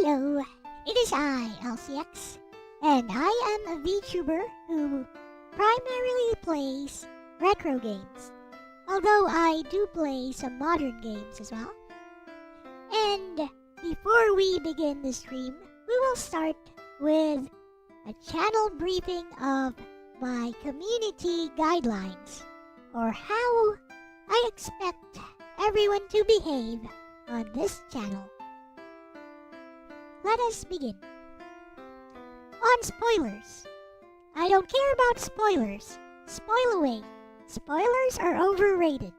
Hello, it is I, LCX, and I am a VTuber who primarily plays retro games, although I do play some modern games as well. And before we begin the stream, we will start with a channel briefing of my community guidelines, or how I expect everyone to behave on this channel. Let us begin. On spoilers. I don't care about spoilers. Spoil away. Spoilers are overrated.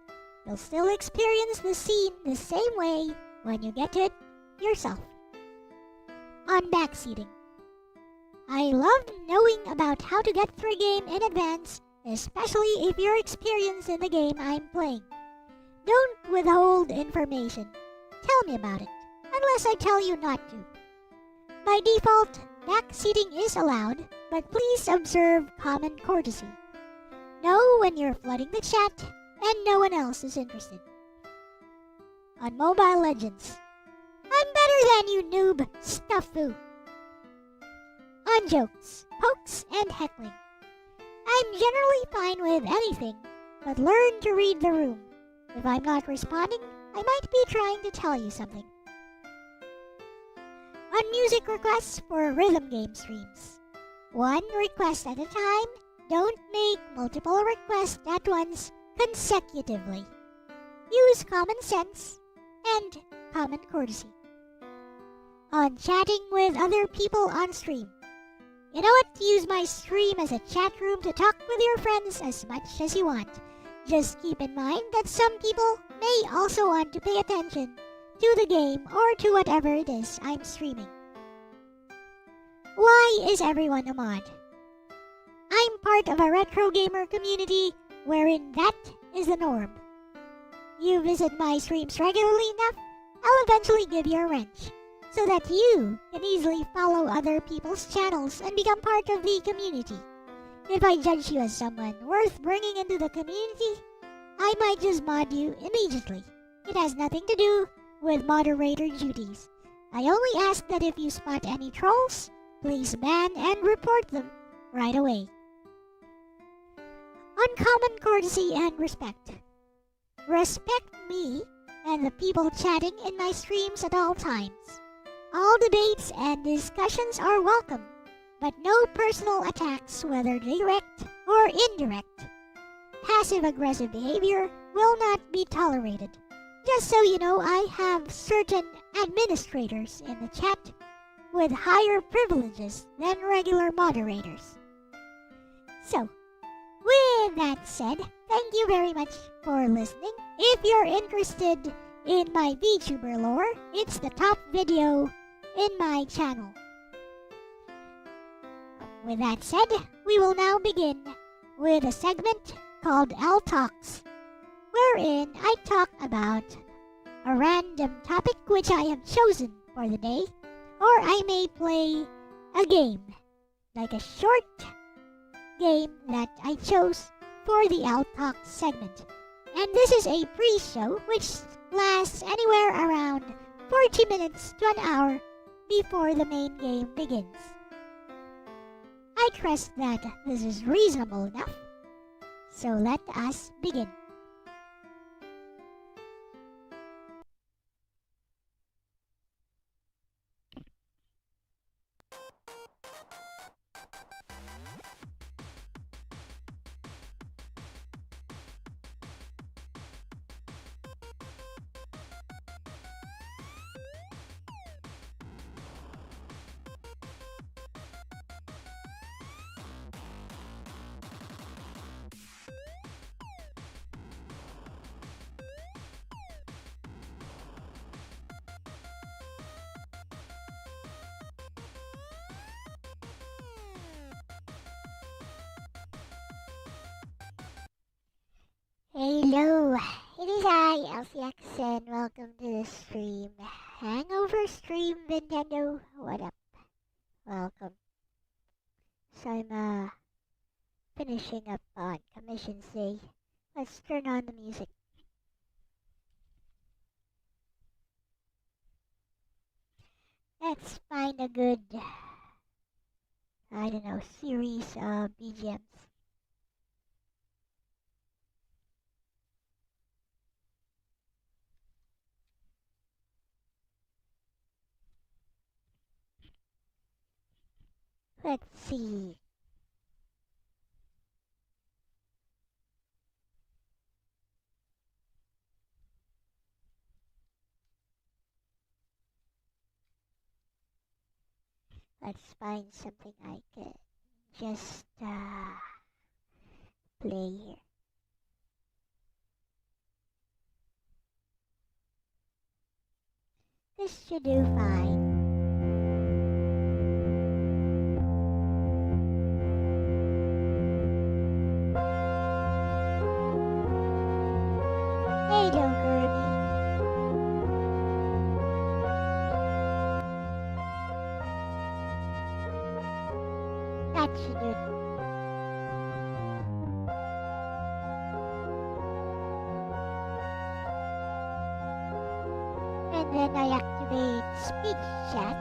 You'll still experience the scene the same way when you get to it yourself. On backseating. I love knowing about how to get through a game in advance, especially if you're experienced in the game I'm playing. Don't withhold information. Tell me about it, unless I tell you not to. By default, backseating is allowed, but please observe common courtesy. Know when you're flooding the chat and no one else is interested. On Mobile Legends. I'm better than you, noob. Stuffu. On jokes, pokes, and heckling. I'm generally fine with anything, but learn to read the room. If I'm not responding, I might be trying to tell you something. On music requests for rhythm game streams. One request at a time. Don't make multiple requests at once consecutively. Use common sense and common courtesy. On chatting with other people on stream. You know what? Use my stream as a chat room to talk with your friends as much as you want. Just keep in mind that some people may also want to pay attention to the game or to whatever it is I'm streaming. Why is everyone a mod? I'm part of a retro gamer community wherein that is the norm. You visit my streams regularly enough, I'll eventually give you a wrench, so that you can easily follow other people's channels and become part of the community. If I judge you as someone worth bringing into the community, I might just mod you immediately. It has nothing to do with moderator duties. I only ask that if you spot any trolls, please ban and report them right away. On common courtesy and respect. Respect me and the people chatting in my streams at all times. All debates and discussions are welcome, but no personal attacks, whether direct or indirect. Passive-aggressive behavior will not be tolerated. Just so you know, I have certain administrators in the chat with higher privileges than regular moderators. So, with that said, thank you very much for listening. If you're interested in my VTuber lore, it's the top video in my channel. With that said, we will now begin with a segment called Elle Talks, wherein I talk about a random topic which I have chosen for the day, or I may play a game, like a short game that I chose for the Elle Talks segment. And this is a pre-show which lasts anywhere around 40 minutes to an hour before the main game begins. I trust that this is reasonable enough, so let us begin. Hello, it is I, LCX, and welcome to the stream. Hangover stream, Nintendo, what up? Welcome. So I'm finishing up on Commissions Day. Let's turn on the music. Let's find a good, I don't know, series of BGMs. Let's see. Let's find something I can just play here. This should do fine. Hello, Kirby. That should do. And then I activate speech chat.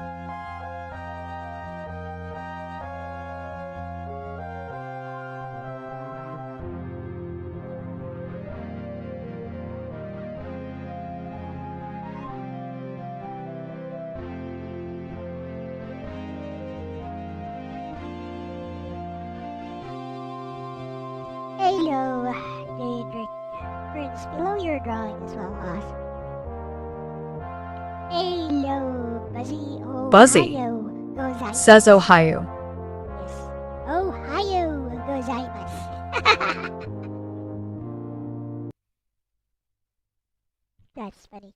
Hello, Daedric. Prince, below your drawing as well, awesome. Hello, Buzzy. Buzzy Gozaimasu. says Ohio. Yes. Ohio gozaimasu. That's funny.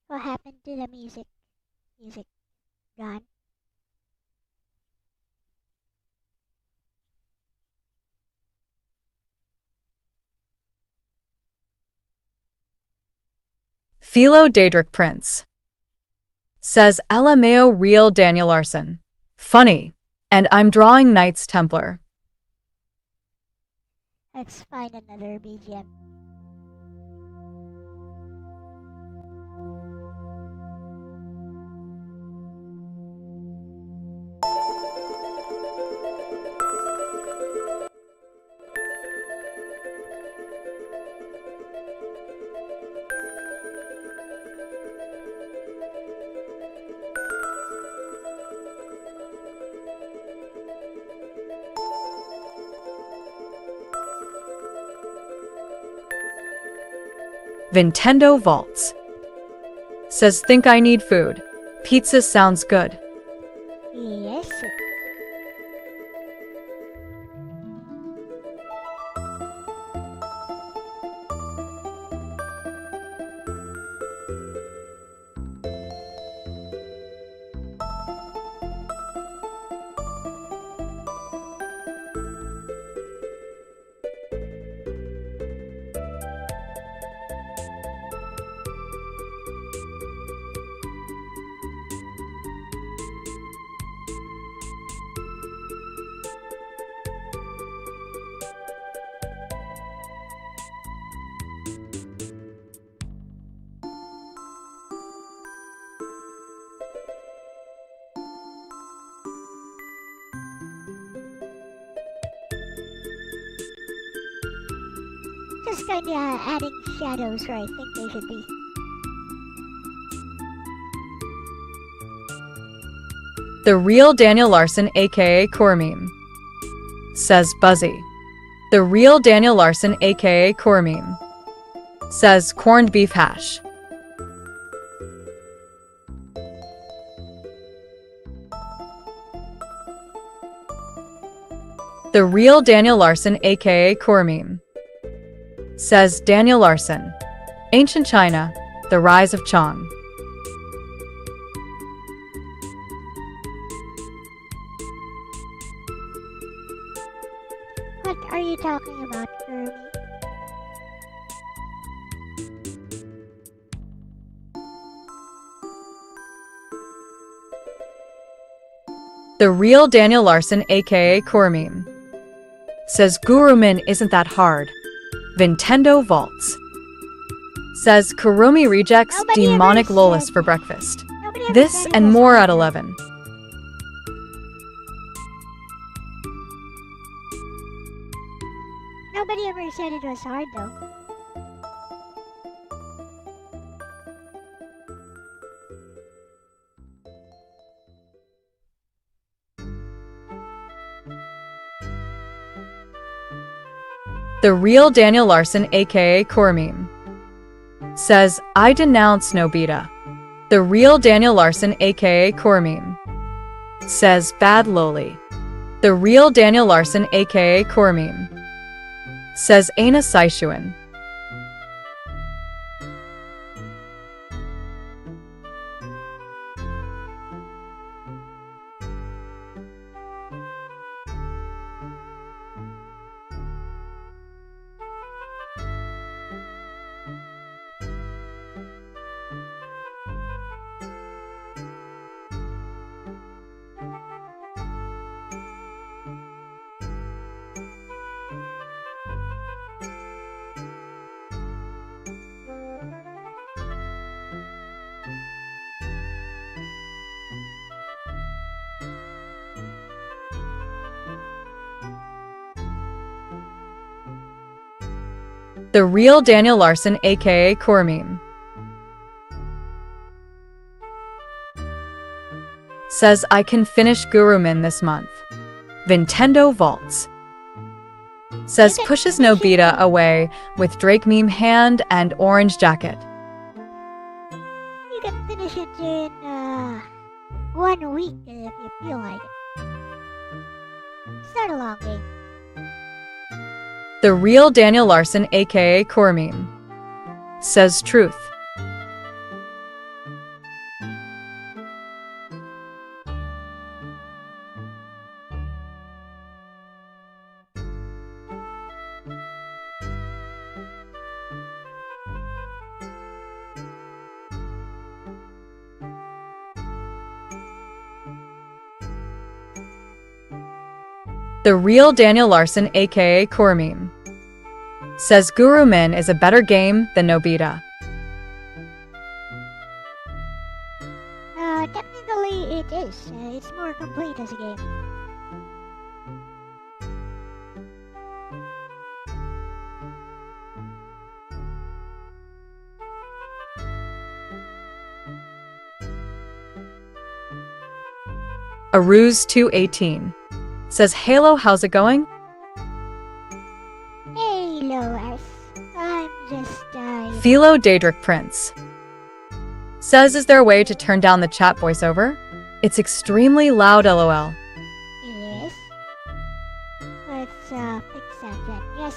What happened to the music? Music gone. Philo Daedric Prince says LMAO real Daniel Larson. Funny. And I'm drawing Knights Templar. Let's find another BGM. Nintendo Vaults says think I need food. Pizza sounds good. Yes. Just kinda adding shadows where I think they should be. The real Daniel Larson aka Cormeme says Buzzy. The real Daniel Larson aka Cormeme says corned beef hash. The real Daniel Larson aka Cormeme says Daniel Larson. Ancient China, the rise of Chong. What are you talking about, Kirby? The real Daniel Larson aka Cormeme says Gurumin isn't that hard. Nintendo Vaults says Kurumi rejects Nobody ever demonic said- Lolis for breakfast. Nobody ever This said it and was more hard, at though. 11. Nobody ever said it was hard though. The real Daniel Larson, aka Cormeme, says, I denounce Nobita. The real Daniel Larson, aka Cormeme, says, bad loli. The real Daniel Larson, aka Cormeme, says, Aina Saishuan. The real Daniel Larson, aka Cormeme, says I can finish Gurumin this month. Nintendo Vaults. Says You can pushes finish it. Nobita away with Drake meme hand and orange jacket. You can finish it in 1 week if you feel like it. It's not a long game. The real Daniel Larson, aka Cormeme, says truth. The real Daniel Larson, aka Cormeme, says Gurumin is a better game than Nobita. Technically it is. It's more complete as a game. Aruse218 says, Halo, how's it going? Hello, Ars. I'm just Philo Daedric Prince says, is there a way to turn down the chat voiceover? It's extremely loud, lol. It is. Let's fix that then. Yes,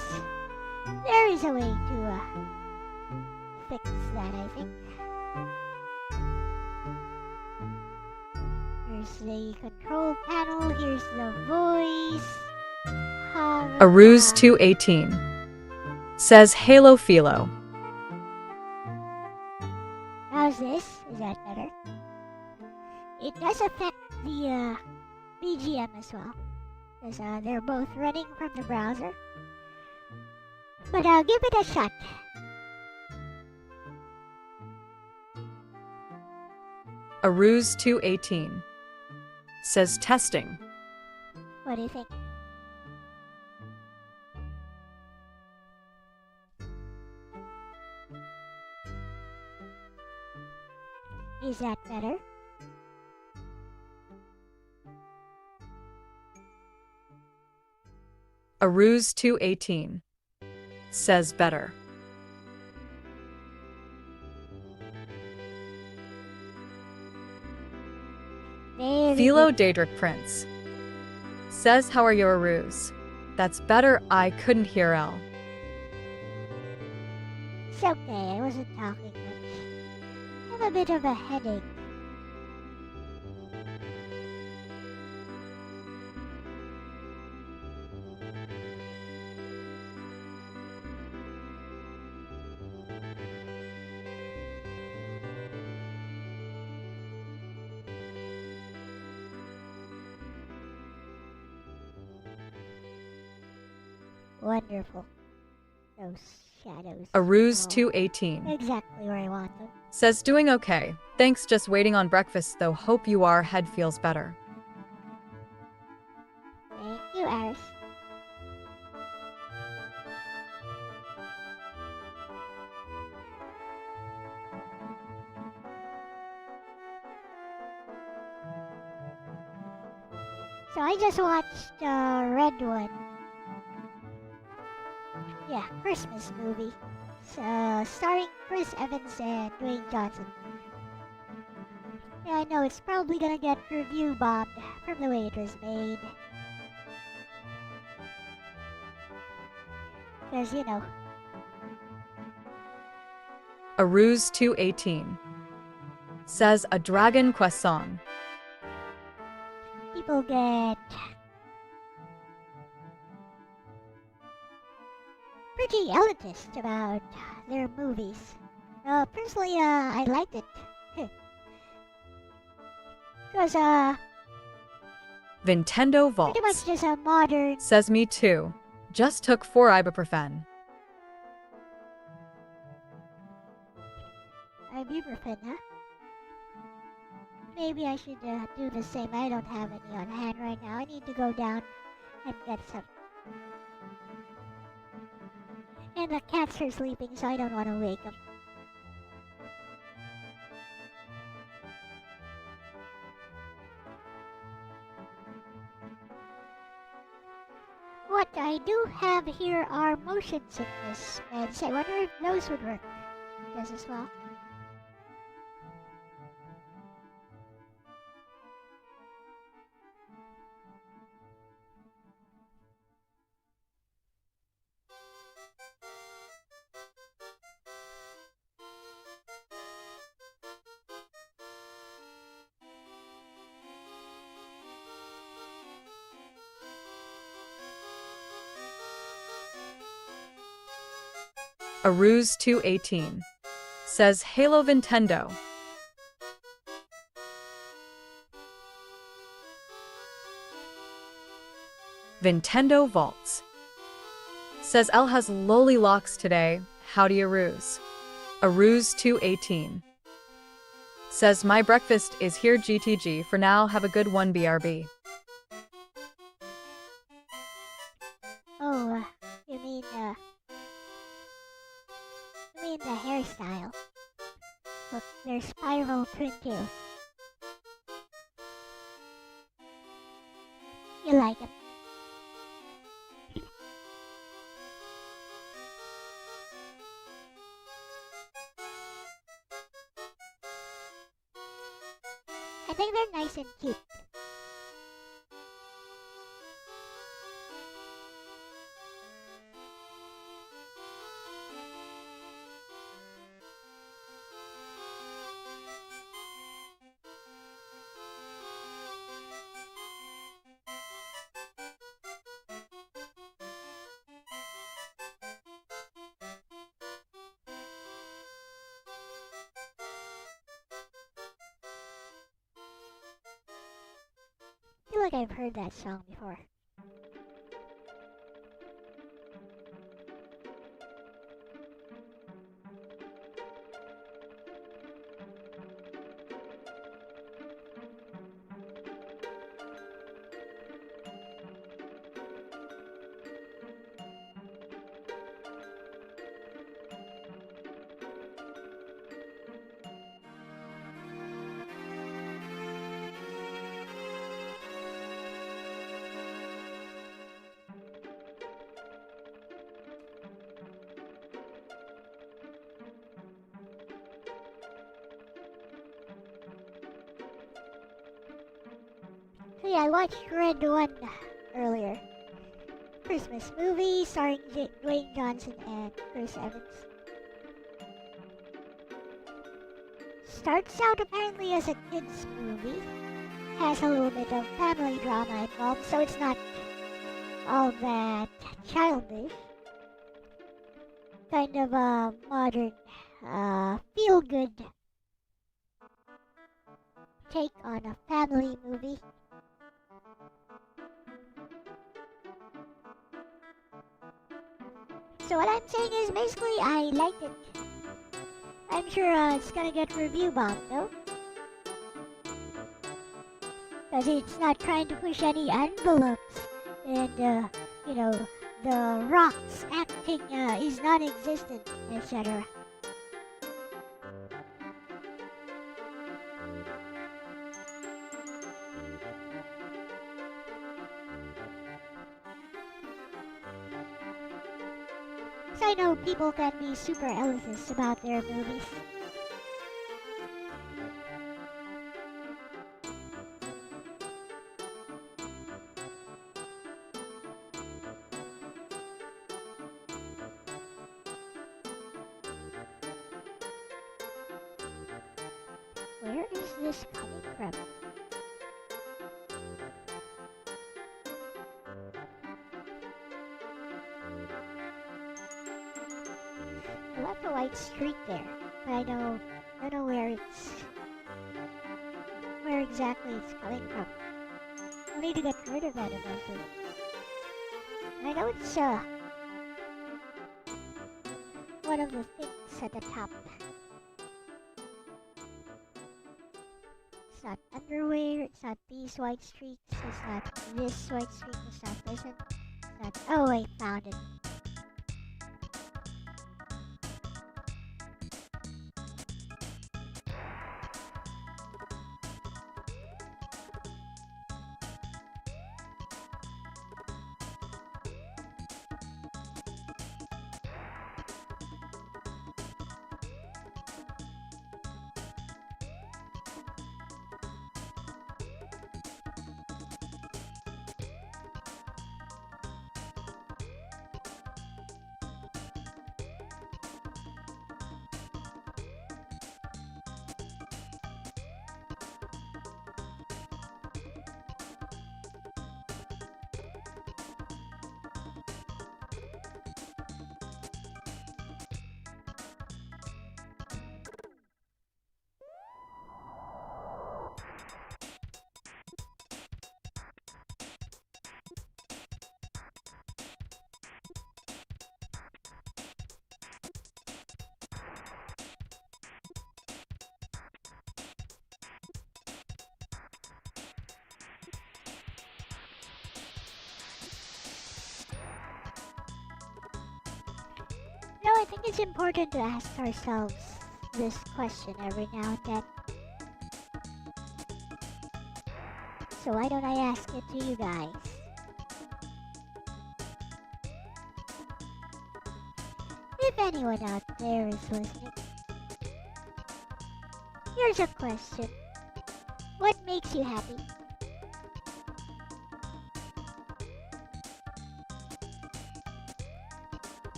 there is a way to fix that, I think. Here's the control panel, here's the voice. Aruse218 says, Halo Philo. How's this? Is that better? It does affect the BGM as well, because they're both running from the browser. But I'll give it a shot. Aruse218 says, testing. What do you think? Is that better? Aruse218 says better. Very Philo good. Daedric Prince says, how are you, Aruse? That's better, I couldn't hear Elle. It's okay, I wasn't talking much. I have a bit of a headache. Wonderful. So shadows. A Ruse Oh, 218 exactly where I want them. says doing okay. Thanks, just waiting on breakfast though. Hope you are. Head feels better. Thank you, Aris. So I just watched the red one. Yeah, Christmas movie. Starring Chris Evans and Dwayne Johnson. Yeah, I know it's probably gonna get review bombed from the way it was made. Because, you know, A Ruse 218 says a Dragon Quest song. people get pretty elitist about their movies. Personally, I liked it. Because, Nintendo pretty much Vaults just a modern... says me too. Just took 4 ibuprofen. ibuprofen, huh? Maybe I should do the same. I don't have any on hand right now. I need to go down and get some. And the cats are sleeping, so I don't want to wake them. What I do have here are motion sickness meds. I wonder if those would work just as well. A Ruse 218 says Halo Nintendo. Nintendo Vaults says Elle has lolly locks today. How do you ruse? A Ruse 218 says my breakfast is here. GTG for now. Have a good one. BRB. Oh, you mean the hairstyle. Look, they're spiral twintails. You like them? I think they're nice and cute. I feel like I've heard that song before. So yeah, I watched Red 1 earlier. Christmas movie starring Dwayne Johnson and Chris Evans. Starts out apparently as a kids movie. Has a little bit of family drama involved, so it's not all that childish. Kind of a modern, feel-good take on a family movie. So what I'm saying is basically I liked it. I'm sure it's gonna get review bombed though. Because it's not trying to push any envelopes. And, the rocks acting is non-existent, etc. So I know people can be super elitist about their movies. Where is this coming from? I left a white streak there, but I don't know where exactly it's coming from. I'll need to get rid of that eventually. I know it's one of the things at the top. It's not underwear, it's not these white streaks, it's not this white streak, it's not this one. It's not, oh wait, found it. No, I think it's important to ask ourselves this question every now and then. So why don't I ask it to you guys? If anyone out there is listening, here's a question. What makes you happy?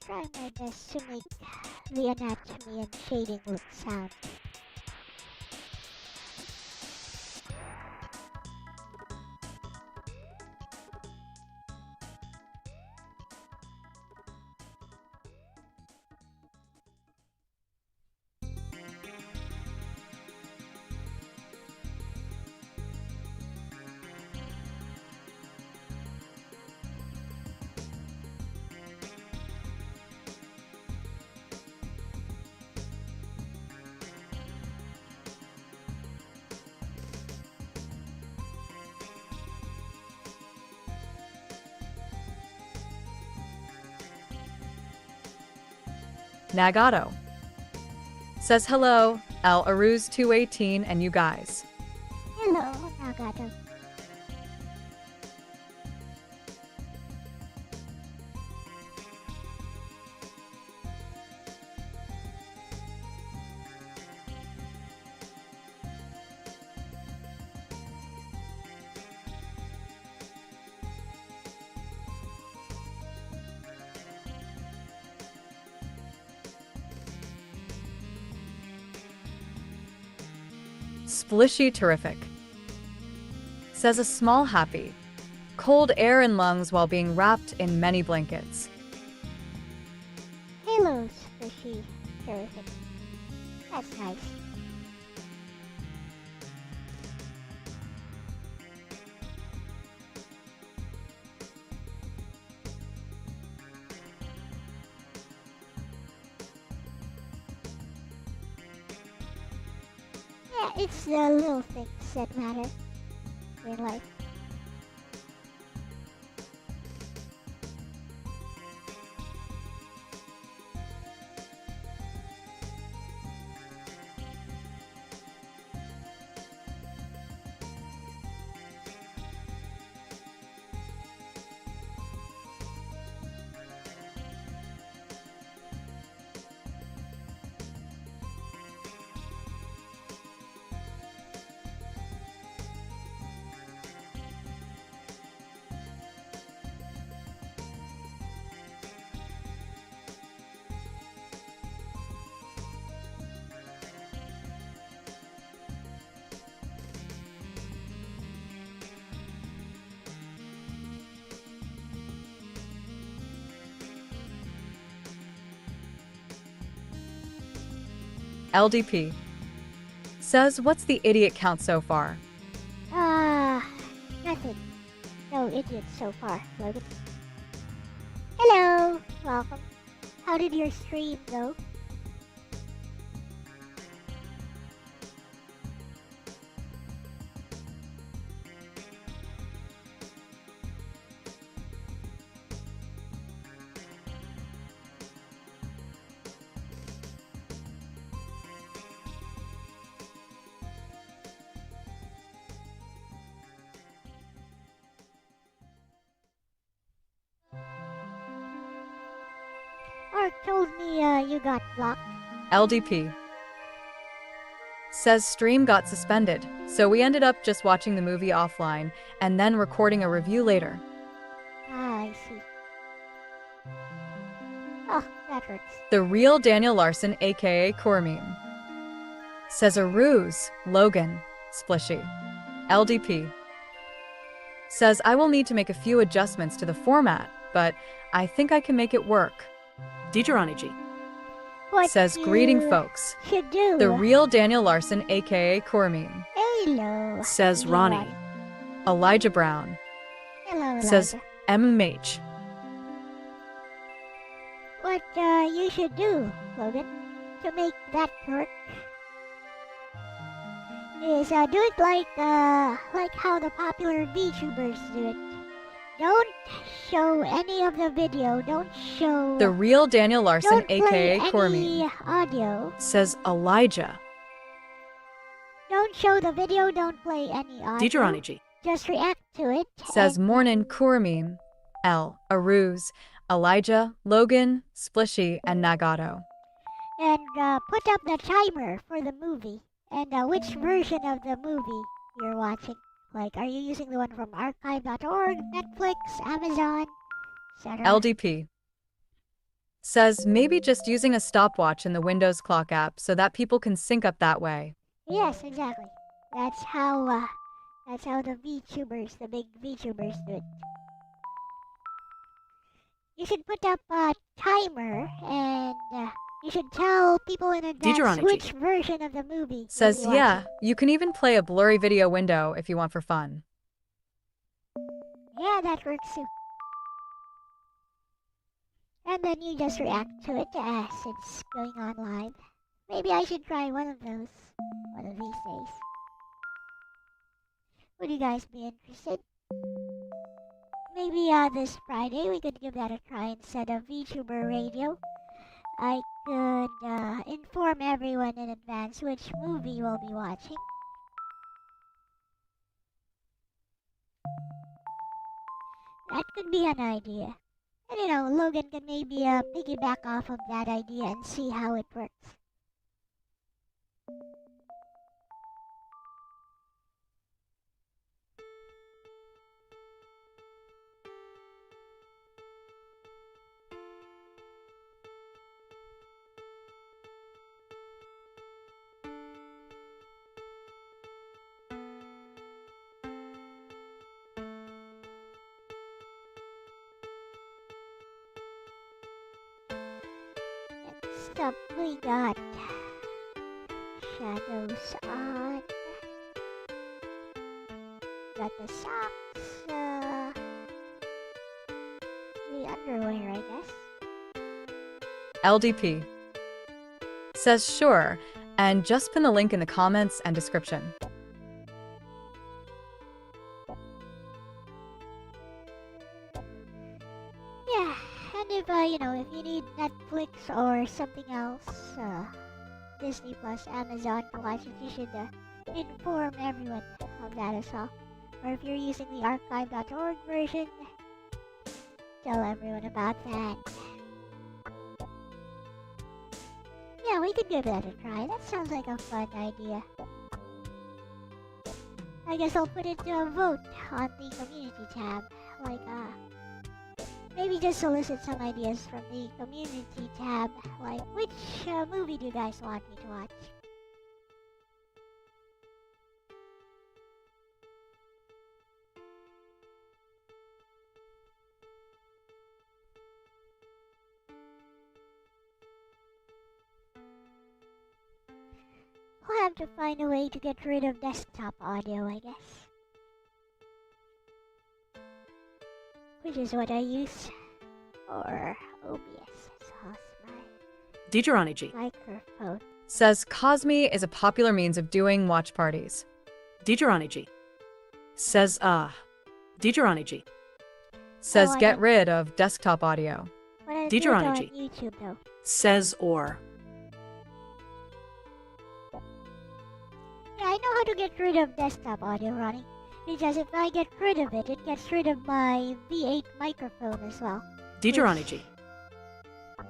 Try my best to make the anatomy and shading look sound. Nagato says hello, El Aruz 218 and you guys. Hello, Nagato. Splishy terrific. Says a small happy. Cold air in lungs while being wrapped in many blankets. Hello, Squishy. Terrific. That's nice. Yeah, it's the little things that matter in life. LDP. Says what's the idiot count so far? Nothing. No idiots so far, Logan. Hello! Welcome. How did your stream go? Mark told me you got blocked. LDP. Says stream got suspended, so we ended up just watching the movie offline and then recording a review later. Ah, I see. Oh, that hurts. The real Daniel Larson, aka Cormine. Says a ruse, Logan, Splishy. LDP. Says I will need to make a few adjustments to the format, but I think I can make it work. G. What Says you greeting folks. should do. The real Daniel Larson, aka Cormine. Hello. Says Ronnie. Elijah Brown. Hello, Elijah. Says MMH. What you should do, Logan, to make that work is do it like how the popular VTubers do it. Don't show any of the video. Don't show. The real Daniel Larson, don't play aka any Cormine. audio. Says Elijah. Don't show the video. Don't play any audio. G. Just react to it. Says and, Mornin Cormine. L. Aruz. Elijah, Logan, Splishy, and Nagato. And put up the timer for the movie and which version of the movie you're watching. Like, are you using the one from archive.org, Netflix, Amazon, etc.? LDP. Says maybe just using a stopwatch in the Windows Clock app so that people can sync up that way. Yes, exactly. That's how the VTubers, the big VTubers do it. You should put up a timer and you should tell people in advance which version of the movie. Says yeah, you can even play a blurry video window if you want for fun. Yeah, that works too. And then you just react to it as it's going on live. Maybe I should try one of those one of these days. Would you guys be interested? Maybe this Friday we could give that a try instead of VTuber Radio. I could inform everyone in advance which movie we'll be watching. That could be an idea. And you know, Logan can maybe piggyback off of that idea and see how it works. up, we got shadows on. Got the socks, the underwear, I guess. LDP says sure, and just pin the link in the comments and description. Yeah, and if if you need Netflix or something else, Disney Plus, Amazon to watch it, you should inform everyone of that as well. Or if you're using the archive.org version, tell everyone about that. Yeah, we could give that a try. That sounds like a fun idea. I guess I'll put it to a vote on the community tab. Like, maybe just solicit some ideas from the community tab. Like, which movie do you guys want me to watch? We'll have to find a way to get rid of desktop audio, I guess. Which is what I use for OBS. So my Deuteronomy. microphone. Says Cosme is a popular means of doing watch parties. Deuteronomy. Says Deuteronomy. Says Oh, I get don't- rid of desktop audio. But I do it on Deuteronomy. YouTube though. Says or. Yeah, I know how to get rid of desktop audio, Ronnie. Because if I get rid of it, it gets rid of my V8 microphone as well. Deuteronomy.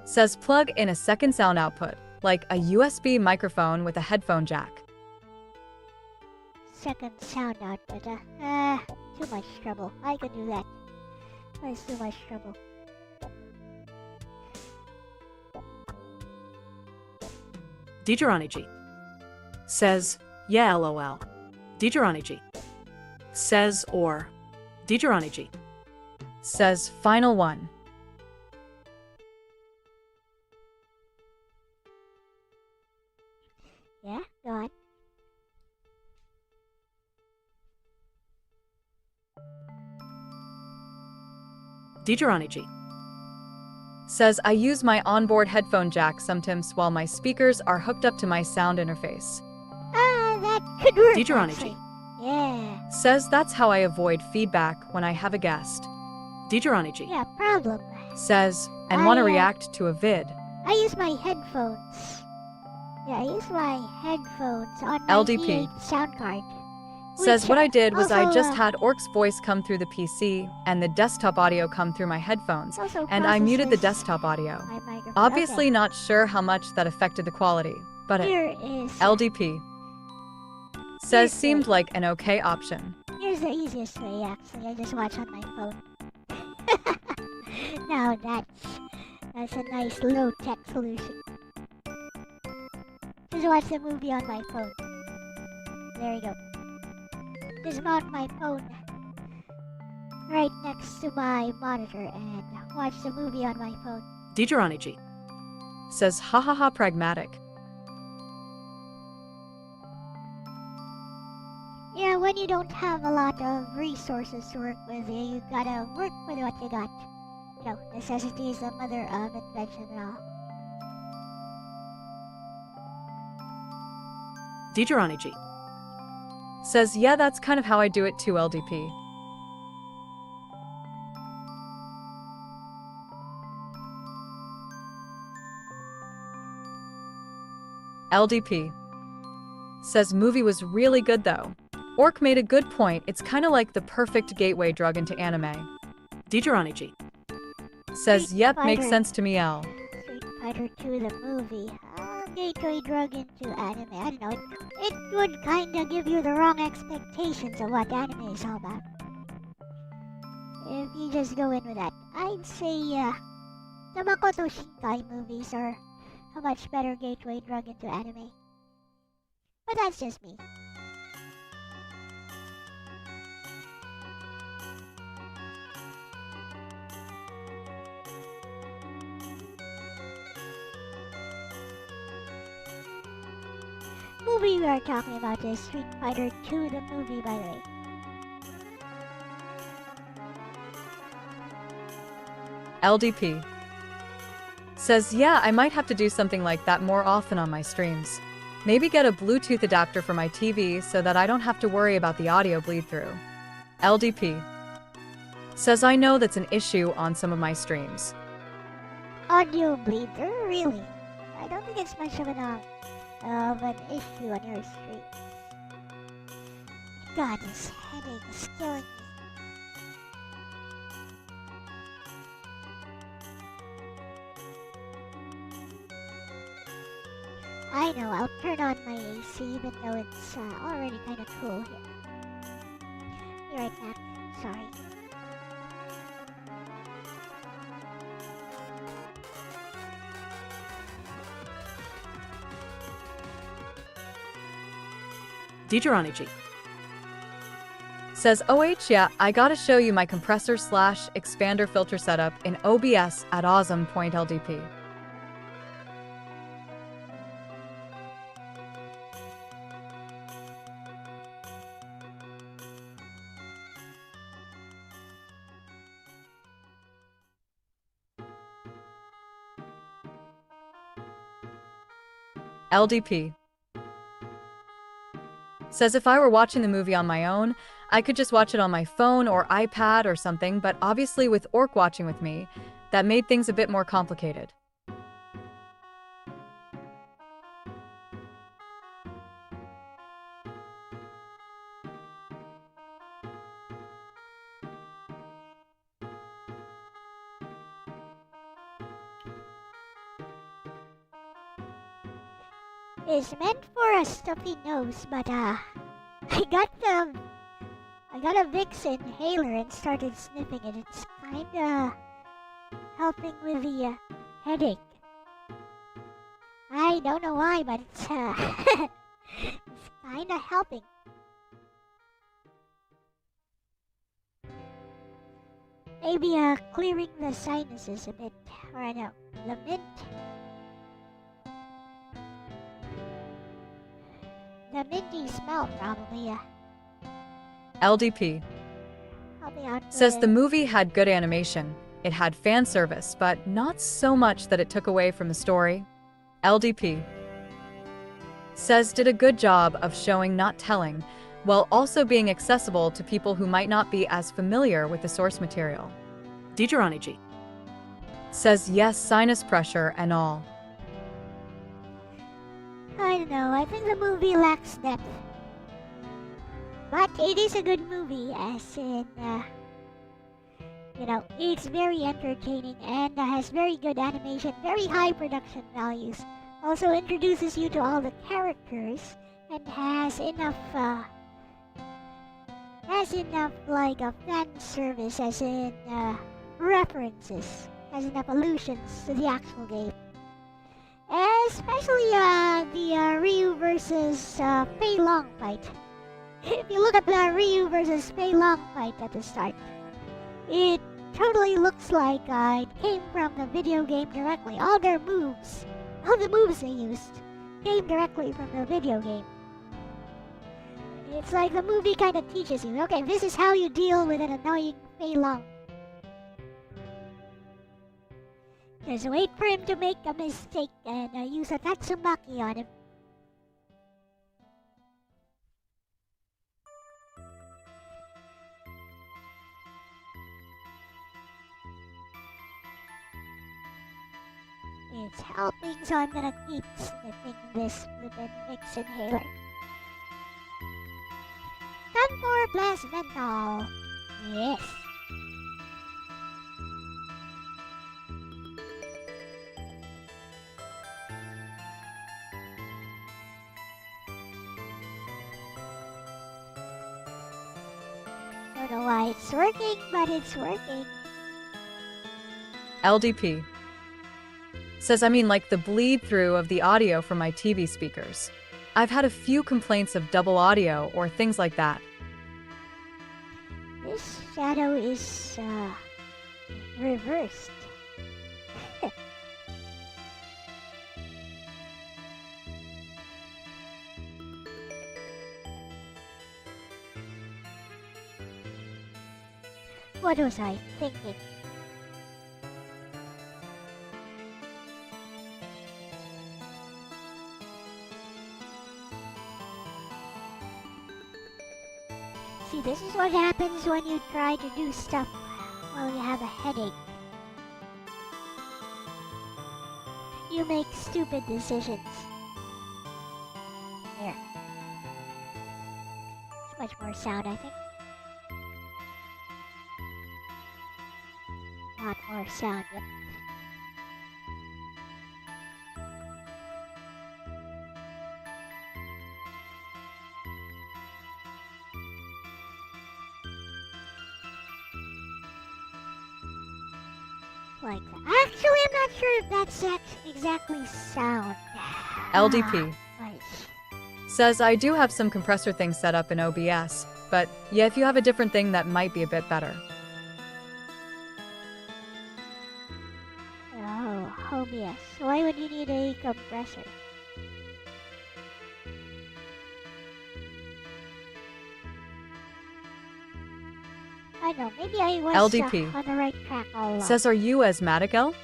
Says plug in a second sound output, like a USB microphone with a headphone jack. Second sound output, too much trouble. I can do that. That's too much trouble. Deuteronomy. Says yeah lol. Deuteronomy. Says or. Deuteronomy. Says final one. Yeah, go on. Deuteronomy. Says I use my onboard headphone jack sometimes while my speakers are hooked up to my sound interface. That could work. Deuteronomy. actually. Yeah. Says that's how I avoid feedback when I have a guest. Deuteronomy. Yeah, problem. Says, and want to I, react to a vid. I use my headphones. Yeah, I use my headphones on my LDP. V8 sound card. Says which what I did was I also, just had Orc's voice come through the PC and the desktop audio come through my headphones, also and I muted the processes desktop audio. my microphone. Obviously Okay. not sure how much that affected the quality, but it Here is LDP says Here's seemed the- like an okay option. Here's the easiest way, actually. I just watch on my phone. Now that's a nice low-tech solution. Just watch the movie on my phone. There you go. Just mount my phone right next to my monitor and watch the movie on my phone. Deuteronomy. Says ha ha ha pragmatic. Yeah, when you don't have a lot of resources to work with, you gotta work with what you got. You know, necessity is the mother of invention and all. Deuteronomy. Says yeah, that's kind of how I do it too, LDP. LDP says movie was really good though. Orc made a good point. It's kind of like the perfect gateway drug into anime. Deuteronomy. Says Street yep, makes Fighter. sense to me, L. Street Fighter 2, the movie. Gateway drug into anime. I don't know. It would kinda give you the wrong expectations of what anime is all about. If you just go in with that. I'd say, the Makoto Shinkai movies are a much better gateway drug into anime. But that's just me. movie we are talking about is Street Fighter 2, the movie, by the way. LDP says, yeah, I might have to do something like that more often on my streams. Maybe get a Bluetooth adapter for my TV so that I don't have to worry about the audio bleed through. LDP says, I know that's an issue on some of my streams. Audio bleed through? Really? I don't think it's much of an issue on your stream. God, this headache is killing me. I know, I'll turn on my AC even though it's already kind of cool here. Be right back. Sorry. Digironiji. Says, OH, yeah, I gotta show you my compressor/expander filter setup in OBS at awesome.ldp. LDP says, if I were watching the movie on my own, I could just watch it on my phone or iPad or something, but obviously with Orc watching with me, that made things a bit more complicated. It's meant for a stuffy nose, but I got a Vicks inhaler and started sniffing it. It's kinda helping with the headache. I don't know why, but it's it's kinda helping. Maybe clearing the sinuses a bit, or I know, the mint. The minty smell, probably. LDP Help me out. says the movie had good animation, it had fan service, but not so much that it took away from the story. LDP says did a good job of showing, not telling, while also being accessible to people who might not be as familiar with the source material. Digironiji. Says yes, sinus pressure and all. I don't know, I think the movie lacks depth. But it is a good movie, as in, you know, it's very entertaining and has very good animation, very high production values. Also introduces you to all the characters and has enough like a fan service, as in references, has enough allusions to the actual game. Especially the Ryu versus Fei Long fight. If you look at the Ryu versus Fei Long fight at the start, it totally looks like it came from the video game directly. All the moves they used came directly from the video game. It's like the movie kind of teaches you, okay, this is how you deal with an annoying Fei Long. Just wait for him to make a mistake and use a Tatsumaki on him. It's helping, so I'm gonna keep sniffing this flippin' Vicks inhaler. Time for Blast Menthol. Yes. Don't know why it's working, but it's working. LDP says, I mean like the bleed through of the audio from my TV speakers. I've had a few complaints of double audio or things like that. This shadow is reversed. What was I thinking? See, this is what happens when you try to do stuff while you have a headache. You make stupid decisions. There. It's much more sound, I think. Not more sound, yep. Like that. Actually, I'm not sure if that's exactly sound. LDP Right. says I do have some compressor things set up in OBS, but yeah, if you have a different thing that might be a bit better. Oh, OBS. Why would you need a compressor? I know, maybe I was LDP on the right track all along. says are you asthmatic, Elle?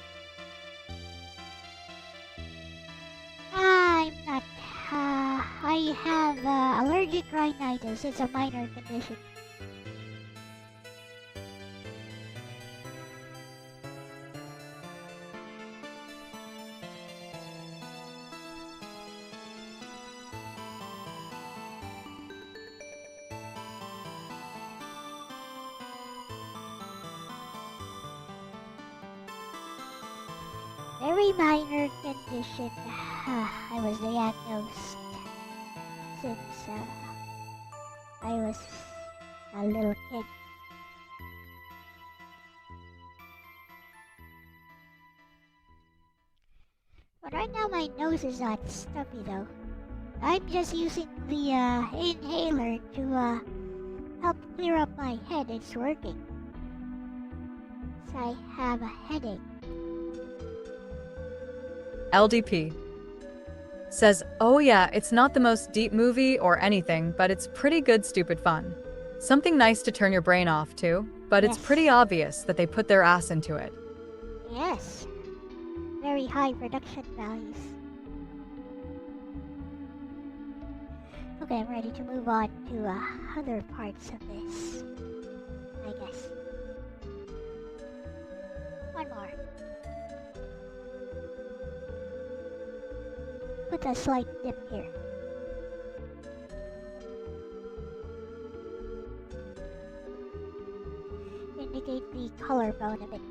I'm not. I have allergic rhinitis. It's a minor condition. Very minor condition. I was diagnosed since I was a little kid. But right now my nose is not stuffy though. I'm just using the inhaler to help clear up my head. It's working. So I have a headache. LDP says, oh yeah, it's not the most deep movie or anything, but it's pretty good stupid fun. Something nice to turn your brain off to, but it's Yes. pretty obvious that they put their ass into it. Yes. Very high production values. Okay, I'm ready to move on to other parts of this, I guess. One more. Put a slight dip here. Indicate the collarbone a bit.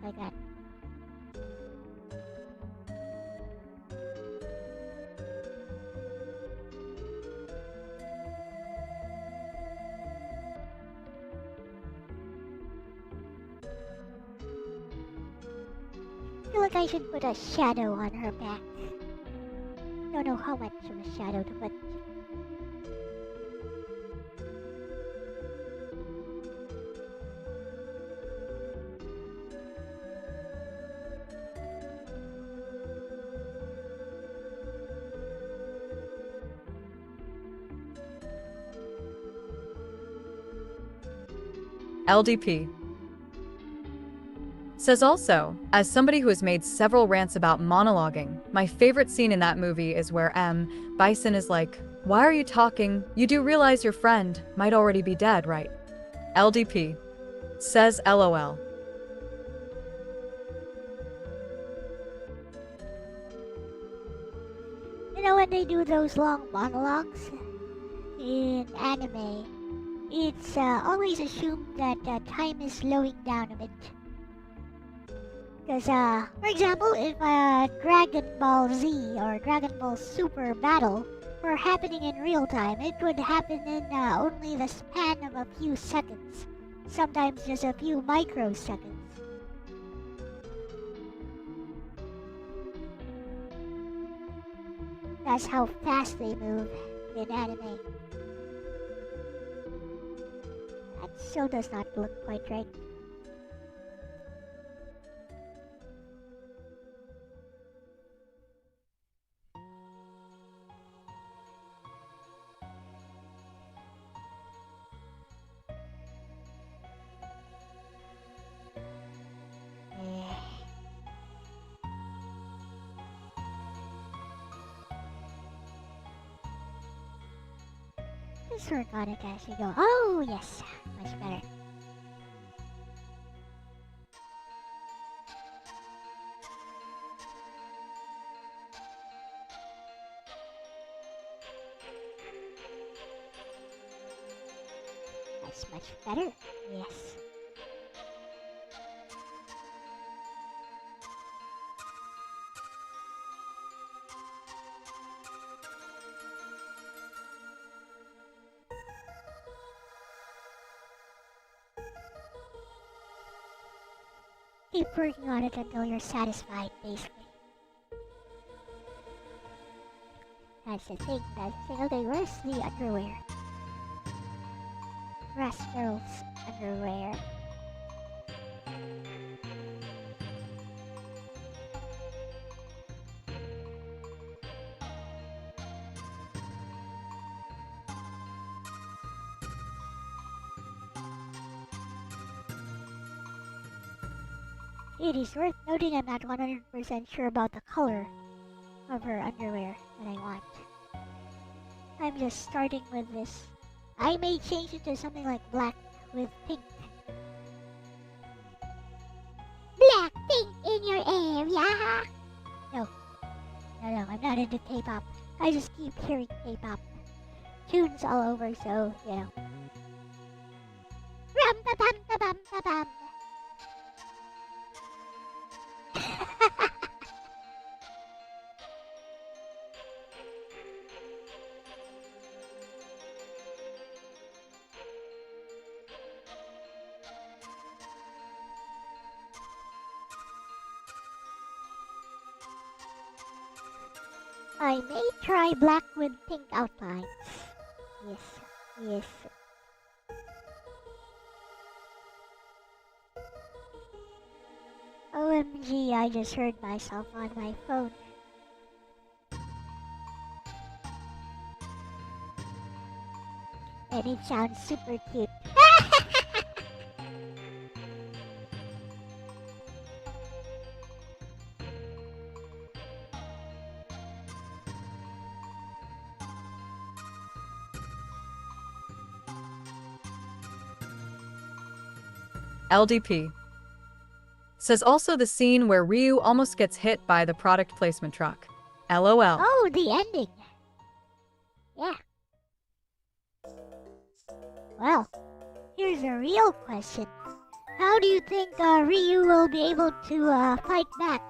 Like that. I feel like I should put a shadow on her back. Don't know how much of a shadow to put. LDP says also, as somebody who has made several rants about monologuing, my favorite scene in that movie is where Bison is like, why are you talking? You do realize your friend might already be dead, right? LDP says LOL. You know when they do those long monologues in anime, it's always assumed that time is slowing down a bit. Because, for example, if Dragon Ball Z or Dragon Ball Super battle were happening in real time, it would happen in only the span of a few seconds. Sometimes just a few microseconds. That's how fast they move in anime. That still does not look quite right. just work on it as we go. Oh, yes. Much better. That's much better. Yes. Keep working on it until you're satisfied, basically. That's the thing, Okay, where's the underwear? Rascal's underwear. It is worth noting I'm not 100% sure about the color of her underwear that I want. I'm just starting with this. I may change it to something like black with pink. Black pink in your area? No, I'm not into K-pop. I just keep hearing K-pop tunes all over, so, you know. Rum-pa-bum-pa-bum-pa-bum. I may try black with pink outlines. Yes. OMG, I just heard myself on my phone. And it sounds super cute. LDP says also the scene where Ryu almost gets hit by the product placement truck. LOL. Oh, the ending. Yeah. Well, here's a real question. How do you think Ryu will be able to fight back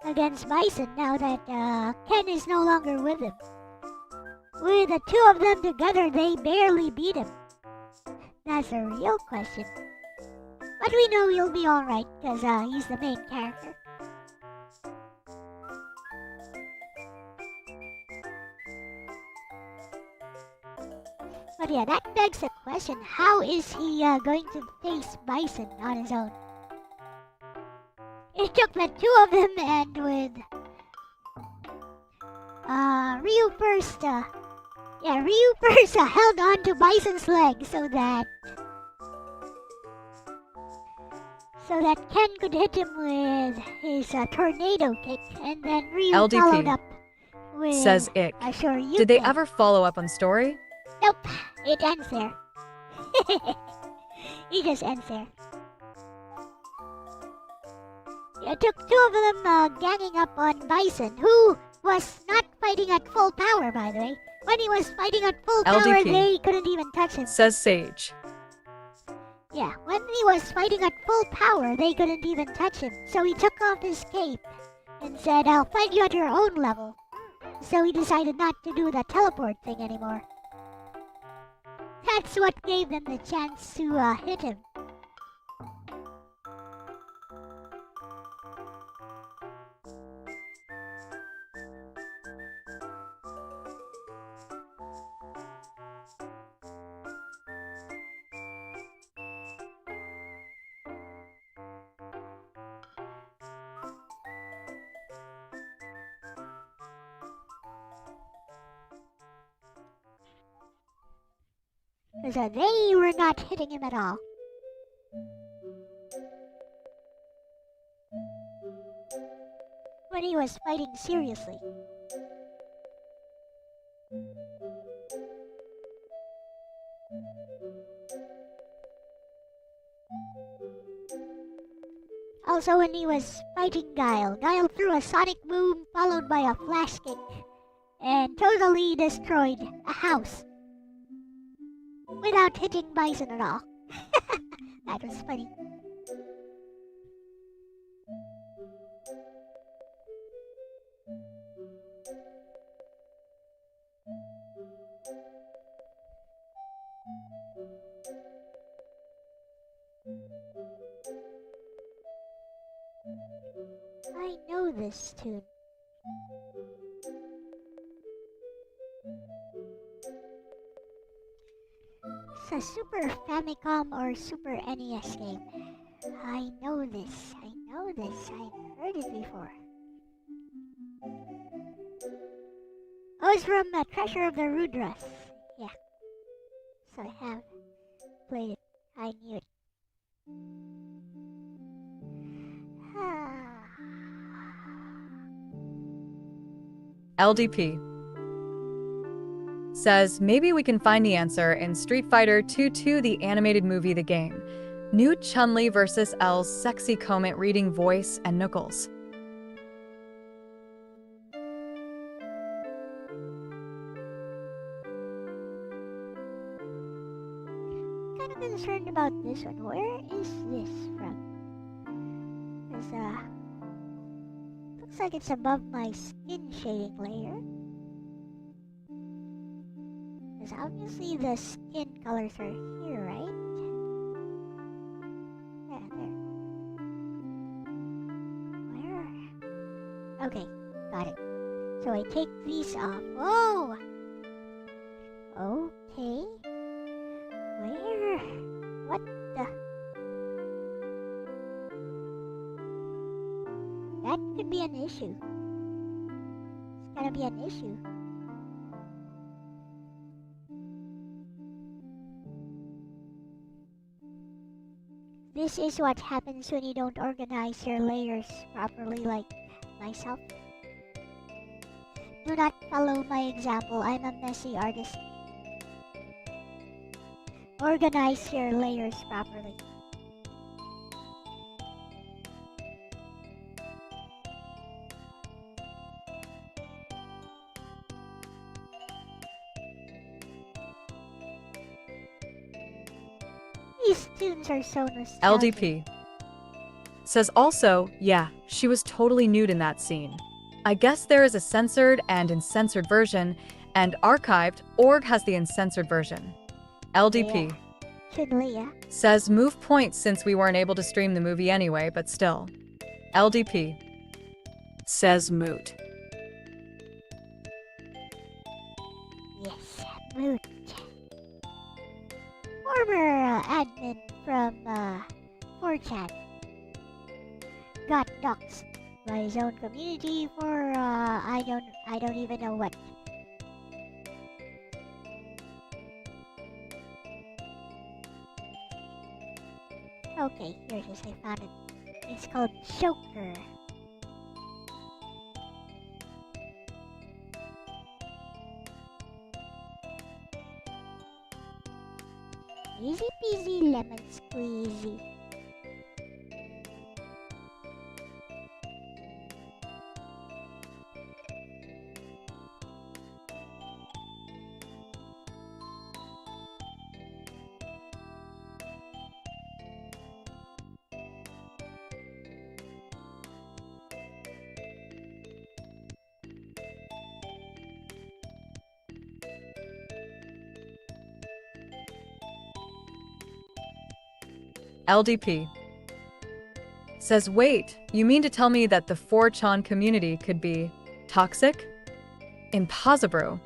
against Bison now that Ken is no longer with him? With the two of them together, they barely beat him. That's a real question. But we know he'll be alright, because he's the main character. But yeah, that begs the question, how is he going to face Bison on his own? It took the two of them, and with Ryu first held on to Bison's leg so that Ken could hit him with his tornado kick, and then Ryu LDP followed up with says Ick. a Shoryuken. Did they ever follow up on story? Nope, it ends there. It just ends there. It took two of them ganging up on Bison, who was not fighting at full power, by the way. When he was fighting at full power, LDP they couldn't even touch him. says Sage. Yeah, when he was fighting at full power, they couldn't even touch him. So he took off his cape and said, I'll fight you at your own level. So he decided not to do the teleport thing anymore. That's what gave them the chance to hit him. Because they were not hitting him at all. When he was fighting seriously. Also, when he was fighting Guile, Guile threw a sonic boom followed by a flash kick and totally destroyed a house without hitting Bison at all. That was funny. I know this tune. It's a Super Famicom or Super NES game. I know this. I've heard it before. Oh, it's from Treasure of the Rudras. Yeah. So I have played it. I knew it. LDP says maybe we can find the answer in Street Fighter 2 the animated movie, the game. New Chun-Li versus Elle's sexy comment reading voice and knuckles. Kind of concerned about this one. Where is this from? Because, looks like it's above my skin shading layer. Because obviously the skin colors are here, right? Yeah, there. Where? Okay, got it. So I take these off. Whoa! Okay. Where? What the? That could be an issue. It's gonna be an issue. This is what happens when you don't organize your layers properly, like myself. Do not follow my example. I'm a messy artist. Organize your layers properly. These tunes are so nostalgic. LDP says also, yeah, she was totally nude in that scene. I guess there is a censored and uncensored version, and archived. Org has the uncensored version. LDP Chun-Li, says move points since we weren't able to stream the movie anyway, but still. LDP says moot. Yes, moot. Former admin from 4chan got doxxed by his own community for I don't even know what. Okay, here it is. I found it. It's called Joker. Easy peasy lemon squeezy. LDP says, wait, you mean to tell me that the 4chan community could be toxic? Impossible.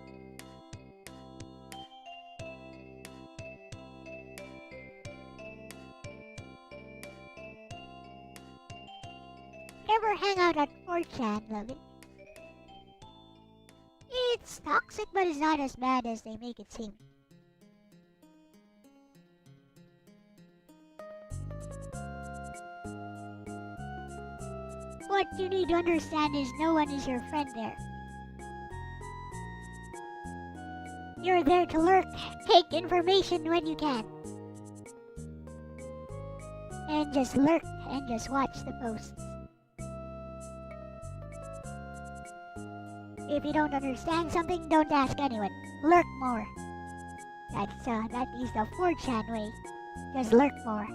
Ever hang out at 4chan, Logan? It's toxic, but it's not as bad as they make it seem. What you need to understand is no one is your friend there. You're there to lurk, take information when you can. And just lurk and just watch the posts. If you don't understand something, don't ask anyone. Lurk more. That is the 4chan way. Just lurk more.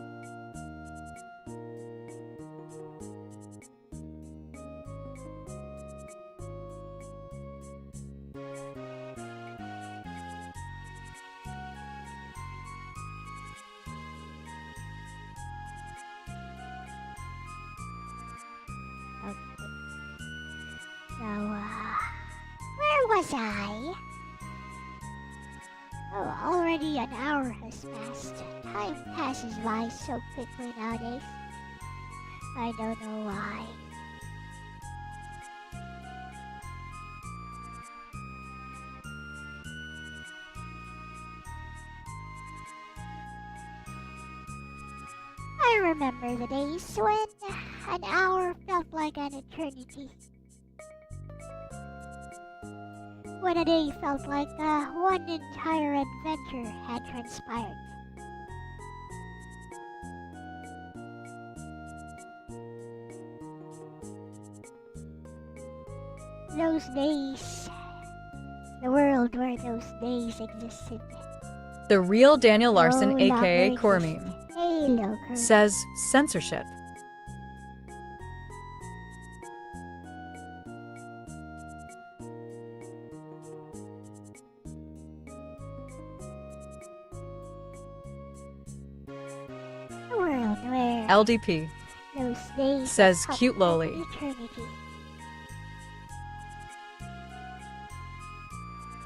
Where was I? Oh, already an hour has passed. Time passes by so quickly nowadays. I don't know why. I remember the days when an hour felt like an eternity. When a day felt like one entire adventure had transpired. Those days, the world where those days existed. The real Daniel Larson, no aka longer Cormeme, exist. Hello, Kurt. says censorship. A world where LDP those days says felt cute like loli. eternity.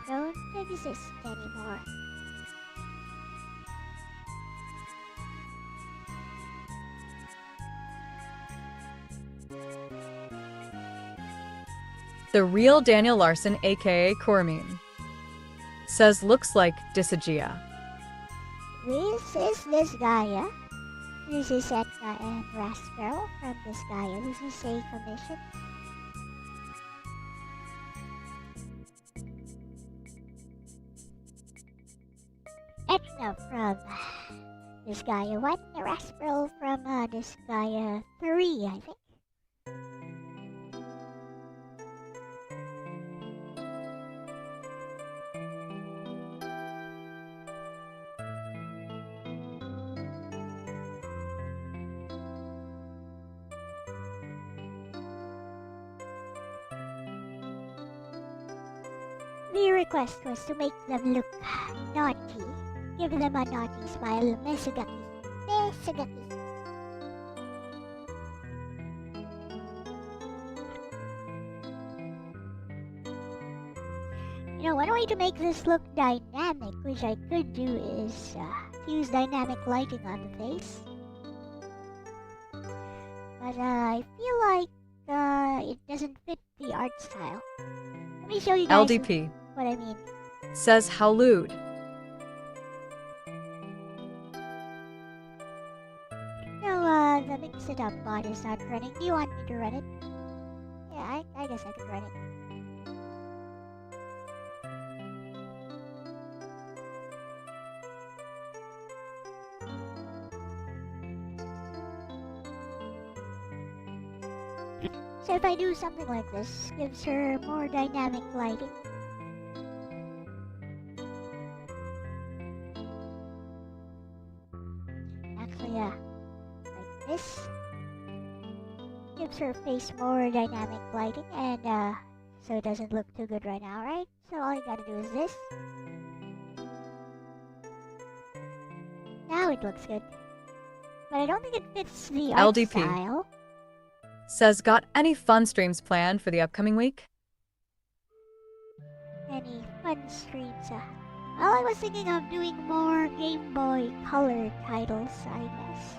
Don't exist anymore. The real Daniel Larson, aka Cormeme, says looks like dysagia. This is Disgaea. This is Etna and Raspberry from Disgaea. This is a commission. Etna from Disgaea 1, Raspberry from Disgaea 3, I think. The request was to make them look naughty. Give them a naughty smile. Mesugaki. Mesugaki. You know, one way to make this look dynamic, which I could do, is to use dynamic lighting on the face. But I feel like it doesn't fit the art style. Let me show you guys LDP what I mean. says how lewd. No, the Mix It Up bot is not running. Do you want me to run it? Yeah, I guess I could run it. So if I do something like this, gives her more dynamic lighting. Actually, yeah, like this. Gives her face more dynamic lighting, and so it doesn't look too good right now, right? So all you gotta do is this. Now it looks good. But I don't think it fits the art LDP style. says got any fun streams planned for the upcoming week? Any fun streams? Well, I was thinking of doing more Game Boy Color titles, I guess.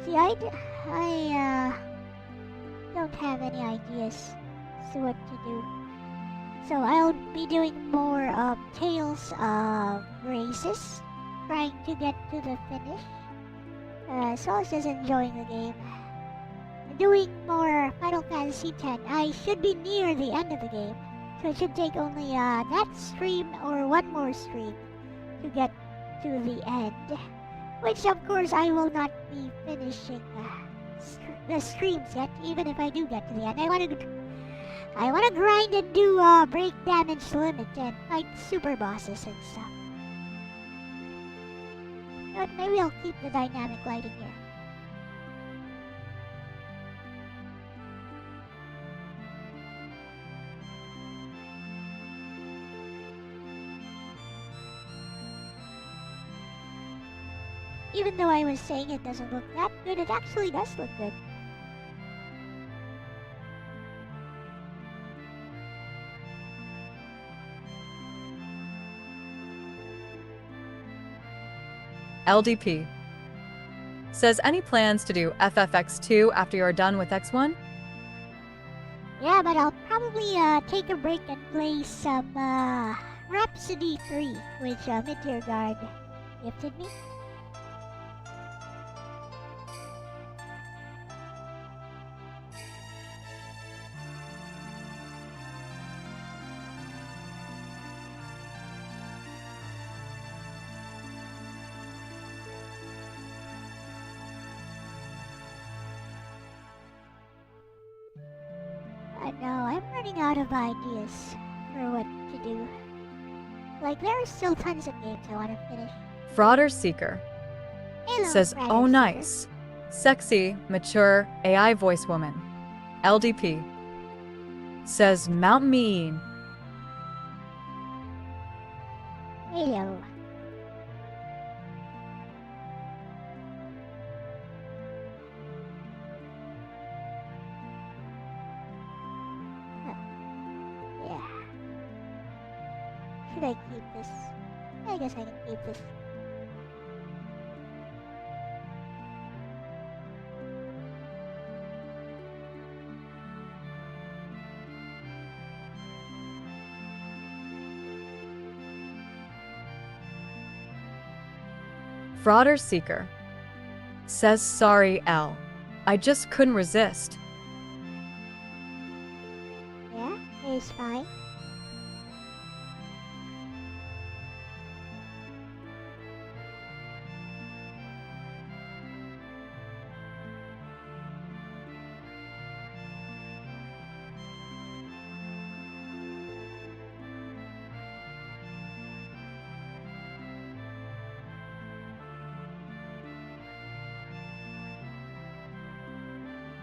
See, I don't have any ideas as to what to do. So I'll be doing more Tales of Races, trying to get to the finish. As well as just enjoying the game. Doing more Final Fantasy X. I should be near the end of the game. So it should take only that stream or one more stream to get to the end. Which of course I will not be finishing the streams yet, even if I do get to the end. I wanna grind and do break damage limit and fight super bosses and stuff. But maybe I'll keep the dynamic lighting here. Even though I was saying it doesn't look that good, it actually does look good. LDP says any plans to do FFX2 after you're done with X1? Yeah, but I'll probably take a break and play some Rhapsody 3, which Mid-Tier Guard gifted me. I know, I'm running out of ideas for what to do. Like, there are still tons of games I want to finish. Frauder Seeker Hello, says, Frauder oh Seeker. nice. Sexy, mature, AI voice woman. LDP says, Mount Mean. Hello. Yeah. Should I keep this? I guess I can keep this. Frauder Seeker says, sorry, Elle. I just couldn't resist. Yeah, it's fine.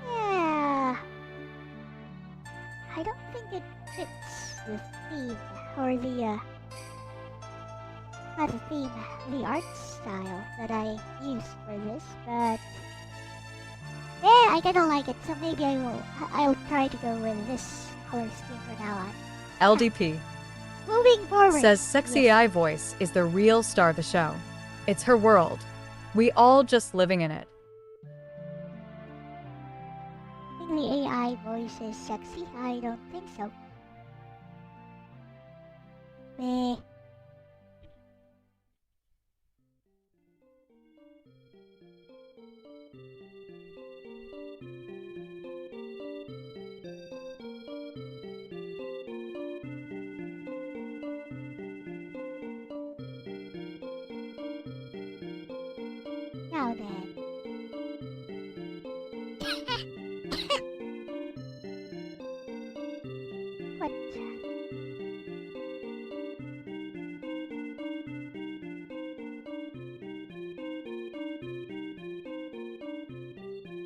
Yeah. I don't think it fits the theme or the not the theme, the art style that I used for this, but yeah, I kinda like it, so maybe I'll try to go with this color scheme from now on. LDP Moving forward. says, sexy Yes. AI voice is the real star of the show. It's her world. We all just living in it. I think the AI voice is sexy. I don't think so. Meh. Now then. What?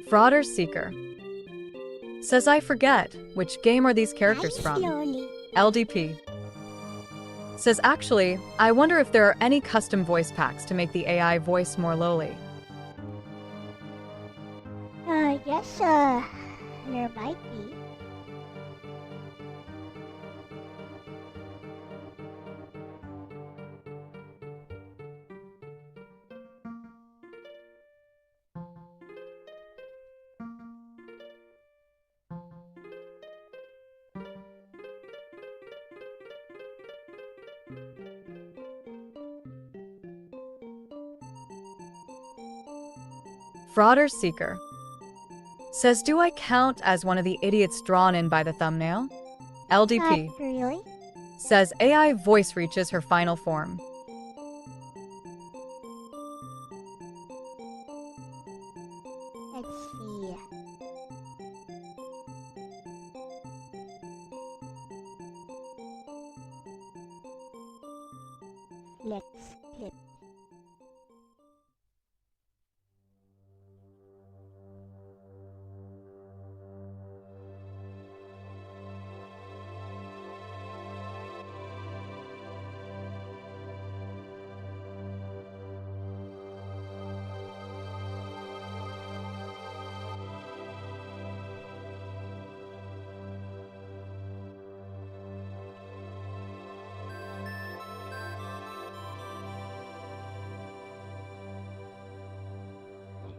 Frauder Seeker says, I forget which game are these characters Nice, from. slowly. LDP says, actually, I wonder if there are any custom voice packs to make the AI voice more lowly. Yes, there might be. Frauder Seeker says, do I count as one of the idiots drawn in by the thumbnail? LDP Not really. says AI voice reaches her final form. Let's see. Let's clip.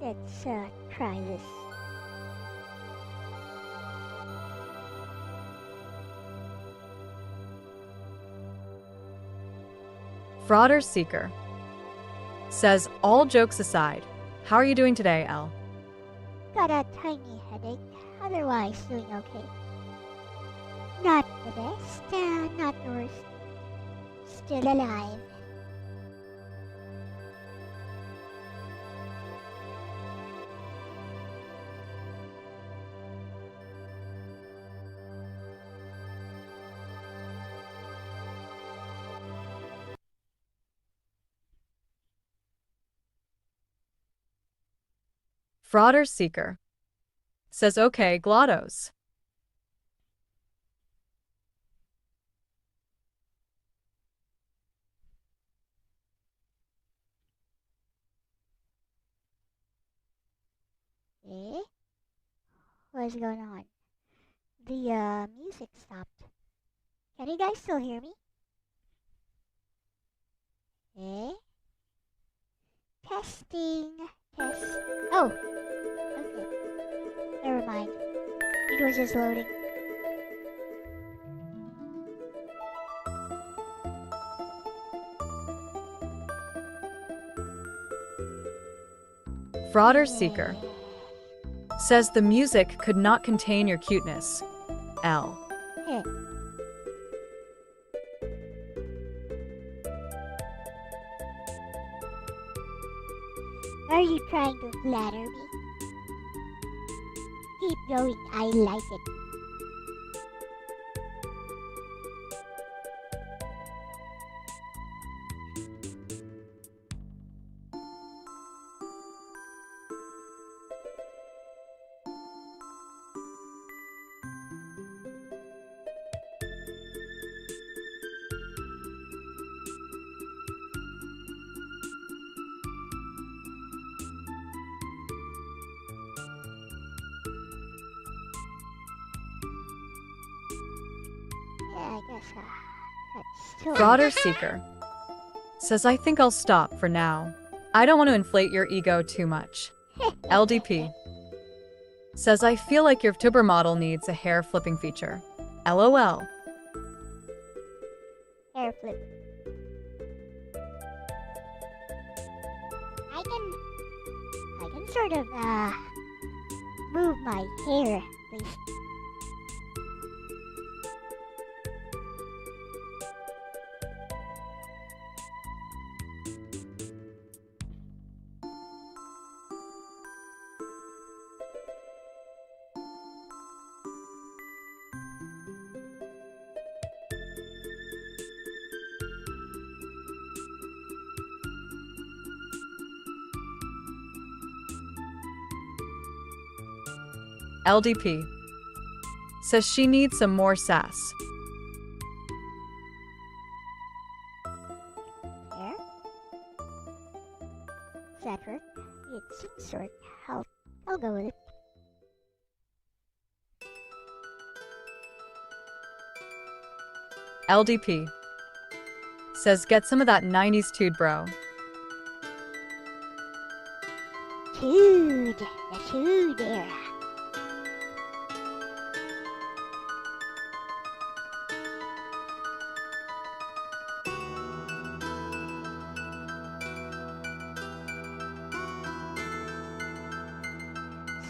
Let's try this. Frauder Seeker says, all jokes aside, how are you doing today, Elle? Got a tiny headache, otherwise doing okay. Not the best, not the worst. Still alive. Frauder Seeker says, okay, Glottos. Eh? What's going on? The music stopped. Can you guys still hear me? Eh? Testing. Test. Oh! Okay. Never mind. It was just loading. Frauder Seeker says the music could not contain your cuteness, Elle. Heh. Are you trying to flatter me? Keep going, I like it. Yeah, I guess that's still. Frauder Seeker says, I think I'll stop for now. I don't want to inflate your ego too much. LDP says, I feel like your tuber model needs a hair flipping feature. LOL. Hair flip. I can sort of move my hair at least. LDP says she needs some more sass. Hair? Does that work? It seems to work. I'll go with it. LDP says, get some of that 90s tude, bro. Tude. The Tude era.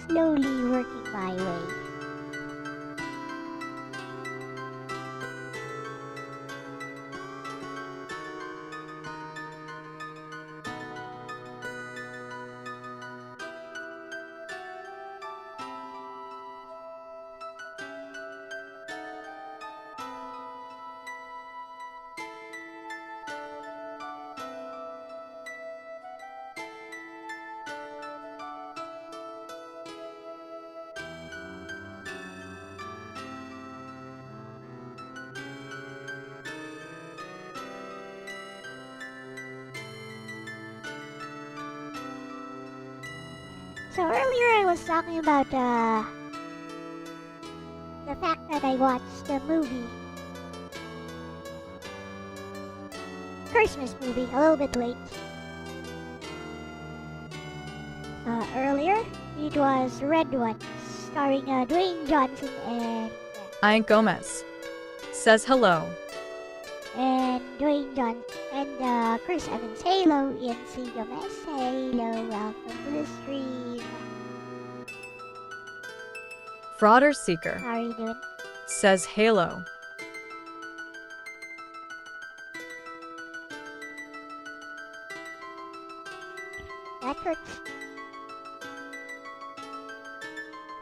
Slowly working my way. So earlier I was talking about the fact that I watched the movie, Christmas movie, a little bit late. Earlier, it was Red One, starring Dwayne Johnson and Ian Gomez says hello. Dwayne Johnson and Chris Evans. Hello, Elle-C Gomez. Hello, welcome to the stream. Frauder Seeker How are you doing? says halo. That hurts.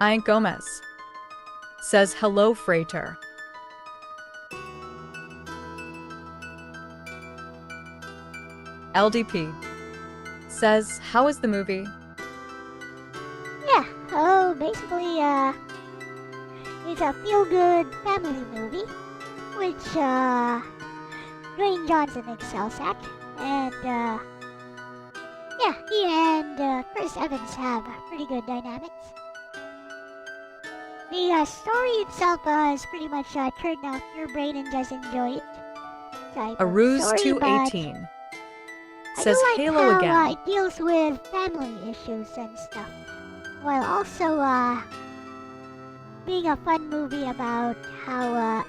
Ian Gomez says hello, Freighter. LDP says, how is the movie? Yeah, basically, it's a feel-good family movie, which, Dwayne Johnson excels at, and, yeah, he and, Chris Evans have pretty good dynamics. The, story itself, is pretty much, turn off your brain and just enjoy it. Type A of Ruse story, but 218 says I do like halo how, again. it deals with family issues and stuff, while also being a fun movie about how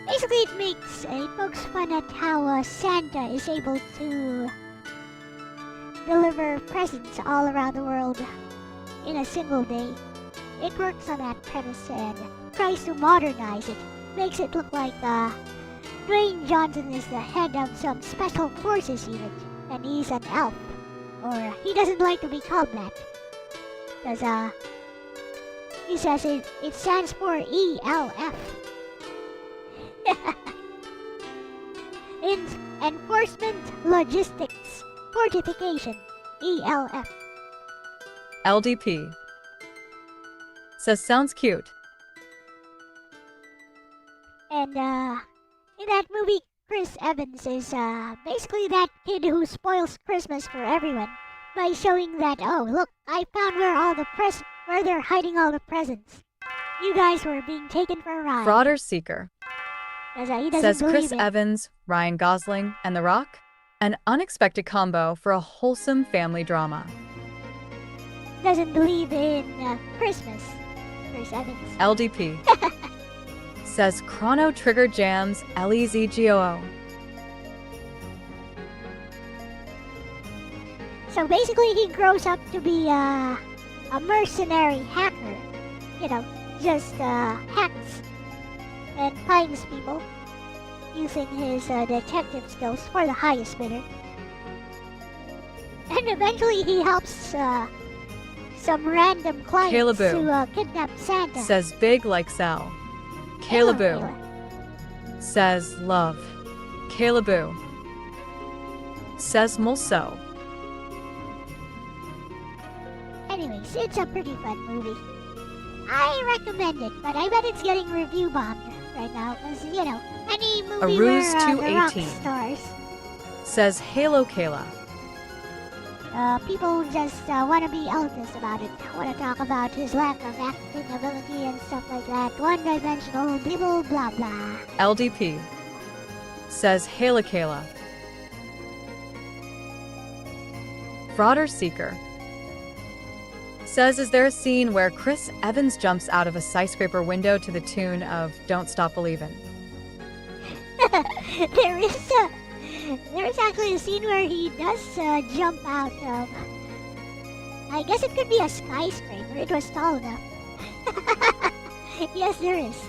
basically it pokes fun at how Santa is able to deliver presents all around the world in a single day. It works on that premise and tries to modernize it, makes it look like Dwayne Johnson is the head of some special forces unit, and he's an elf. Or he doesn't like to be called that. Because, he says it stands for ELF. Enforcement Logistics Fortification. ELF. LDP says sounds cute. And, in that movie, Chris Evans is basically that kid who spoils Christmas for everyone by showing that, oh, look, I found where they're hiding all the presents. You guys were being taken for a ride. Frauder Seeker Because he doesn't says believe Chris it. Evans, Ryan Gosling, and The Rock, an unexpected combo for a wholesome family drama. Doesn't believe in Christmas. Chris Evans. LDP says Chrono Trigger Jams LEZGOO. So basically, he grows up to be a mercenary hacker. You know, just hacks and finds people using his detective skills for the highest bidder. And eventually, he helps some random clients Caleboo to kidnap Santa. says Big like Sal. Hello, Caleboo Kayla. says love. Caleboo says Mulso. Anyways, it's a pretty fun movie. I recommend it, but I bet it's getting review bombed right now, because, you know, any movie Ruse where The Rock 218 stars, says Halo Kayla. people just want to be elitist about it, want to talk about his lack of acting ability and stuff like that, one-dimensional, blah blah blah. LDP says Halo Kayla. Frauder Seeker says, is there a scene where Chris Evans jumps out of a skyscraper window to the tune of Don't Stop Believin'? there is actually a scene where he does jump out of, I guess it could be a skyscraper. It was tall enough. Yes, there is.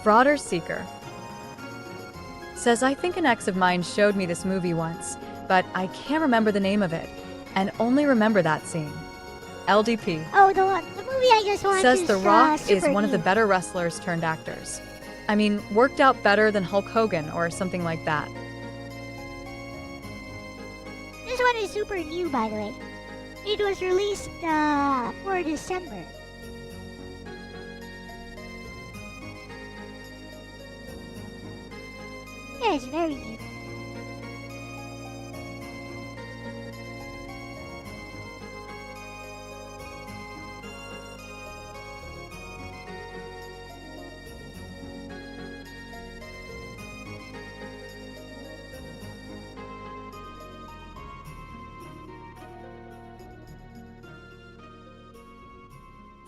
Frauder Seeker says, I think an ex of mine showed me this movie once, but I can't remember the name of it, and only remember that scene. LDP. Oh, the movie I just watched Says is, The Rock is super one of the new. better wrestlers turned actors. I mean, worked out better than Hulk Hogan or something like that. This one is super new, by the way. It was released for December. Yeah, it's very new.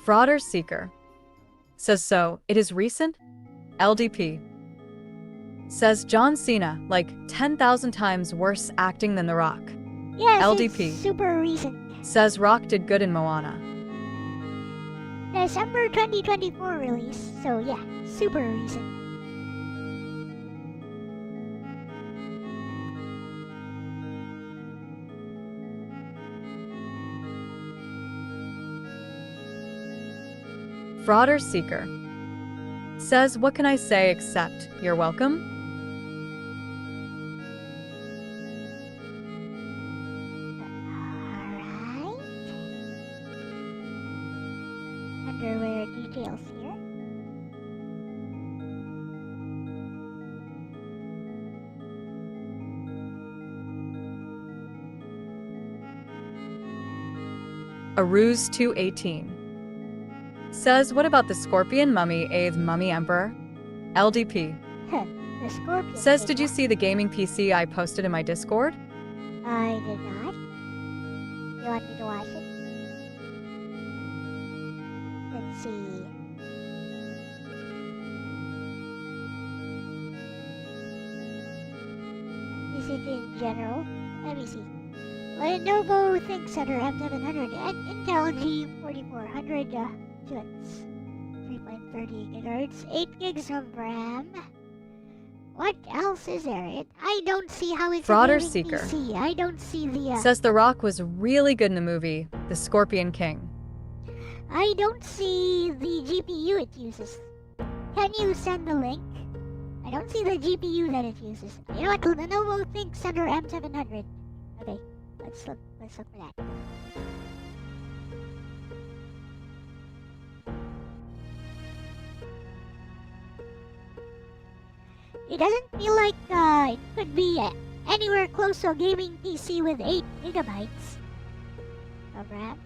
Frauder Seeker. Says so, it is recent? LDP. Says John Cena, like 10,000 times worse acting than The Rock. Yes, LDP. it's super recent. Says Rock did good in Moana. December 2024 release, so yeah, super recent. Frauder Seeker. Says, what can I say except you're welcome? Alright. Underwear details here. A Ruse 218. Says, what about the Scorpion Mummy 8th Mummy Emperor? LDP. The Scorpion. Says, did you see the gaming PC I posted in my Discord? I did not. You want me to watch it? Let's see. Is it in general? Let me see. Lenovo ThinkCentre M700 and Intel G4400 chips. 3.30 gigahertz, 8 gigs of RAM. What else is there? I don't see how it's Frauder a gaming Seeker. PC. I don't see the. Says The Rock was really good in the movie, The Scorpion King. I don't see the GPU it uses. Can you send the link? I don't see the GPU that it uses. You know what? Lenovo ThinkCentre M700. Okay, let's look for that. It doesn't feel like it could be anywhere close to a gaming PC with 8 gigabytes of RAM.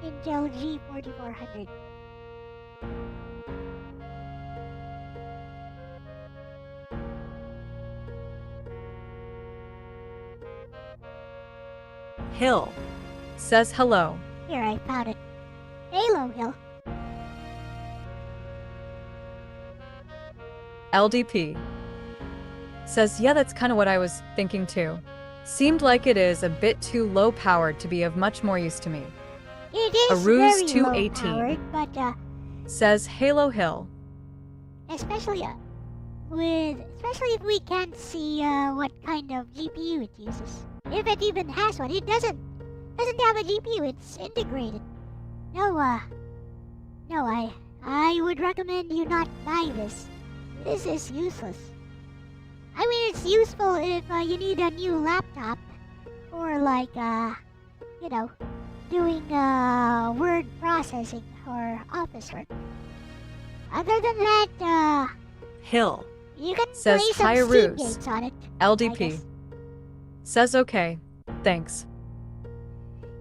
Intel G4400. Hill. Says hello. Here, I found it. Halo Hill. LDP. Says, yeah, that's kind of what I was thinking too. Seemed like it is a bit too low powered to be of much more use to me. It is A Ruse very 218. low powered, but Says Halo Hill. especially if we can't see what kind of GPU it uses. If it even has one, it doesn't have a GPU. It's integrated. No, I would recommend you not buy this. This is useless. I mean, it's useful if you need a new laptop for like doing word processing or office work. Other than that, Hill. you can Says play some Hi, Steam Ruse. games on it. I LDP. guess. Says okay. Thanks.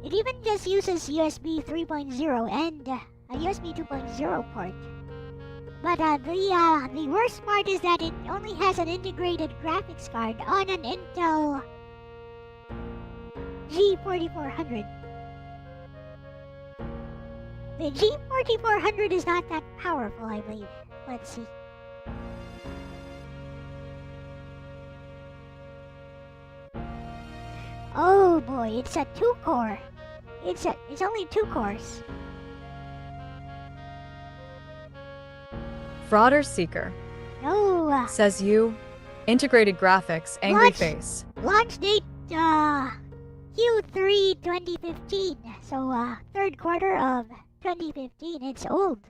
It even just uses USB 3.0 and a USB 2.0 port. But the worst part is that it only has an integrated graphics card on an Intel G4400. The G4400 is not that powerful, I believe. Let's see. Oh boy, it's a 2-core. It's only 2 cores. Frauder Seeker No, says you. Integrated graphics, angry Launch- face. launch date, Q3 2015. So, third quarter of 2015. It's old.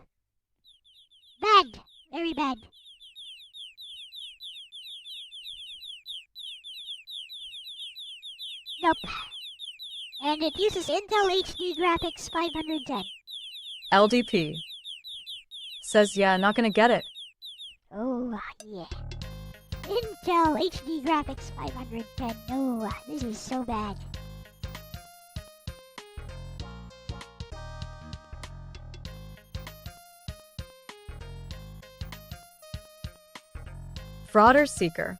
Bad. Very bad. Nope. And it uses Intel HD graphics 510. LDP says yeah, not gonna get it. Oh, yeah. Intel HD graphics 510. No, this is so bad. Frauder Seeker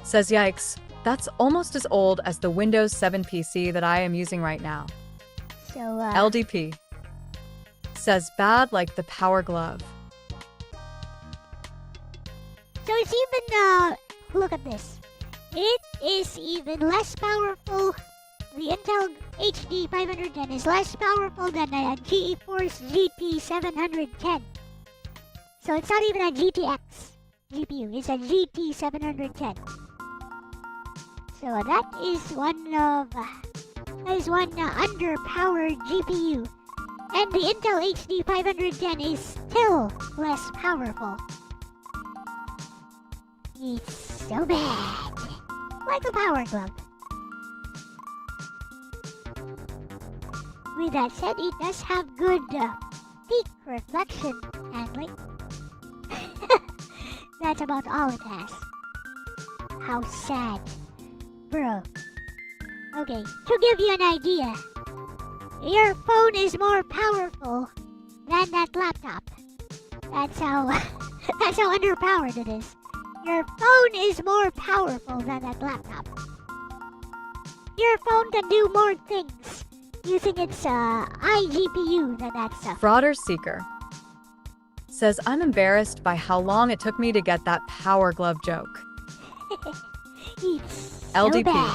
says yikes, that's almost as old as the Windows 7 PC that I am using right now. So, LDP says bad like the Power Glove. So it's even, look at this. It is even less powerful. The Intel HD 510 is less powerful than a GeForce GT 710. So it's not even a GTX GPU, it's a GT 710. So that is one underpowered GPU. And the Intel HD 510 is still less powerful. It's so bad. Like a Power Glove. With that said, it does have good peak reflection handling. That's about all it has. How sad. Bro. Okay, to give you an idea, your phone is more powerful than that laptop. That's how underpowered it is. Your phone is more powerful than that laptop. Your phone can do more things using its iGPU than that stuff. Frauder Seeker says I'm embarrassed by how long it took me to get that Power Glove joke. It's so LDP bad.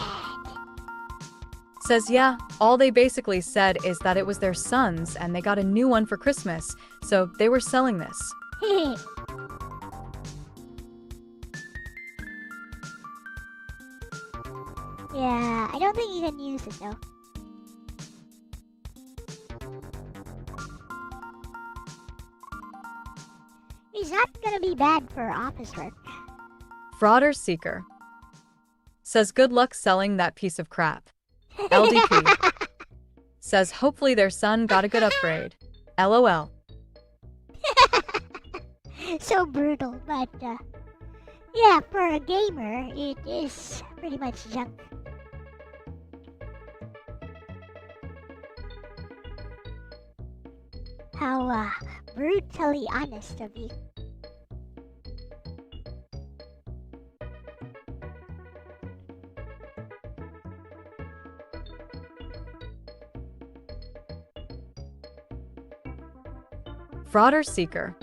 says yeah, all they basically said is that it was their son's and they got a new one for Christmas, so they were selling this. Yeah, I don't think you can use it though. It's not gonna be bad for office work. Frauder Seeker says good luck selling that piece of crap. LDP says hopefully their son got a good upgrade. LOL. So brutal, but yeah, for a gamer, it is pretty much junk. How brutally honest of you. Frauder Seeker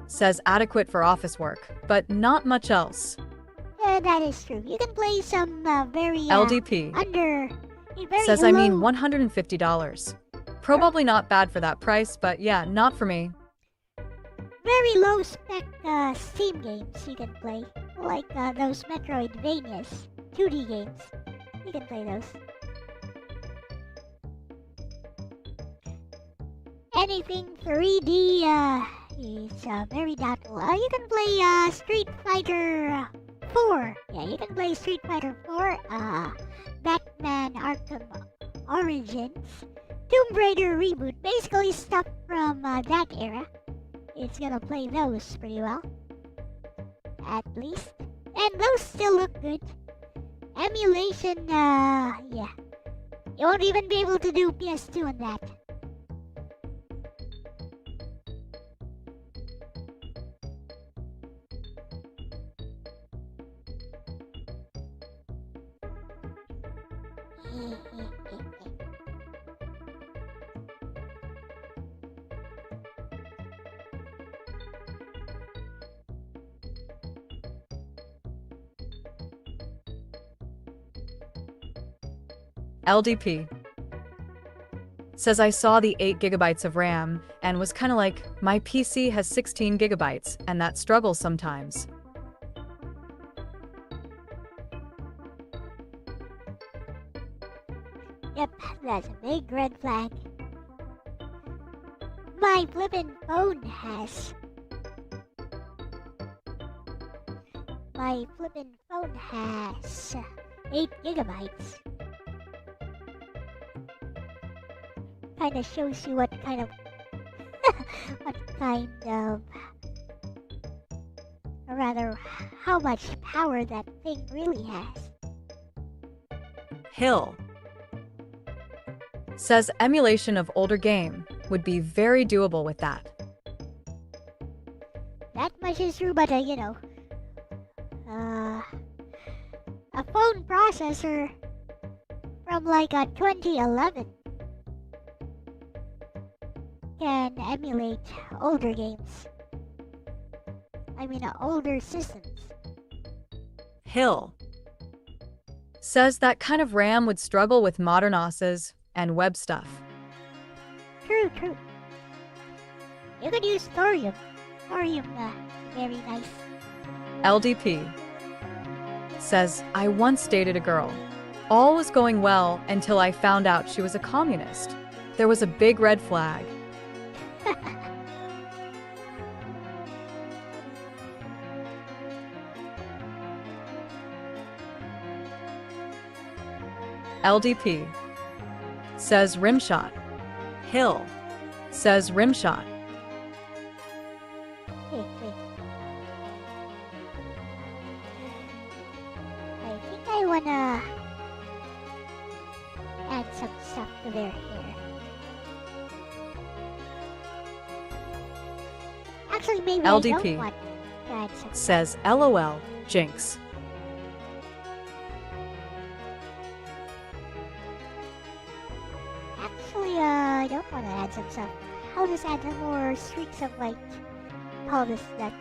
says adequate for office work, but not much else. That is true. You can play some very LDP very says low, I mean $150. Probably not bad for that price, but yeah, not for me. very low spec Steam games you can play, like those Metroidvanias, 2D games. You can play those. Anything 3D is very doubtful. You can play Street Fighter 4. Yeah, you can play Street Fighter 4, Batman Arkham Origins, Tomb Raider Reboot, basically stuff from that era. It's gonna play those pretty well, at least. And those still look good. Emulation, yeah. You won't even be able to do PS2 on that. LDP says I saw the 8 gigabytes of RAM and was kinda like, my PC has 16 gigabytes and that struggles sometimes. Yep, that's a big red flag. My flippin' phone has 8 gigabytes. Kinda shows you what kind of or rather, how much power that thing really has. Hill says emulation of older game would be very doable with that. That much is true, but a phone processor from like a 2011 can emulate older games. I mean, older systems. Hill says that kind of RAM would struggle with modern OSes and web stuff. True. You could use thorium. Thorium, very nice. LDP says, I once dated a girl. All was going well until I found out she was a communist. There was a big red flag. LDP says rimshot. Hill says rimshot. Wait. I think I wanna add some stuff to their hair. Actually, maybe I LDP don't want to add some stuff. says LOL, Jinx. Actually, I don't want to add some stuff. I'll just add some more streaks of light. Call this that.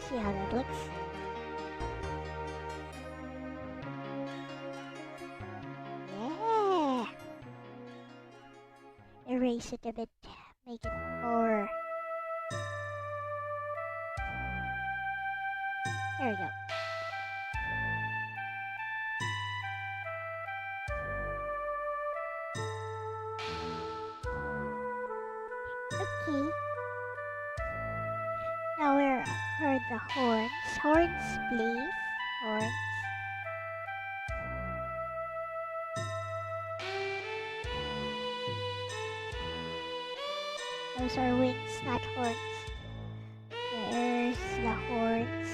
See how that looks. Yeah. Erase it a bit. Make it more. There we go. Okay. Now where are the horns? Horns, please. Horns. Those are wings, not horns. There's the horns.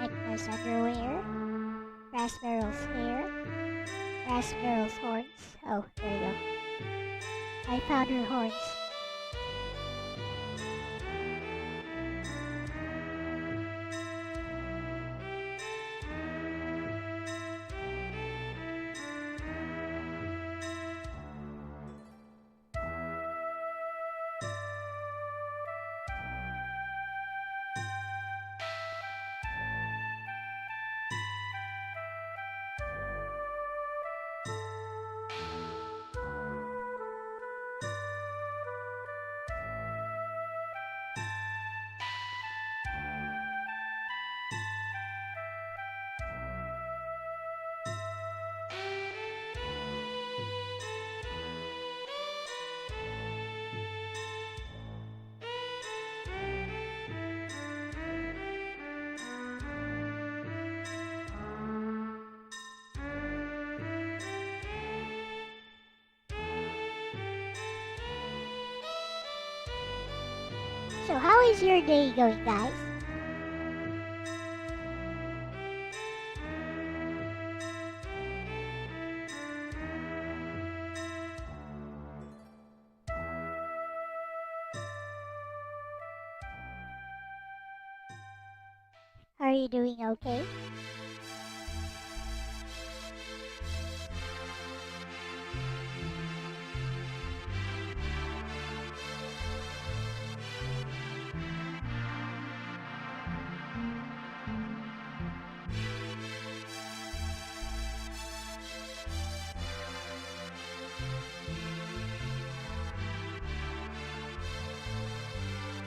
Edna's underwear. Raspberry's hair. Raspberry's horns. Oh, there you go. I found her horns. So how is your day going, guys? Are you doing okay?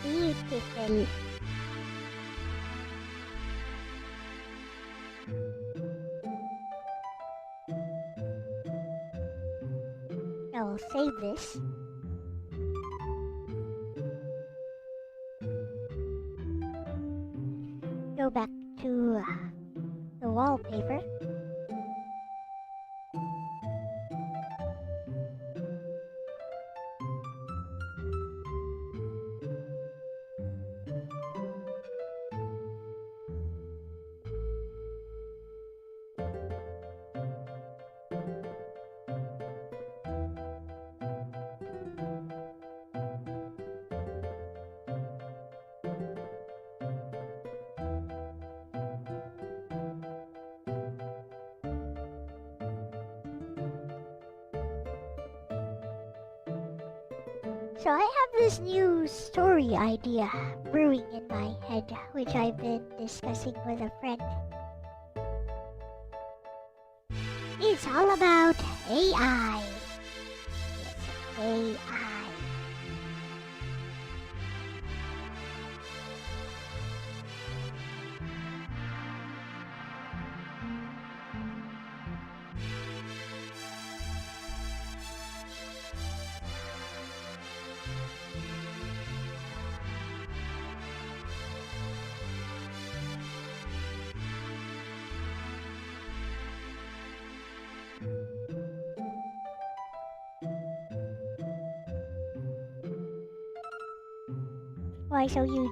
Beautiful. I will save this. Go back to the wallpaper. So I have this new story idea brewing in my head, which I've been discussing with a friend. It's all about AI. Yes, AI. Why so huge?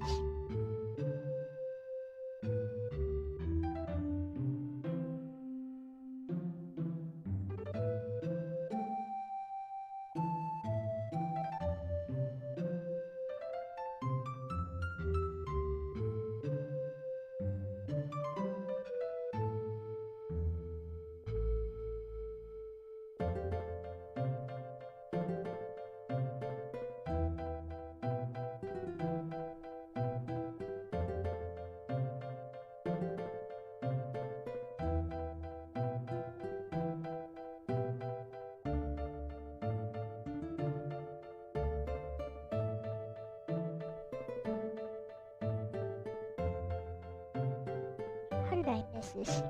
How did I miss this?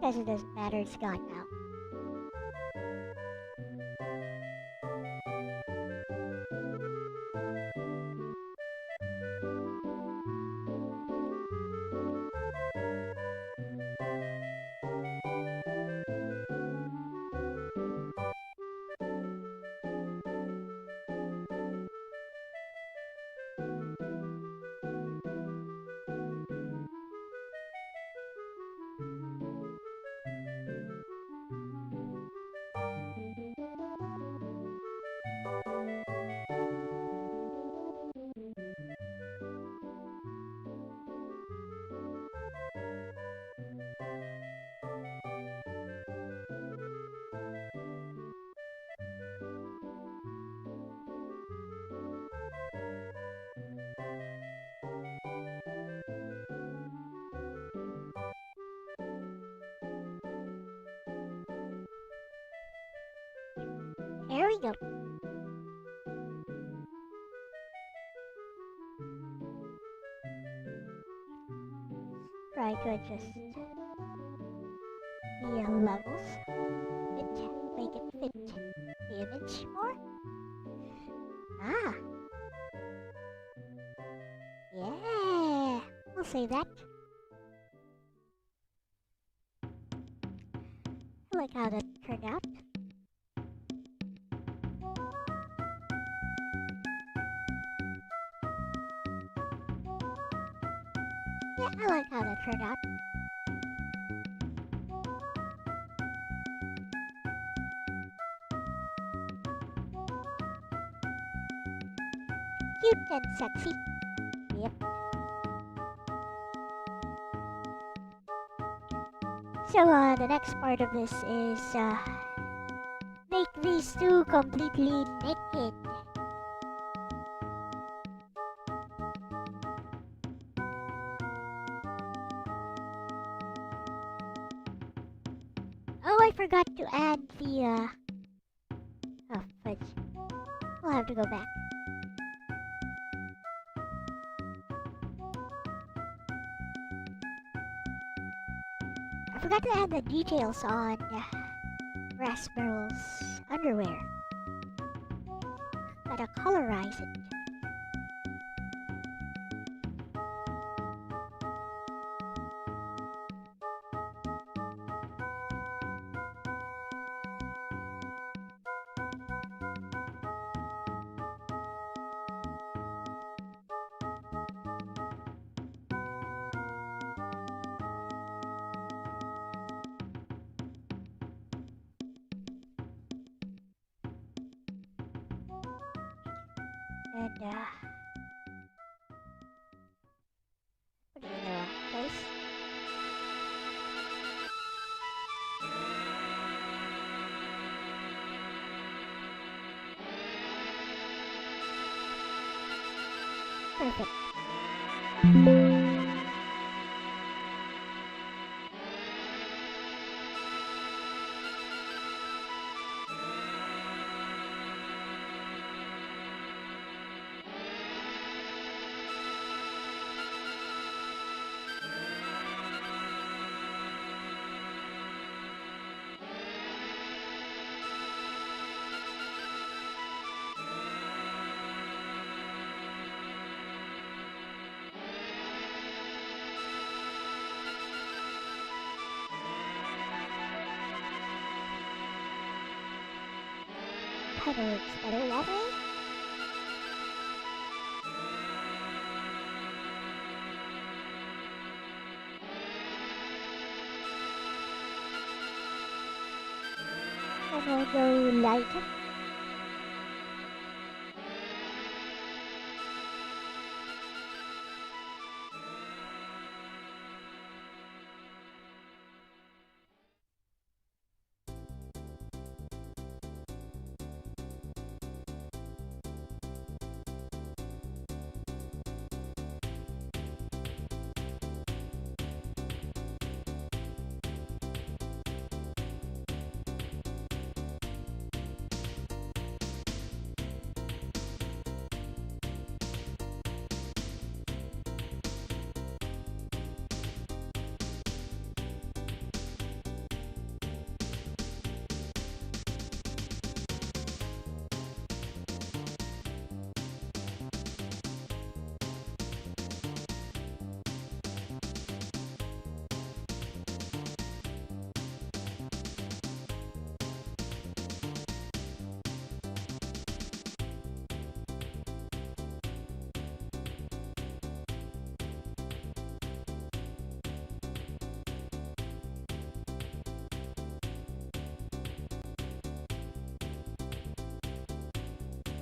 Guess it doesn't matter, it's gone now. There we go. Try to adjust the levels. Make it fit the image more. Ah. Yeah. I'll save that. I like how that turned out. Yeah, I like how that turned out. Cute and sexy. Yep. So, the next part of this is, make these two completely naked. Oh, I forgot to add the, oh, fudge. We'll have to go back. I forgot to add the details on Rasparel's underwear. Gotta colorize it. And, put it in the place. Perfect. Kinda looks better that way. And we'll go lighter.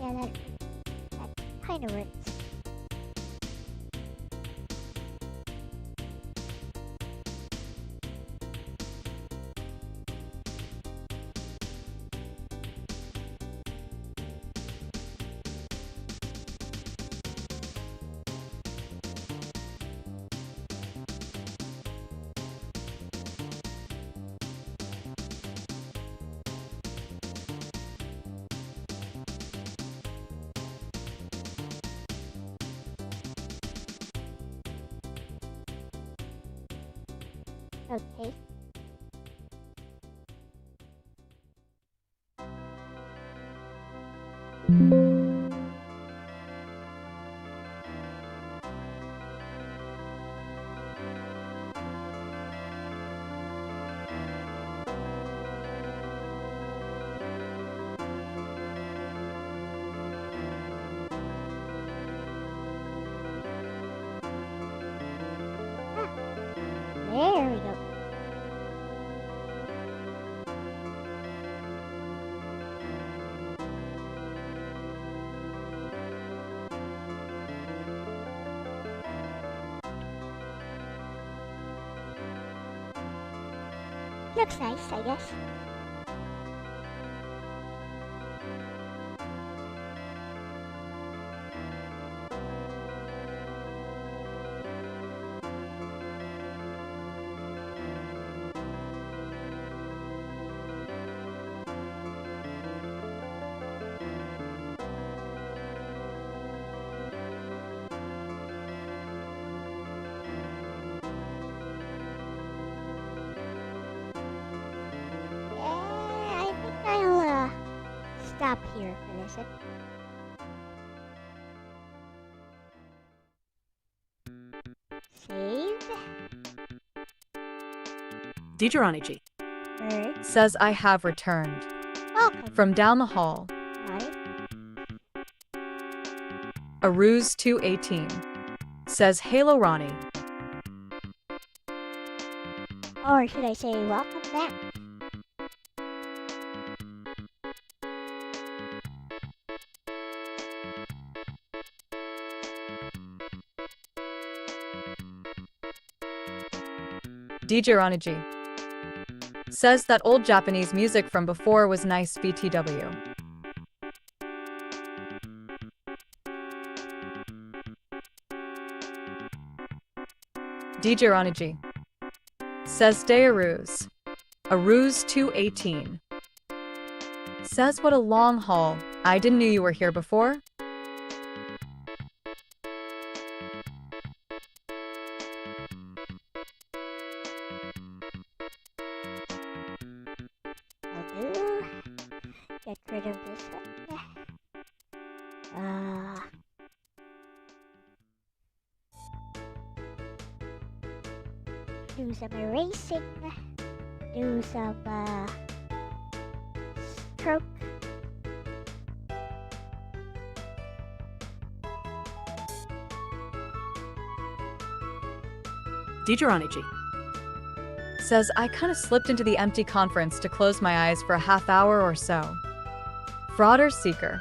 Yeah, that kinda works. Okay. Looks nice, I guess. I think I'll stop here for this. Save. Deuteronomy. Bird. Says I have returned. Welcome. From down the hall, Right. a ruse 218. Says Halo Ronnie. Or should I say welcome back? DJ Ranaji. Says that old Japanese music from before was nice BTW. DJ Ranaji. Says stay a ruse. A ruse 218. Says what a long haul. I didn't know you were here before. I'll do. Get rid of this one. Do some erasing. Do some stroke. Deuteronomy. Says I kind of slipped into the empty conference to close my eyes for a half hour or so. Frauder Seeker.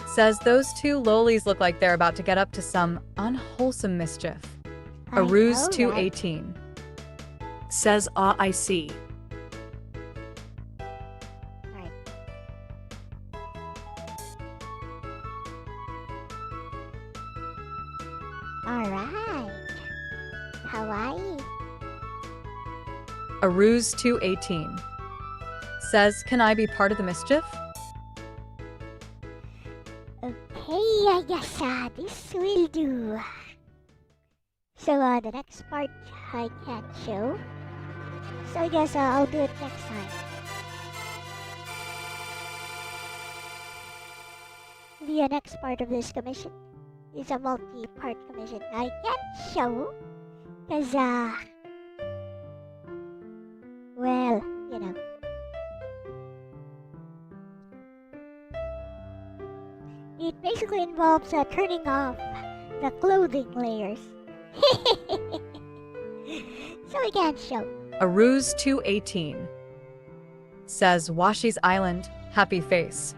Says those two lolies look like they're about to get up to some unwholesome mischief. A ruse know, right? 218. Says I see. Right. Alright. Hawaii. A ruse 218. Says can I be part of the mischief? Okay, I guess this will do. So the next part I can't show. So I guess I'll do it next time. The next part of this commission is a multi-part commission. I can't show because well, you know. It basically involves turning off the clothing layers. So we can't show. A ruse 218. Says Washi's Island, happy face.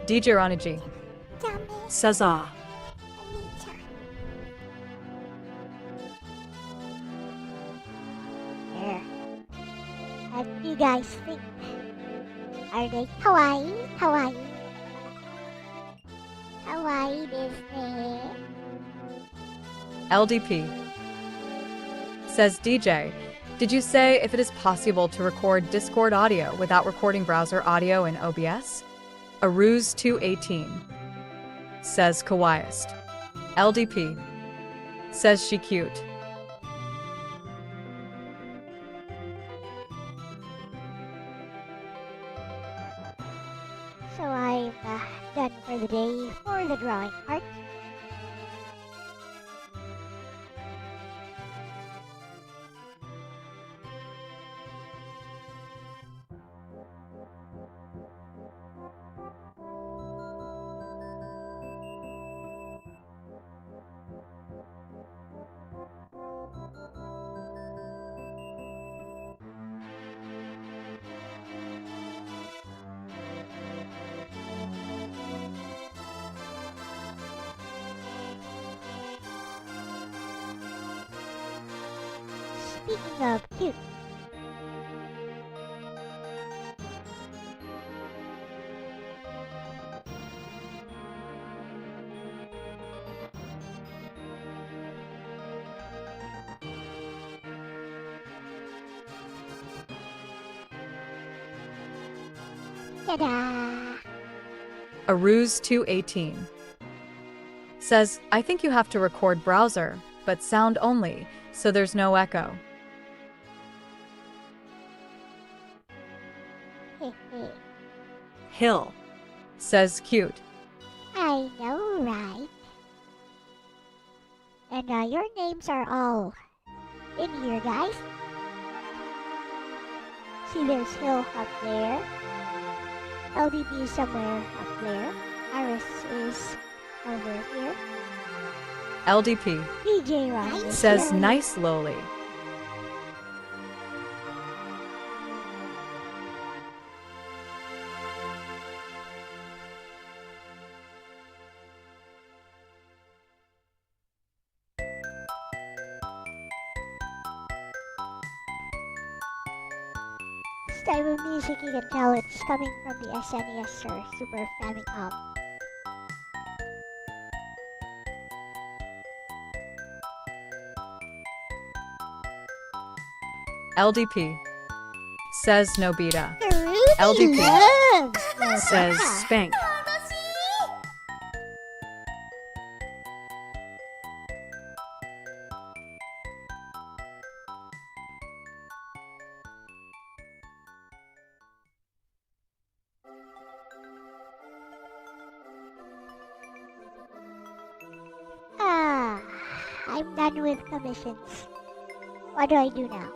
DJ Ranaji. Says There. What do you guys think? Are they Hawaii? Hawaii? Hawaii Disney? LDP. Says DJ, did you say if it is possible to record Discord audio without recording browser audio in OBS? A ruse 218. Says Kawaiist. LDP. Says she cute. So I'm done for the day for the drawing part. Speaking of cute, ta-da! Aruse 218 says, I think you have to record browser, but sound only, so there's no echo. Hill. Says cute. I know, right? And your names are all in here, guys. See, there's Hill up there. LDP is somewhere up there. Iris is over here. LDP DJ Ryan says nice lowly. This type of music, you can tell it's coming from the SNES or Super Famicom. LDP says Nobita. LDP LDP Says spank. I'm done with commissions. What do I do now?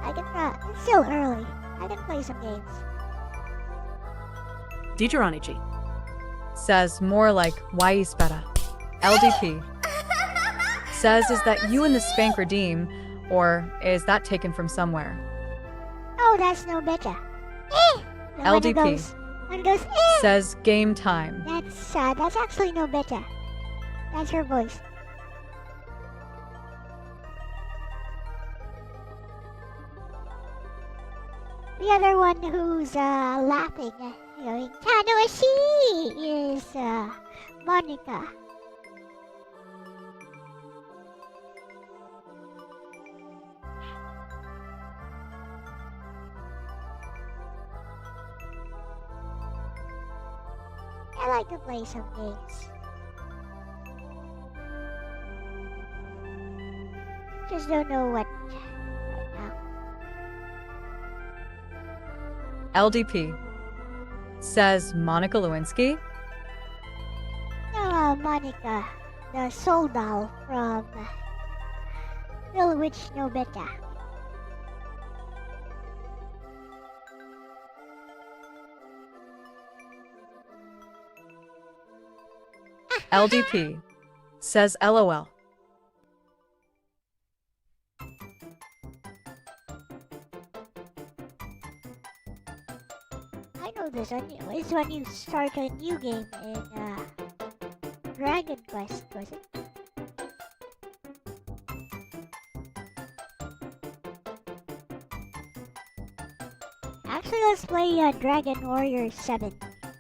I can it's still early. I can play some games. Digironiji. Says more like Waispera. LDP says, is that you and the spank redeem, or is that taken from somewhere? Oh, that's no better. No, LDP one goes says game time. That's actually no better. That's her voice. The other one who's laughing, going Tanoshi, is Monica. I like to play some games. Just don't know what right now. LDP says Monica Lewinsky. No, Monica, the soul doll from Little Witch No Better. LDP says LOL. I know this one. It's when you start a new game in Dragon Quest, was it? Actually, let's play Dragon Warrior 7.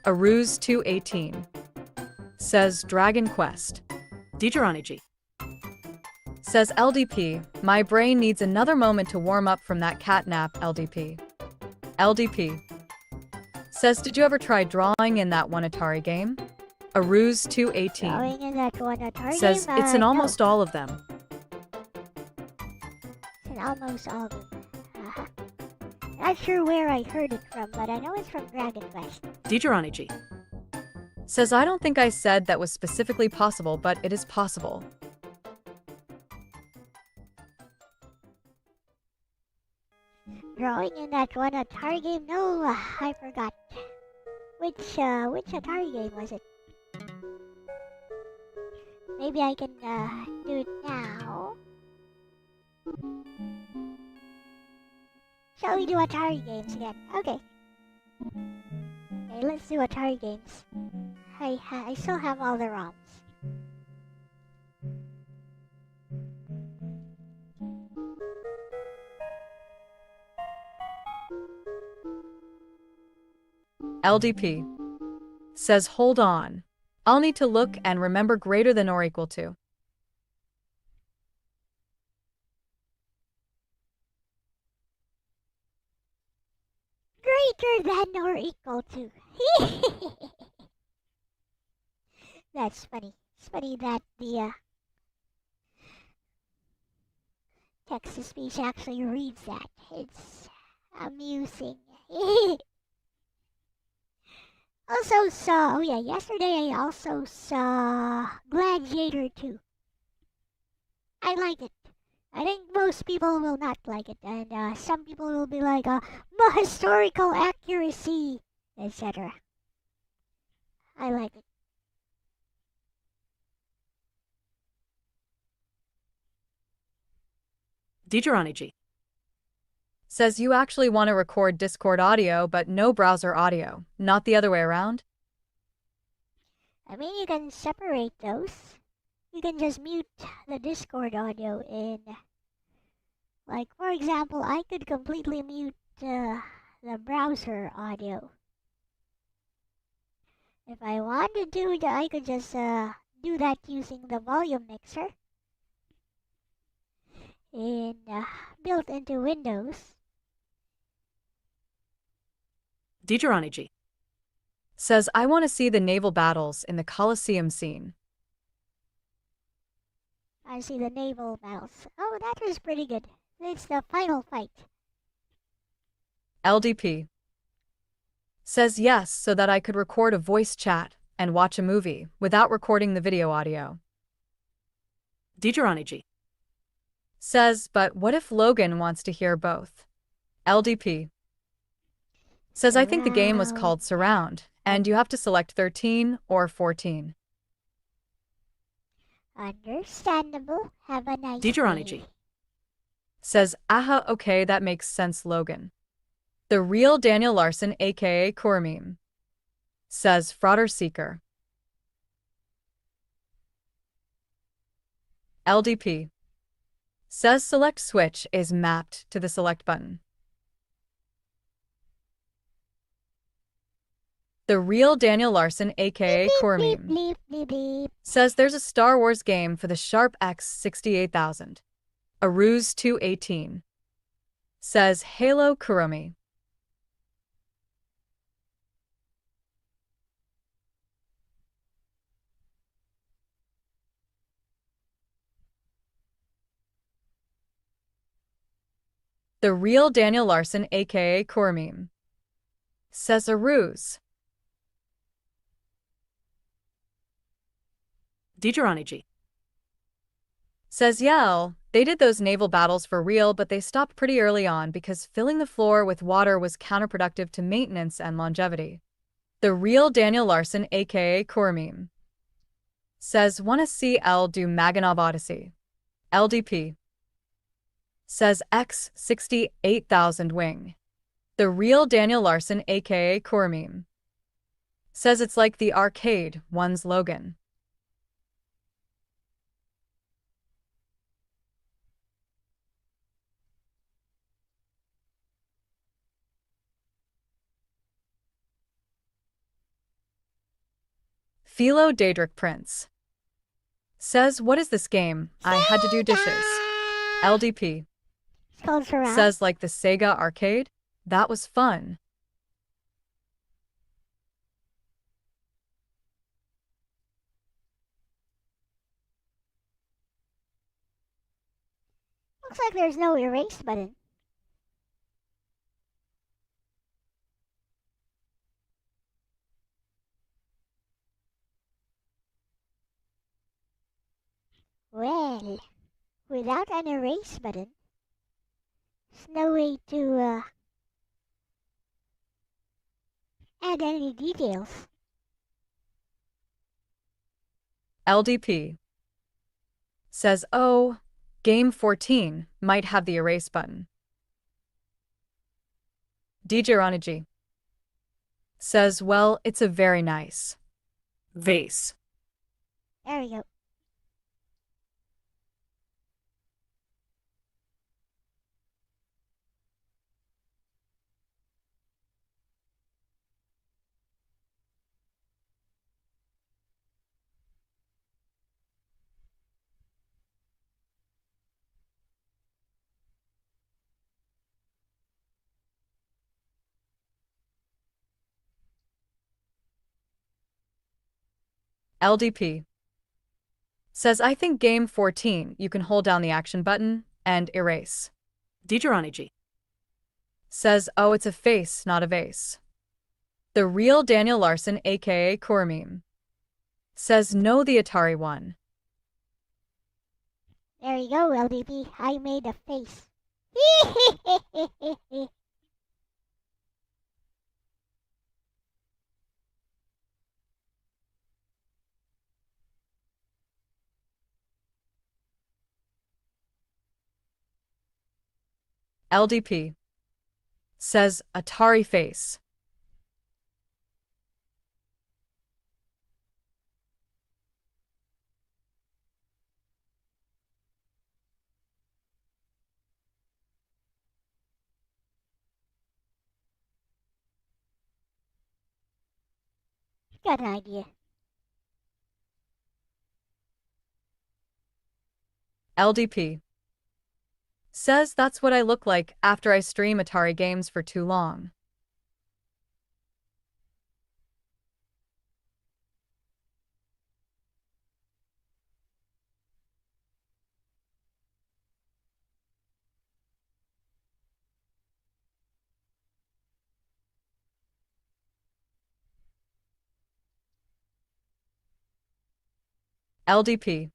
Aruse 218 says Dragon Quest. Digironiji. Says LDP, my brain needs another moment to warm up from that cat nap, LDP. LDP says, did you ever try drawing in that one Atari game? Aruse 218 Drawing in that one Atari says game? It's in almost all of them. It's in almost all of them. Not sure where I heard it from, but I know it's from Dragon Quest. Digironiji. says, I don't think I said that was specifically possible, but it is possible. Drawing in that one Atari game? No, I forgot. Which Atari game was it? Maybe I can do it now. Shall we do Atari games again? Okay. Okay, let's do Atari games. I still have all the ROMs. LDP says hold on. I'll need to look and remember greater than or equal to. Greater than or equal to. That's funny. It's funny that the text-to-speech actually reads that. It's amusing. Also saw, oh yeah, yesterday I also saw Gladiator 2. I like it. I think most people will not like it, and some people will be like, historical accuracy, etc. I like it. Digeroniji. Says you actually want to record Discord audio, but no browser audio, not the other way around? I mean, you can separate those. You can just mute the Discord audio in, like, for example, I could completely mute the browser audio. If I wanted to, I could just do that using the volume mixer in built into Windows. Digeroniji. Says I want to see the naval battles in the Colosseum scene. I see the naval battles. Oh, that was pretty good. It's the final fight. LDP says yes, so that I could record a voice chat and watch a movie without recording the video audio. Digeroniji. Says, but what if Logan wants to hear both? LDP says I think the game was called Surround, and you have to select 13 or 14. Understandable. Have a nice Digeroniji. day. Says, aha, okay, that makes sense, Logan. The real Daniel Larson, aka Cormeme. Says Frauder Seeker. LDP says select switch is mapped to the select button. The real Daniel Larson, aka Cormeme, Bleep, bleep, bleep. says there's a Star Wars game for the Sharp X68000. A Ruse 218. Says Halo Kurumi. The real Daniel Larson, aka Cormeme, says a ruse. Digeroniji. Says yeah, they did those naval battles for real, but they stopped pretty early on because filling the floor with water was counterproductive to maintenance and longevity. The real Daniel Larson, aka Cormeme, says wanna see Elle do Maganov Odyssey. LDP says X68000 wing. The real Daniel Larson, aka Cormeme, says it's like the arcade one's Logan. Philo Daedric Prince says, what is this game? I had to do dishes. LDP It's called Surround. says like the Sega arcade? That was fun. Looks like there's no erase button. Well, without an erase button, there's no way to add any details. LDP says, oh, game 14 might have the erase button. Digeroniji says, well, it's a very nice vase. There we go. LDP says, I think game 14, you can hold down the action button and erase. Digeronigi. Says, oh, it's a face, not a vase. The real Daniel Larson, aka Core Meme, says, no, the Atari won. There you go, LDP. I made a face. LDP says, Atari face. Got an idea. LDP says, that's what I look like after I stream Atari games for too long. LDP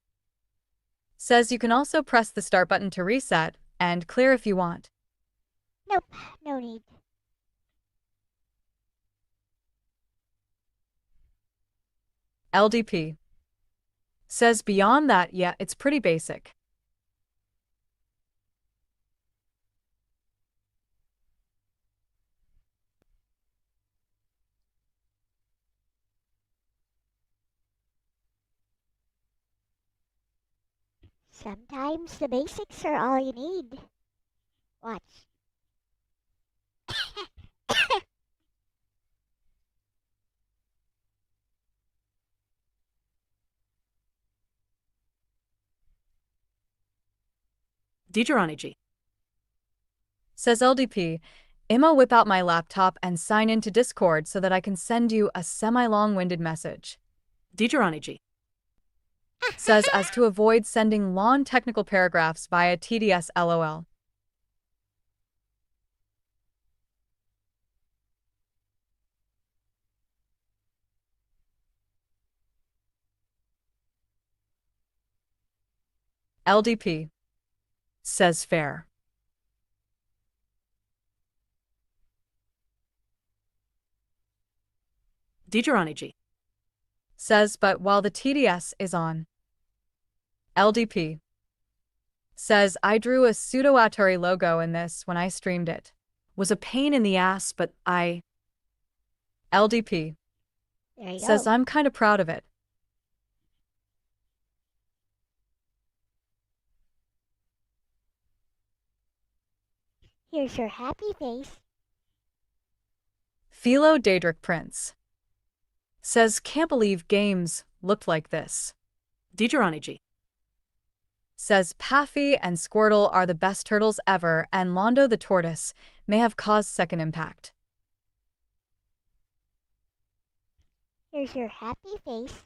says, you can also press the start button to reset and clear if you want. Nope, no need. LDP says, beyond that, yeah, it's pretty basic. Sometimes the basics are all you need. Watch. Digeronigi. Says LDP, Imma, whip out my laptop and sign into Discord so that I can send you a semi-long-winded message. Digeronigi. Says, as to avoid sending long technical paragraphs via TDS LOL. LDP says, fair. Digeronigi. Says, but while the TDS is on. LDP says, I drew a pseudo Atari logo in this when I streamed it. Was a pain in the ass, but I... LDP There you says, go. I'm kind of proud of it. Here's your happy face. Philo Daedric Prince says, can't believe games looked like this. Digeronigi. Says, Paffy and Squirtle are the best turtles ever, and Londo the tortoise may have caused second impact. Here's your happy face.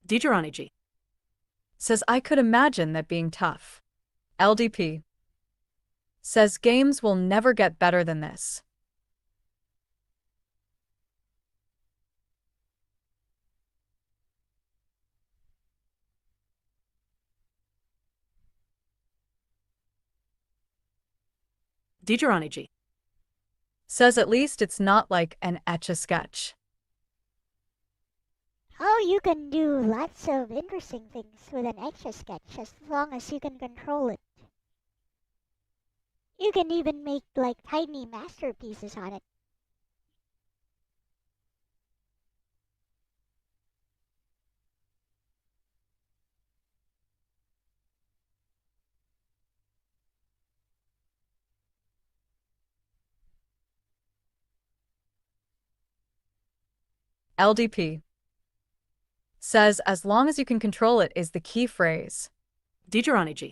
Digeronigi. Says, I could imagine that being tough. LDP says, games will never get better than this. Digeronigi. Says, at least it's not like an Etch-a-Sketch. Oh, you can do lots of interesting things with an Etch-a-Sketch as long as you can control it. You can even make like tiny masterpieces on it. LDP says, as long as you can control it is the key phrase. Digeronigi.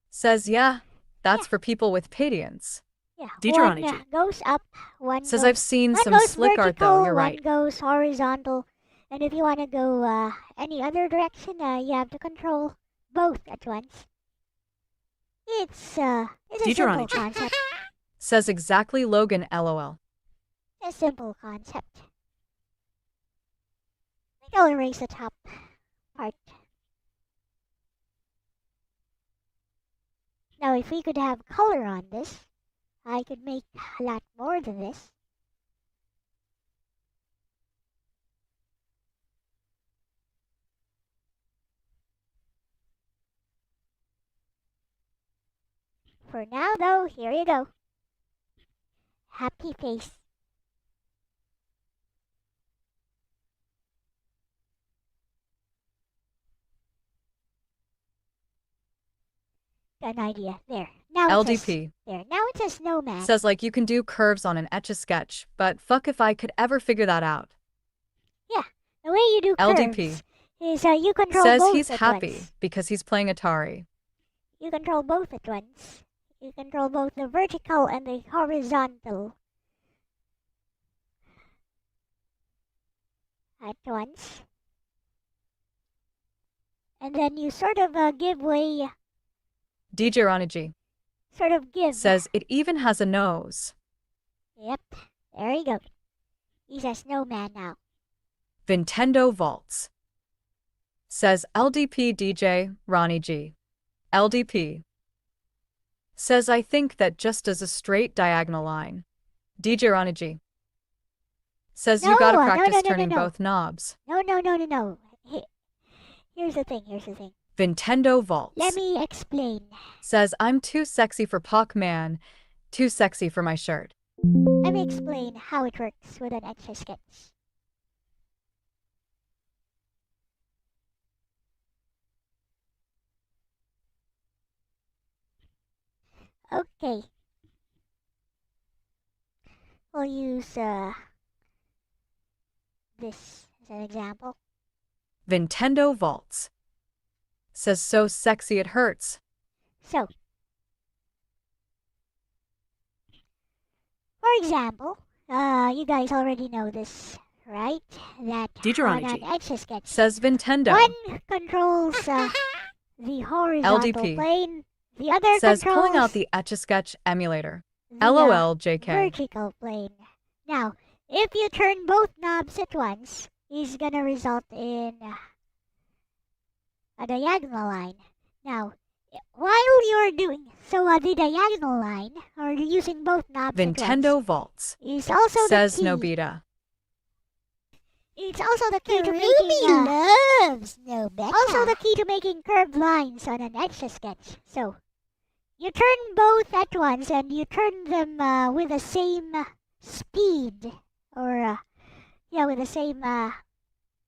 Says, yeah, that's for people with patience. Yeah, Deuteronomy. one goes up, one Says goes, I've seen one some goes slick art vertical, though, you're one right. goes horizontal, and if you want to go any other direction, you have to control both at once. It's a simple Deuteronomy. concept. Says exactly Logan, lol. A simple concept. I think I'll erase the top part. Now, if we could have color on this, I could make a lot more than this. For now, though, here you go. Happy face. Got an idea. There. Now it says, LDP. there. Now it says snowman. Says like you can do curves on an Etch-a-Sketch, but fuck if I could ever figure that out. The way you do curves LDP. is you control Says both he's at happy once. because he's playing Atari. You control both at once. You control both the vertical and the horizontal at once. And then you sort of give way, DJ sort of give. says it even has a nose. Yep, there you go. He's a snowman now. Nintendo Vaults. Says LDP DJ Ronnie G. LDP. Says I think that just as a straight diagonal line. DJ Ronnie G. Says you gotta practice turning both knobs. No. Here's the thing. Nintendo Vaults. Let me explain. Says I'm too sexy for Pac-Man, too sexy for my shirt. Let me explain how it works with an Etch-a-Sketch. Okay. We'll use this as an example. Nintendo Vaults. Says so sexy it hurts. So, for example, you guys already know this, right? That on Deuteronomy. an Etch-a-Sketch, Says Nintendo. one controls the horizontal LDP. plane, the other Says controls pulling out the Etch-a-Sketch emulator. the LOL JK. vertical plane. Now, if you turn both knobs at once, it's gonna result in a diagonal line. Now, while you're doing so, the diagonal line, or you're using both knobs at Nintendo once, Vaults. is also Says the key. Nobita. It's also the key to Ruby making loves Nobeta. also the key to making curved lines on an Etch-a-Sketch. So, you turn both at once, and you turn them with the same speed, or with the same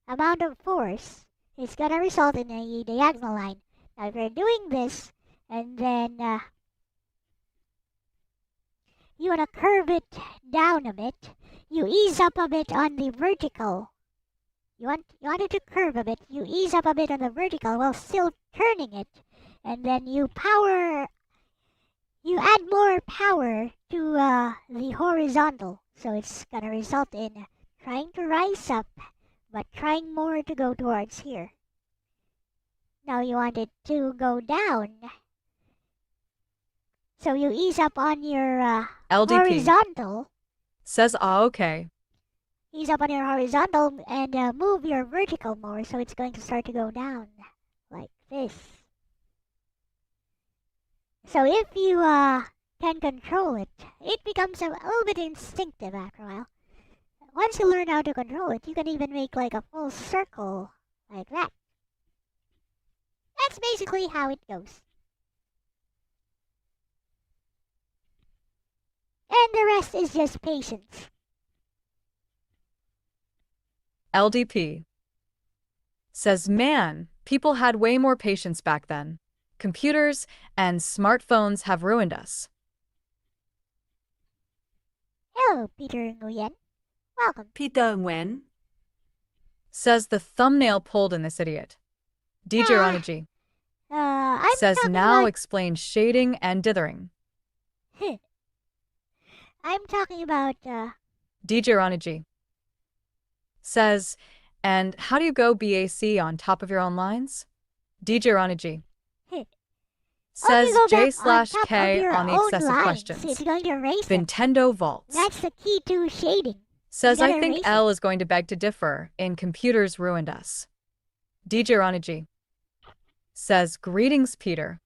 amount of force. It's gonna result in a diagonal line. Now, if you're doing this, and then you wanna curve it down a bit, you ease up a bit on the vertical. You want it to curve a bit. You ease up a bit on the vertical while still turning it, and then you add more power to the horizontal. So it's gonna result in trying to rise up, but trying more to go towards here. Now you want it to go down, so you ease up on your LDP. horizontal. Says okay. Ease up on your horizontal and move your vertical more, so it's going to start to go down like this. So if you can control it, it becomes a little bit instinctive after a while. Once you learn how to control it, you can even make like a full circle like that. That's basically how it goes. And the rest is just patience. LDP. Says man, people had way more patience back then. Computers and smartphones have ruined us. Hello, Peter Nguyen. Welcome. Peter Nguyen. Says the thumbnail pulled in this idiot. DJ Ronagy. I'm Says talking now about... explain shading and dithering. I'm talking about, Digironiji says, and how do you go BAC on top of your own lines? Digironiji says go J back slash on top K of your on the own excessive lines. questions. It's going to erase them. Nintendo Vaults That's the key to shading. says, You I gotta think erase Elle is going to beg to differ in computers ruined us. Digironiji says, greetings, Peter.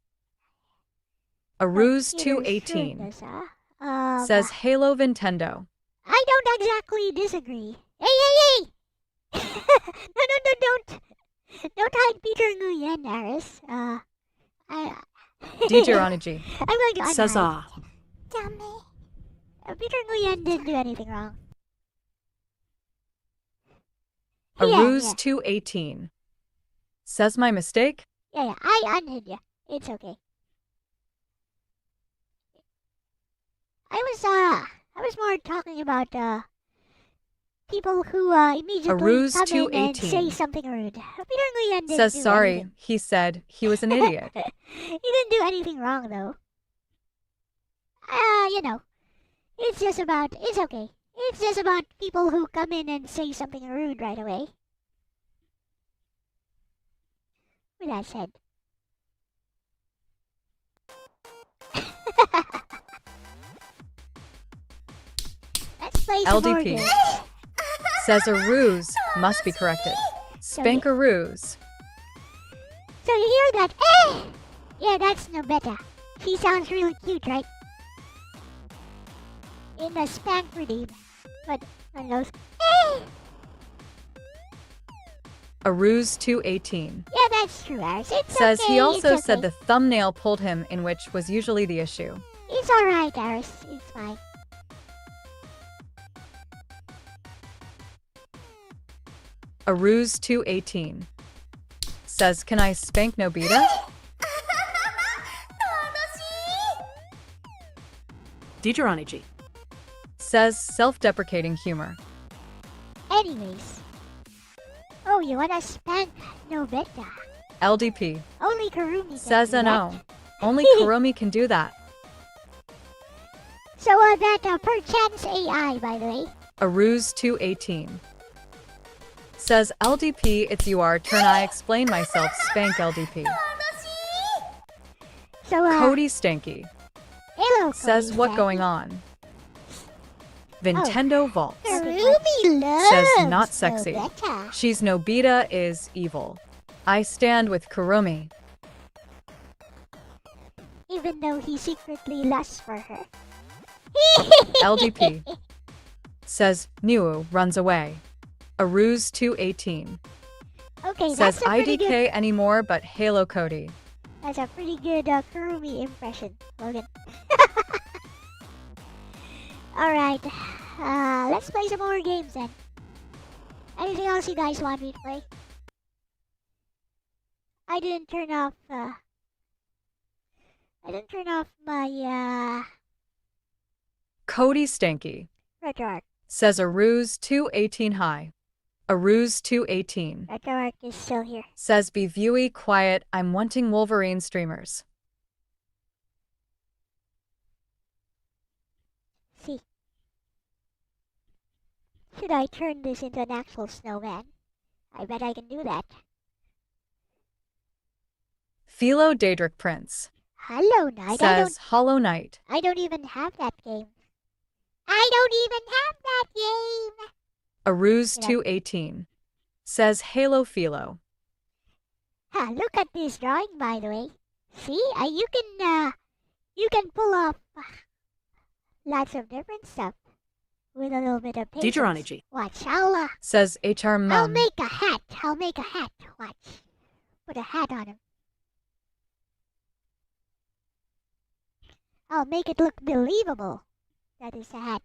Aruse Peter's ruined 218 us, huh? says, Halo Nintendo. I don't exactly disagree. Hey! No, don't. Don't hide Peter Nguyen, Aris. Digironiji I'm going to Says unhide. ah. Damn it. Peter Nguyen didn't do anything wrong. Aruse 218 says, my mistake? Yeah, I unhid you. It's okay. I was more talking about, people who, immediately Aruse come in and 218 say something rude. Peter Nguyen didn't says, do sorry, anything. he said he was an idiot. He didn't do anything wrong, though. You know, it's okay. It's just about people who come in and say something rude right away. With that said. Let's play some more LDP games. says, a ruse must be corrected. Spank a ruse. So you hear that? Yeah, that's no better. She sounds really cute, right? In the spank redeem. But one goes, Aruse 218 yeah, that's true, Aris. It's says okay, he also it's said okay. the thumbnail pulled him, in which was usually the issue. It's alright, Aris. It's fine. Aruse 218 says, can I spank Nobita? Digironiji Says self-deprecating humor. Anyways. Oh, you wanna spank no better. LDP Only Karumi can says do that. no. Only Kurumi can do that. So that perchance AI, by the way. Aruse 218 says LDP it's you are turn I explain myself spank LDP. So Cody Stanky hello, says Cody what Stanky. going on. Nintendo Vaults Karumi loves says not sexy. Nobeta. She's Nobita is evil. I stand with Kurumi. Even though he secretly lusts for her. LDP says Niu runs away. Aruse 218 Okay, says that's a pretty IDK good. anymore but Halo Cody. That's a pretty good Kurumi impression, Logan. Alright, let's play some more games then. Anything else you guys want me to play? I didn't turn off my Cody Stanky RetroArch. says Aruse 218 high. Aruse 218 RetroArch is still here. says be viewy quiet I'm wanting Wolverine streamers. See. Should I turn this into an actual snowman? I bet I can do that. Philo Daedric Prince Hollow Knight. says Hollow Knight. I don't even have that game. I don't even have that game. Aruse Yeah. 218 says Halo Philo. Look at this drawing, by the way. See, you can pull off lots of different stuff with a little bit of patience. Digironiji Watch, Says HR I'll Mum. make a hat. Watch, put a hat on him. I'll make it look believable. That is a hat.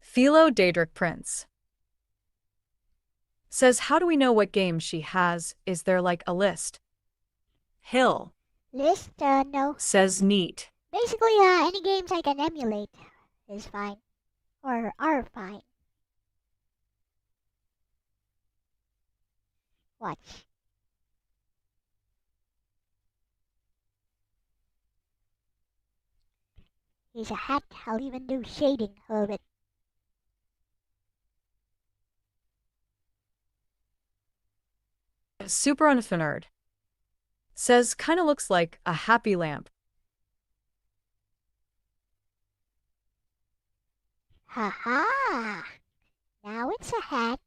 Philo Daedric Prince Says, how do we know what games she has? Is there like a list? Hill. List? No. Says neat. Basically, any games I can emulate is fine. Or are fine. Watch. Here's a hat. I'll even do shading a little bit. Super unfinerd. Says, kinda looks like a happy lamp. Ha-ha! Now it's a hat.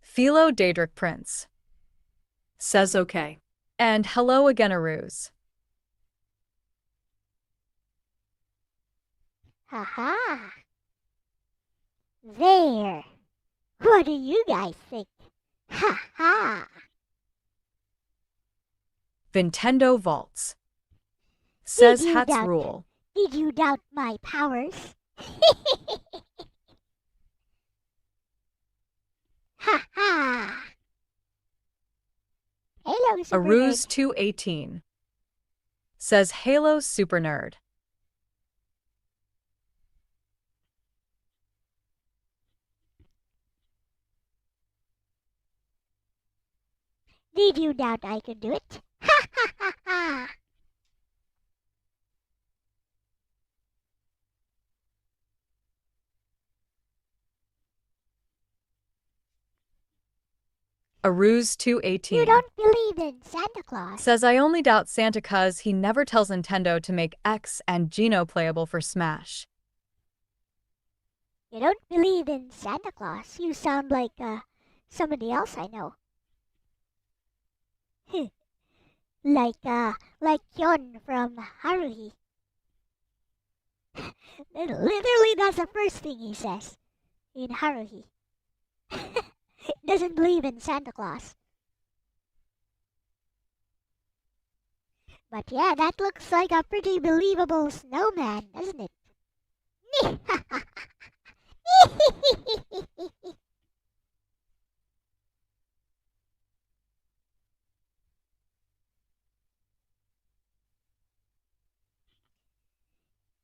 Philo Daedric Prince. Says okay. And hello again, Aruz. Ha-ha! There! What do you guys think? Ha-ha! Nintendo Vaults. Says Did you hats doubt- rule. Did you doubt my powers? Ha-ha! Hello, Super Aruz Nerd. 218. Says Halo Super Nerd. Did you doubt I could do it? Ha ha ha ha! Aruz 218. You don't believe in Santa Claus? Says I only doubt Santa cuz he never tells Nintendo to make X and Geno playable for Smash. You don't believe in Santa Claus? You sound like, somebody else I know. Like Kyon from Haruhi. Literally, that's the first thing he says in Haruhi. Doesn't believe in Santa Claus. But yeah, that looks like a pretty believable snowman, doesn't it?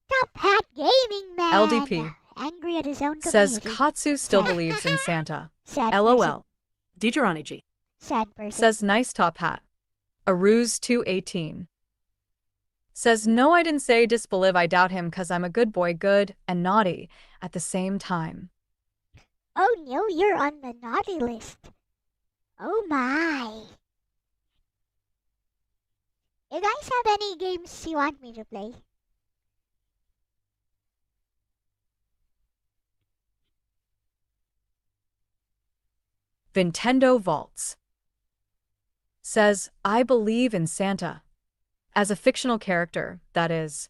Top Hat Gaming Man! LDP. Angry at his own Says community. Katsu still believes in Santa. Sad person. LOL. Digeroniji. Sad person. Says nice top hat. Aruz 218. Says no, I didn't say disbelieve, I doubt him cause I'm a good boy, good and naughty at the same time. Oh no, you're on the naughty list. Oh my. You guys have any games you want me to play? Nintendo Vaults. Says I believe in Santa. As a fictional character, that is.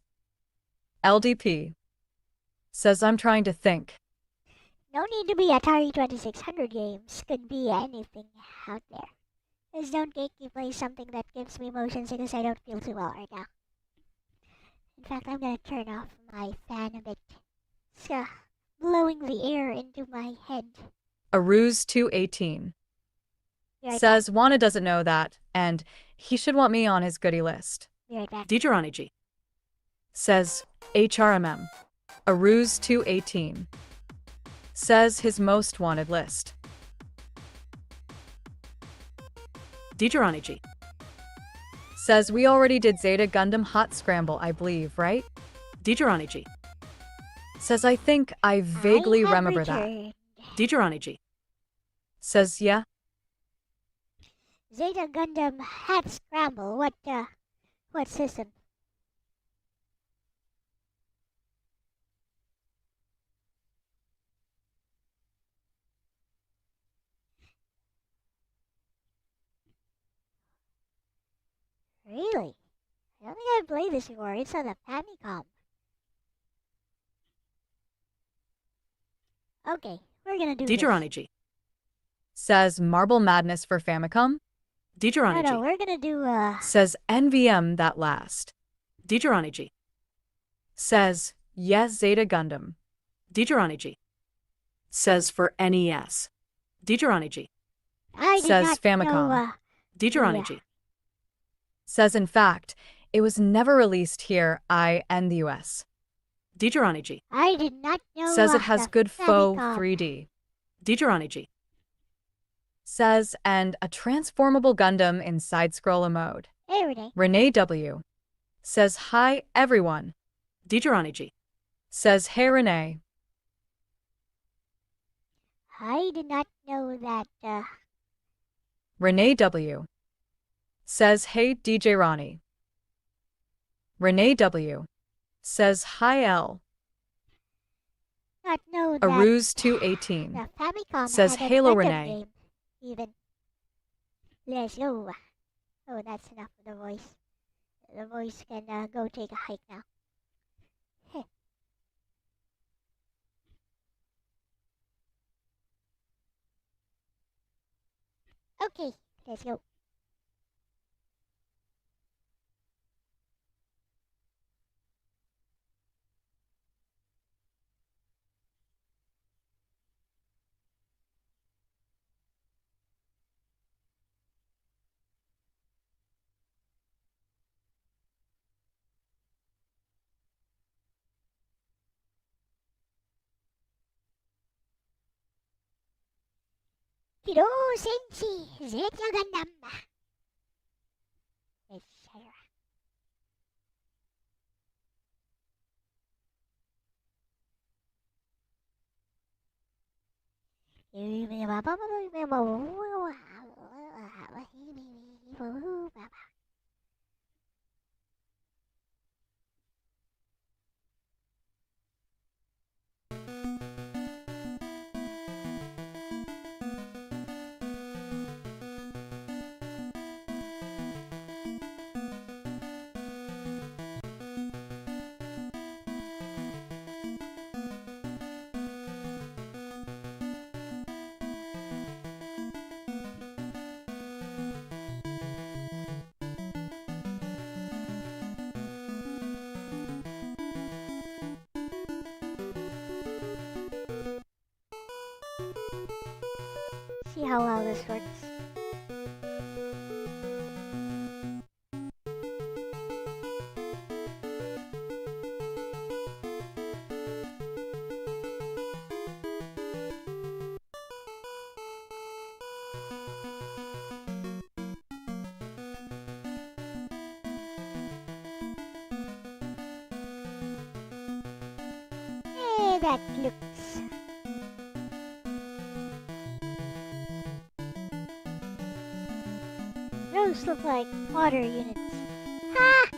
LDP. Says I'm trying to think. No need to be Atari 2600 games. Could be anything out there. Just don't make me play something that gives me motion sickness. I don't feel too well right now. In fact, I'm gonna turn off my fan a bit. It's blowing the air into my head. Aruz 218. Be right Says Juana doesn't know that, and he should want me on his goodie list. back. Be right back. Digeroniji. Says HRMM. Aruz 218. Says his most wanted list. Digeroniji. Says we already did Zeta Gundam Hot Scramble, I believe, right? Digeroniji. Says I think I vaguely I have remember that. returned. Digeroniji. Says yeah. Zeta Gundam Hat Scramble. What system? Really? I don't think I've played this before. It's on the Famicom. Okay, we're gonna do this. Digeroniji. says Marble Madness for Famicom, No, Digirani we're gonna do, says NVM that last, Digirani says Yes Zeta Gundam, Digirani says for NES. Digirani I did says not Famicom. know, Digirani says in fact, it was never released here in the US, Digirani I did not know, says it has the good faux Famicom. 3D, Digirani says and a transformable Gundam in side-scroller mode. Hey, Renee. Renee W. says hi everyone, Digirani says hey Renee, I did not know that, Renee W. says hey DJ Ronnie, Renee W. says hi L. not know that Aruse218 the Famicom says had a Halo Gundam Renee. game, even. Let's go. Oh, that's enough of the voice. The voice can go take a hike now. Heh. Okay, let's go. Hiro Senshi Zeta Gundam. Let's share. See how well this works. That looks. Those look like water units. Ha!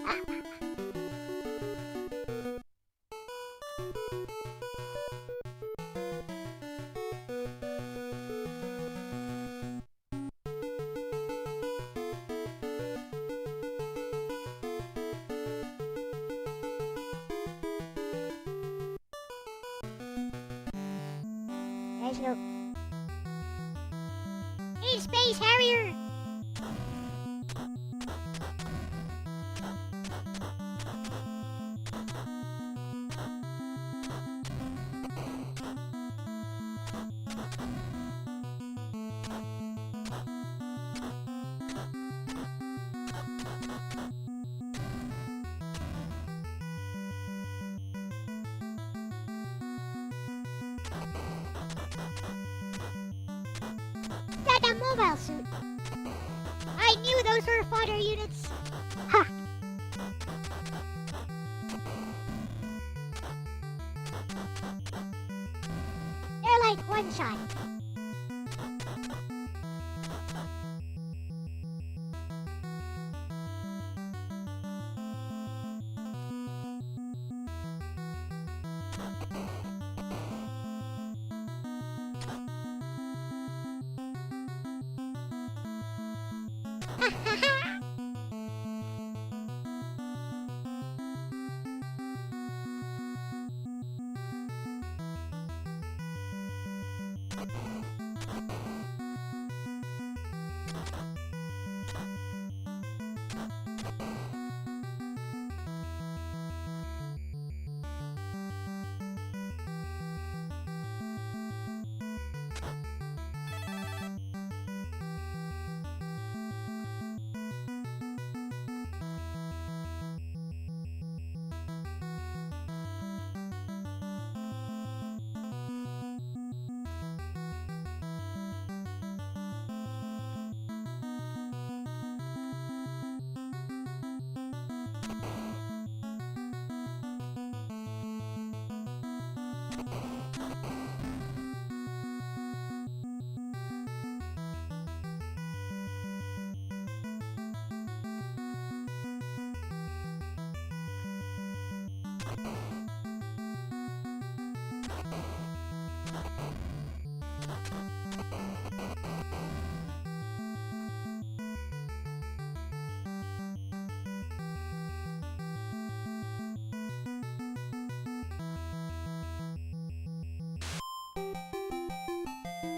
Let's go. Hey, Space Harrier! That's a mobile suit. I knew those were fodder units. Ha! They're like one shot.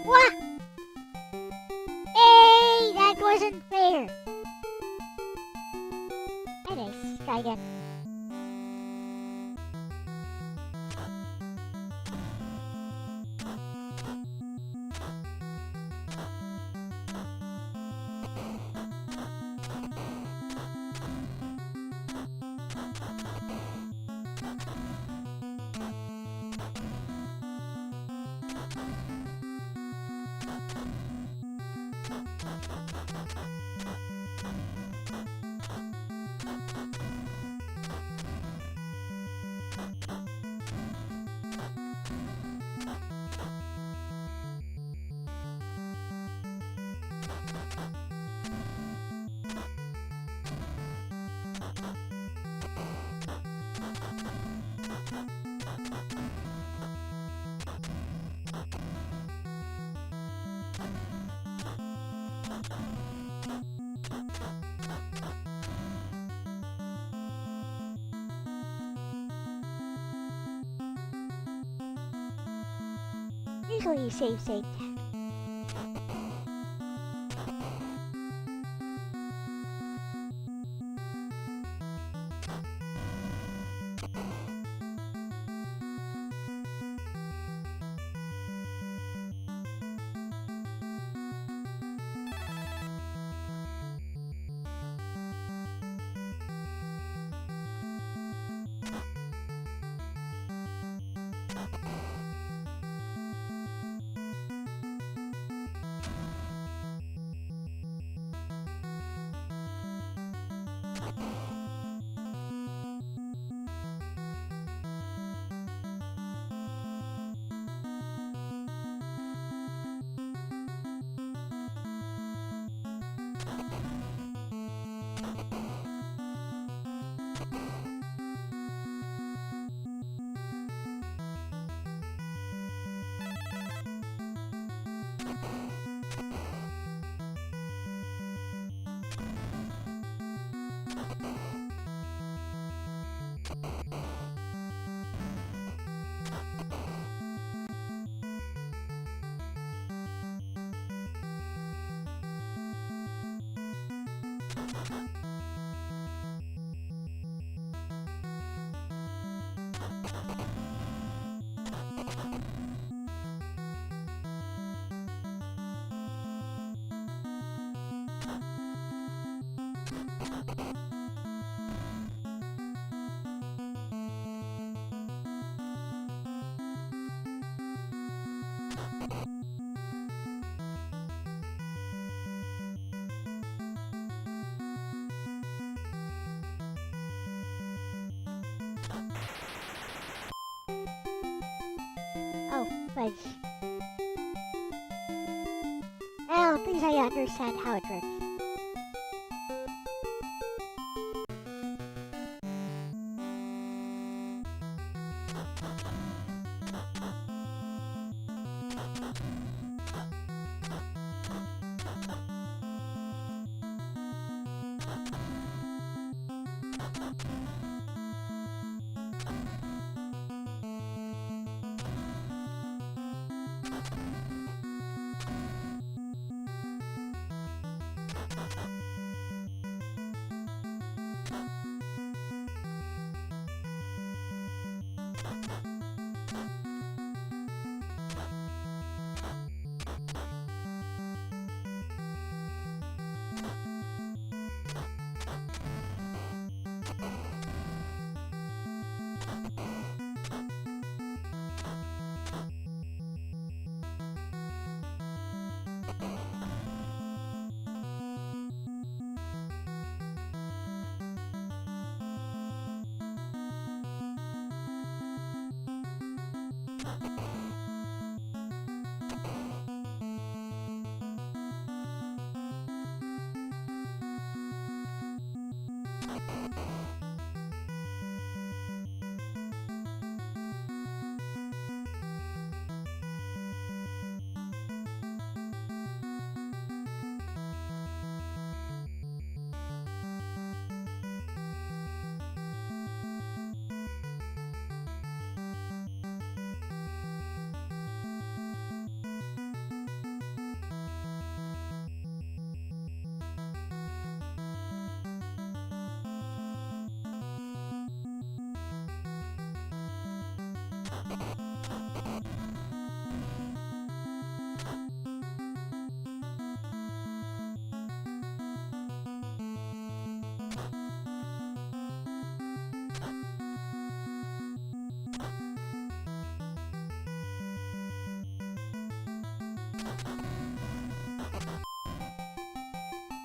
Wah! Hey, that wasn't fair. Anyways, try again. Usually save state. Oh, fudge. Well, at least I understand how it works.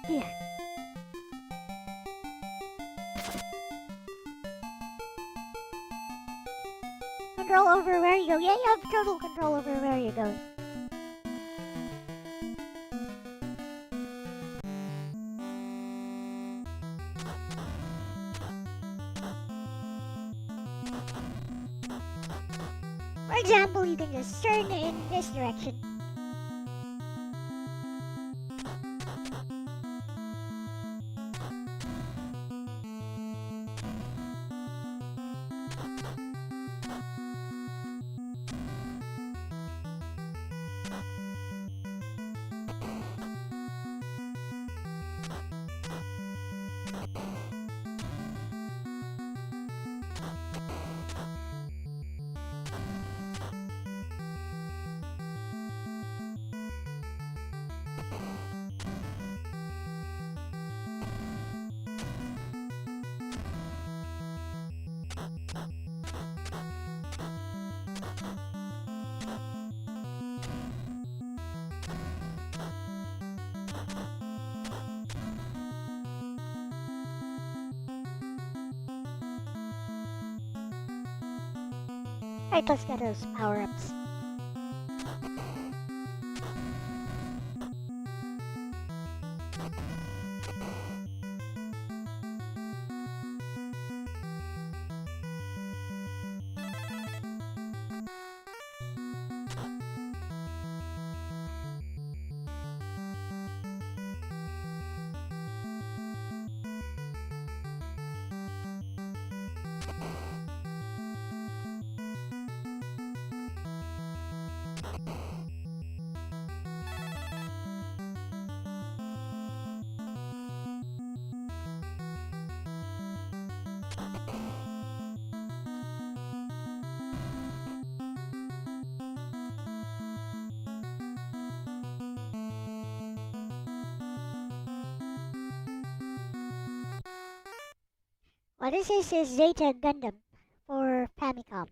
Here. Control over where you go. Yeah, you have total control over where you're going. For example, you can just turn in this direction. Alright, let's get those power-ups. Well, this is his Zeta Gundam for Famicom.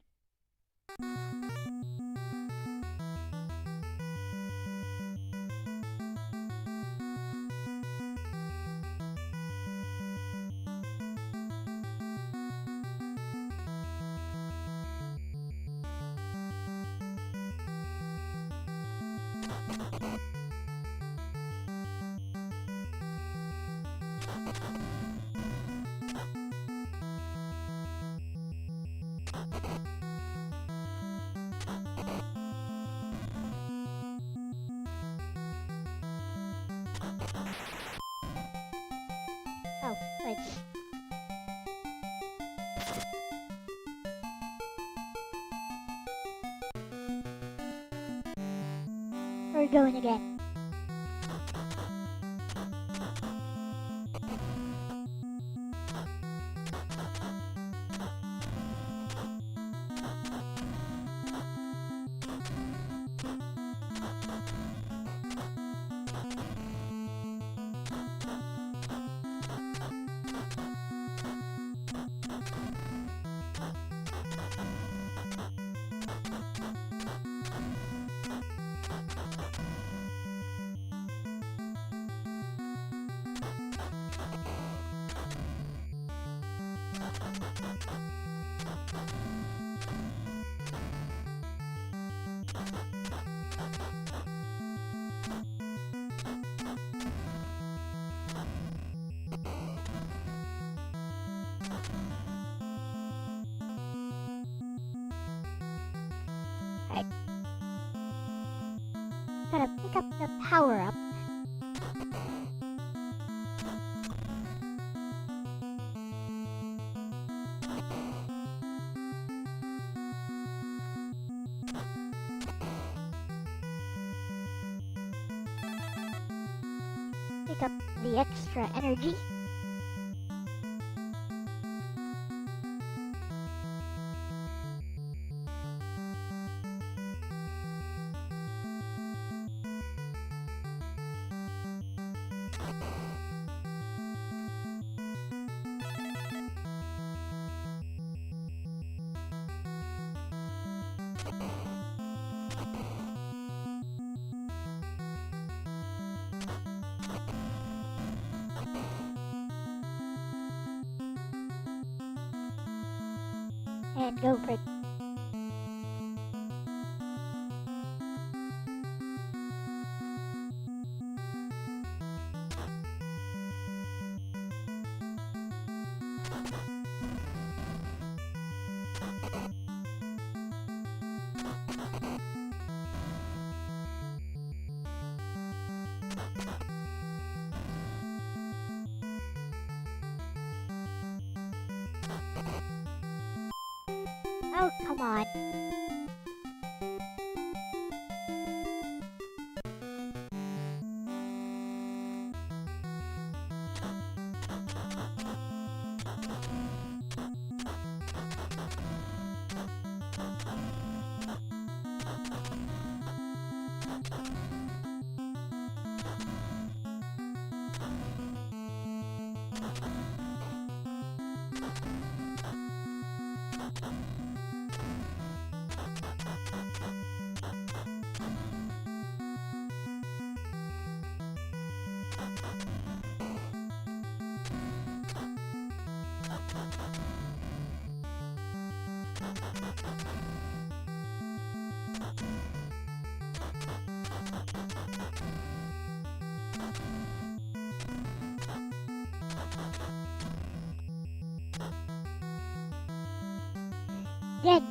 Oh, wait. We're going again. Right. Gotta pick up the power up. Pick up the extra energy. And go for it. Oh, come on. Then,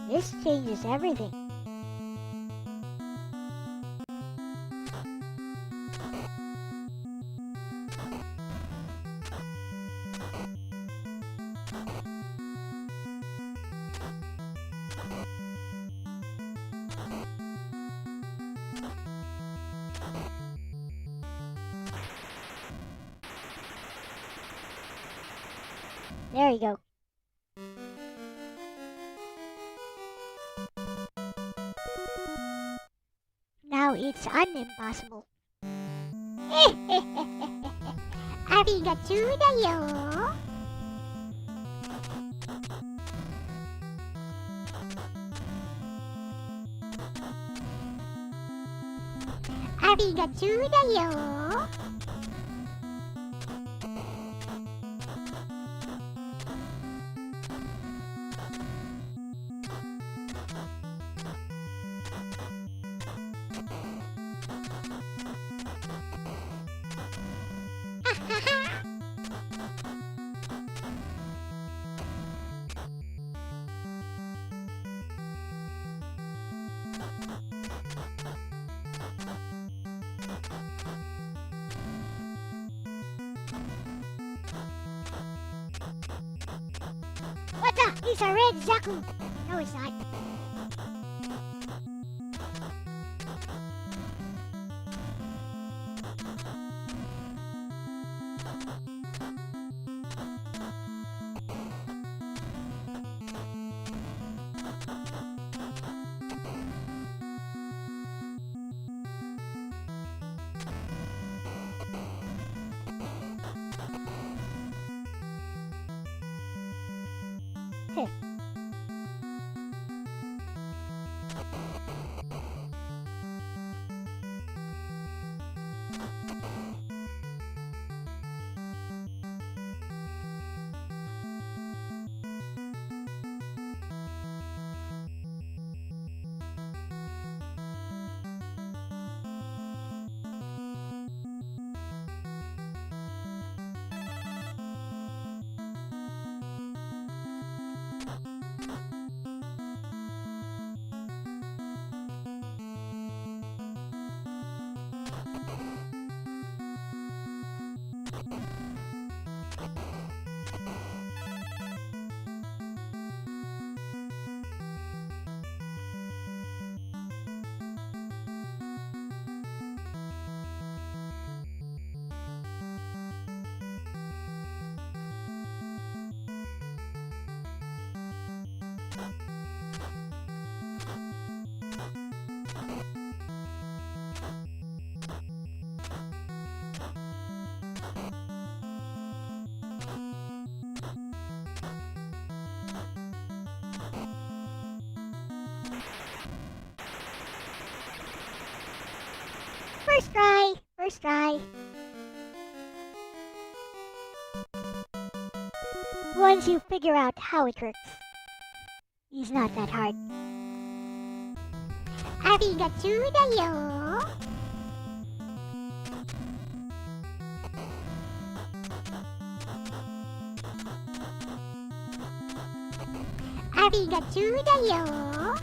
this changes everything. There you go. Now it's unimpossible. Arigato-da-yo! Arigato-da-yo! What the? It's a red Zaku! No, it's not. Heh. First try, first try. Once you figure out how it works, it's not that hard. Arigato da yo. Arigato da yo.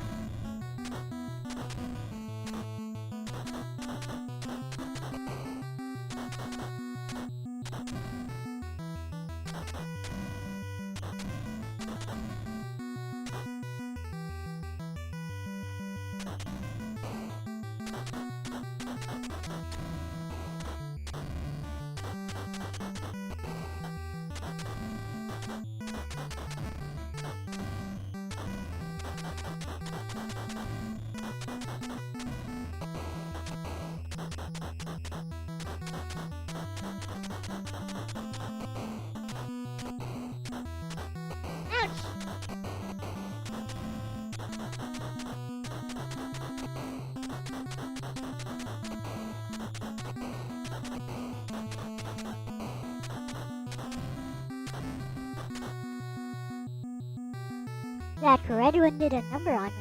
That red one did a number on me.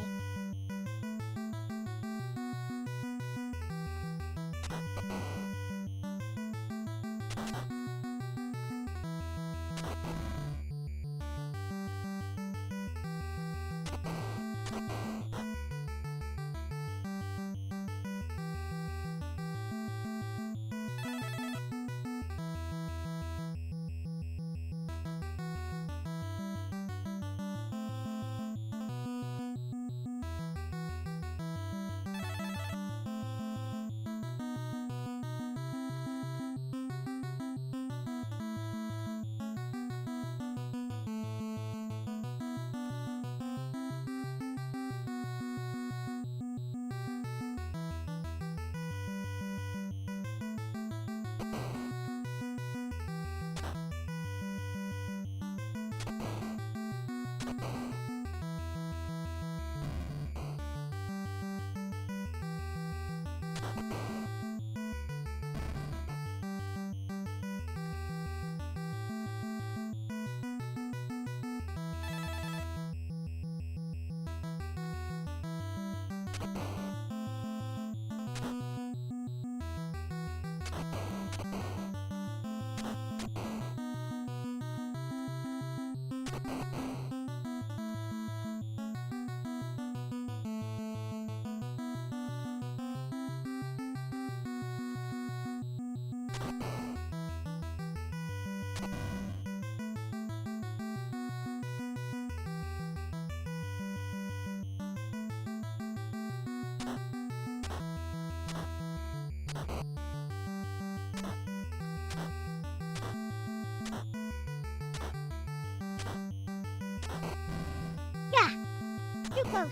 Too close.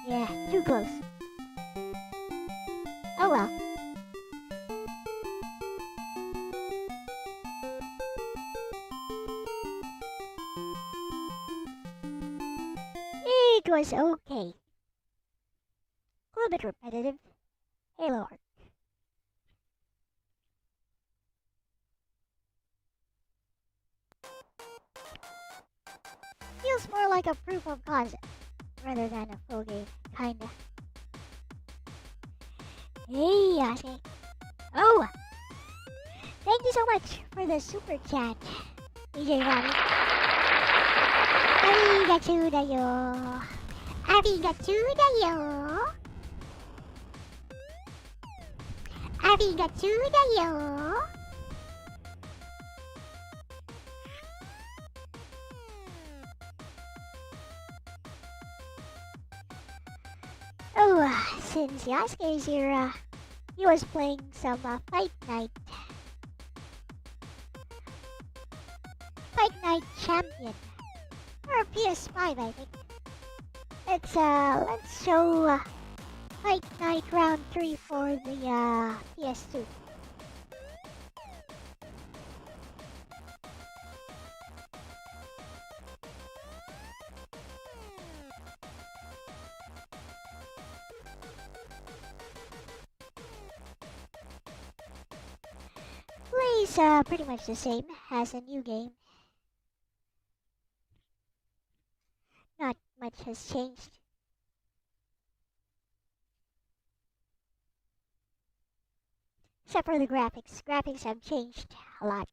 Yeah, too close. Oh well. It was okay. A little bit repetitive. Halo art. Feels more like a proof of concept rather than a full game, kinda. Hey, Elle-C. Oh, Thank you so much for the super chat, DJ Ronnie. Arigatou da yo. Arigatou da yo. Arigatou da yo. Oh, since Yasuke is here, he was playing some Fight Night. Fight Night Champion. Or PS5, I think. Let's show Fight Night Round 3 for the PS2. Plays pretty much the same as a new game. Not much has changed. Except for the graphics. Graphics have changed a lot.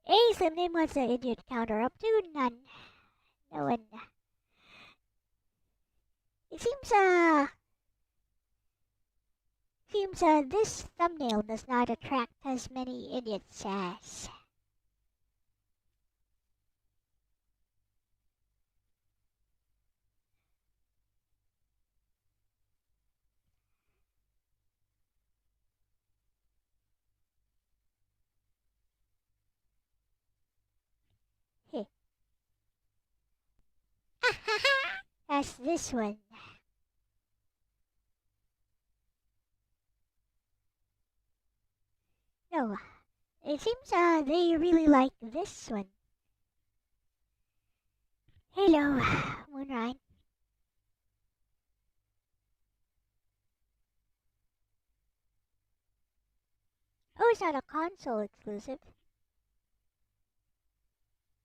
Hey, Slim Name, what's the idiot counter up to? None. No one. It seems this thumbnail does not attract as many idiots as. Hey. That's this one. No, it seems they really like this one. Hello, Moonrine. Oh, it's not a console exclusive.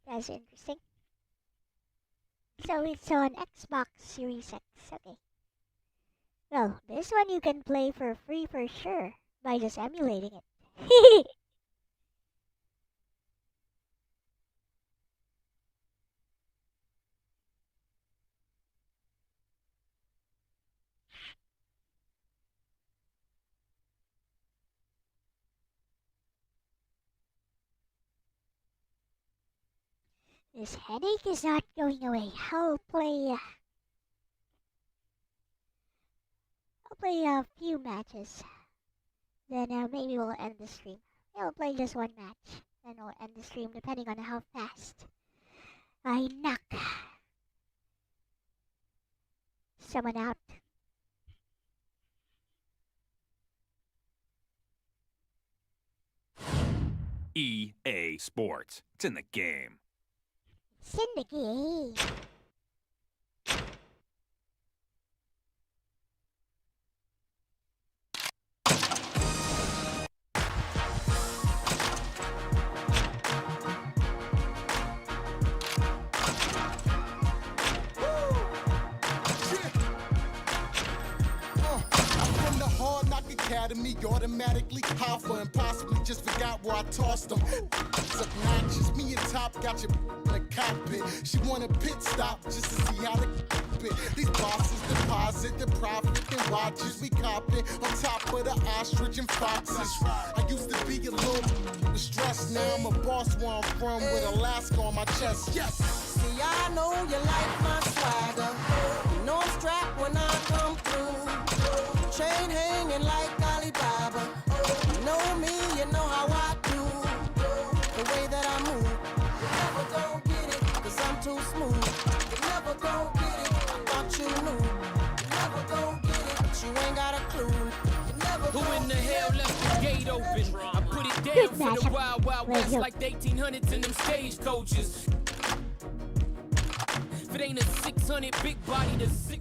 That's interesting. So it's on Xbox Series X, okay. Well, this one you can play for free for sure by just emulating it. This headache is not going away. I'll play a few matches. Then maybe we'll end the stream. I'll play just one match. Then we'll end the stream depending on how fast I knock someone out. EA Sports. It's in the game. It's in the game. Academy automatically hoffer and possibly just forgot where I tossed them. It's obnoxious. Me and Top got you in the cockpit. She want a pit stop just to see how the bit. These bosses deposit the profit and watches we cop it on top of the ostrich and foxes. I used to be a little stressed. Now I'm a boss where I'm from with Alaska on my chest. Yes. See, I know you like my swagger. You know I'm strapped when I come through. Chain hanging like Alibaba. You know me, you know how I do. The way that I move. You never gon' get it, cause I'm too smooth. You never gon' get it, I thought you knew. You never gon' get it, but you ain't got a clue. You never Who in the hell left the gate open? I put it down for the wild, wild west like the 1800s and them stagecoaches. If it ain't a 600 big body, the 6'4".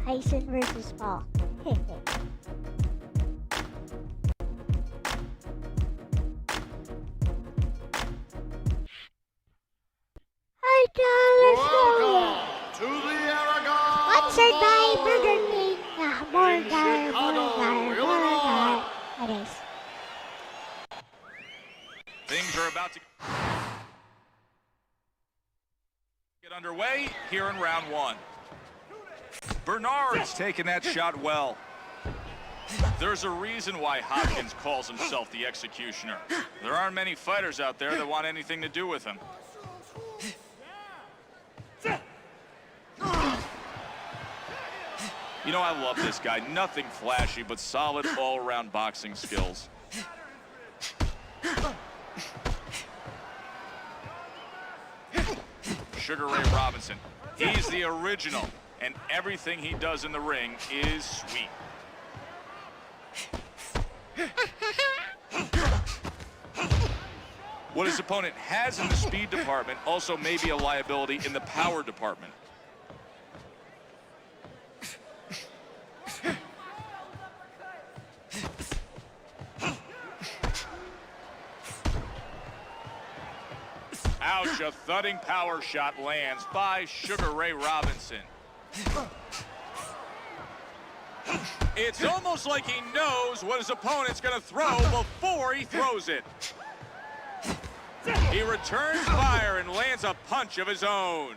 Tyson versus Paul. Welcome to the Aragon. Sponsored by Burger King. Burger. That is. Things are about to get underway here in round one. Bernard's taking that shot well. There's a reason why Hopkins calls himself the Executioner. There aren't many fighters out there that want anything to do with him. You know, I love this guy. Nothing flashy, but solid all-around boxing skills. Sugar Ray Robinson. He's the original, and everything he does in the ring is sweet. What his opponent has in the speed department also may be a liability in the power department. Ouch, a thudding power shot lands by Sugar Ray Robinson. It's almost like he knows what his opponent's going to throw before he throws it. He returns fire and lands a punch of his own.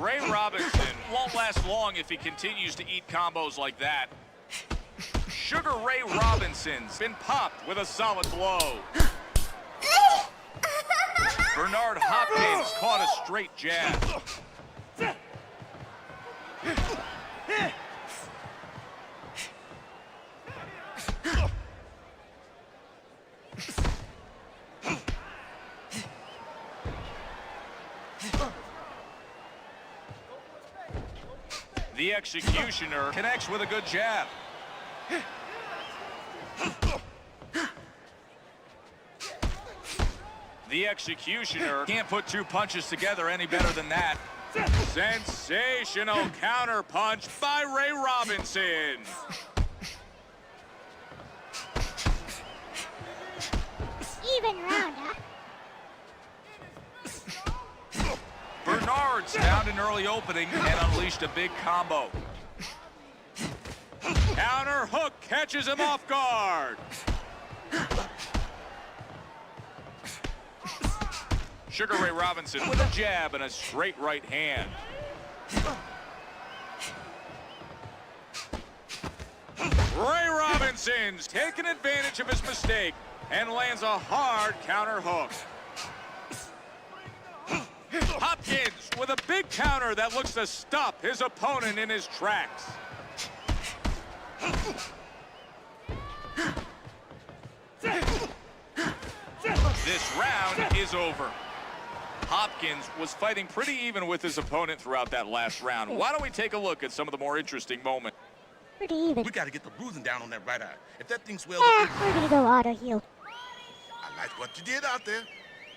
Ray Robinson won't last long if he continues to eat combos like that. Sugar Ray Robinson's been popped with a solid blow. Bernard Hopkins caught a straight jab. The Executioner connects with a good jab. The Executioner can't put two punches together any better than that. Sensational counter punch by Ray Robinson. Even round, huh? Bernard's found an early opening and unleashed a big combo. Counter hook catches him off guard. Sugar Ray Robinson with a jab and a straight right hand. Ray Robinson's taking advantage of his mistake and lands a hard counter hook. Hopkins with a big counter that looks to stop his opponent in his tracks. This round is over. Hopkins was fighting pretty even with his opponent throughout that last round. Why don't we take a look at some of the more interesting moments? Pretty even. We got to get the bruising down on that right eye. If that thing swells We're up, gonna go auto heal. I like what you did out there.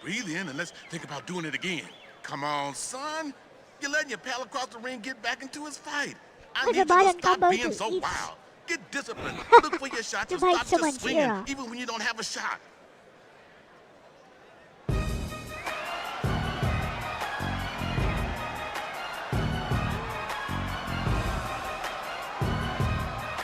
Breathe in and let's think about doing it again. Come on, son. You're letting your pal across the ring get back into his fight. I With need the you to button stop combo being to so each- wild. Get disciplined. Look for your shots To and bite stop someone's just swinging, ear off. even when you don't have a shot.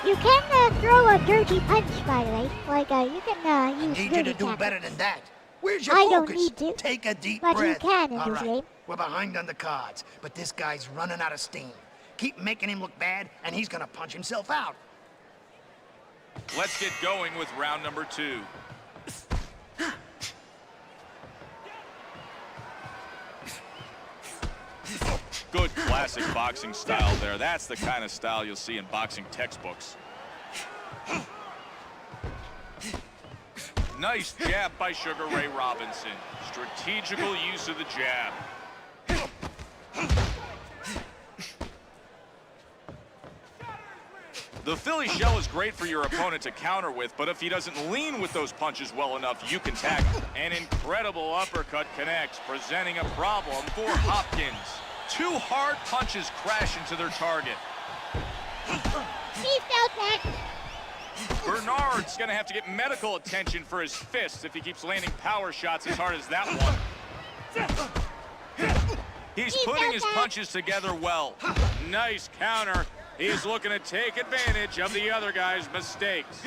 You can throw a dirty punch, by the way. Like, you can use Need you dirty to do tackle. better than that. Where's your I focus? don't need to, Take a deep but you breath. can in All this right, game. we're behind on the cards, but this guy's running out of steam. Keep making him look bad, and he's gonna punch himself out. Let's get going with round number 2. Good classic boxing style there. That's the kind of style you'll see in boxing textbooks. Nice jab by Sugar Ray Robinson. Strategical use of the jab. The Philly shell is great for your opponent to counter with, but if he doesn't lean with those punches well enough, you can tag him. An incredible uppercut connects, presenting a problem for Hopkins. 2 hard punches crash into their target. He felt that. Bernard's going to have to get medical attention for his fists if he keeps landing power shots as hard as that one. He's putting his punches together well. Nice counter. He's looking to take advantage of the other guy's mistakes.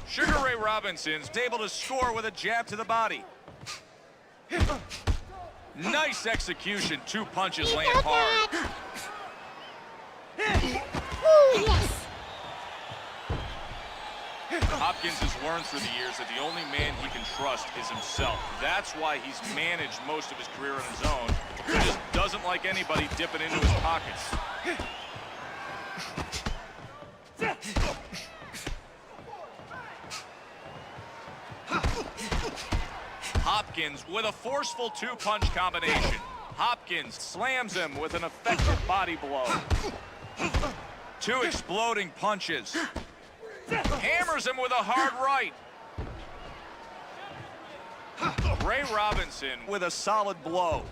Sugar Ray Robinson's able to score with a jab to the body. Nice execution. 2 punches land hard. Ooh, yes. Hopkins has learned through the years that the only man he can trust is himself. That's why he's managed most of his career on his own. He just doesn't like anybody dipping into his pockets. Hopkins with a forceful 2-punch combination. Hopkins slams him with an effective body blow. 2 exploding punches. Hammers him with a hard right. Ray Robinson with a solid blow.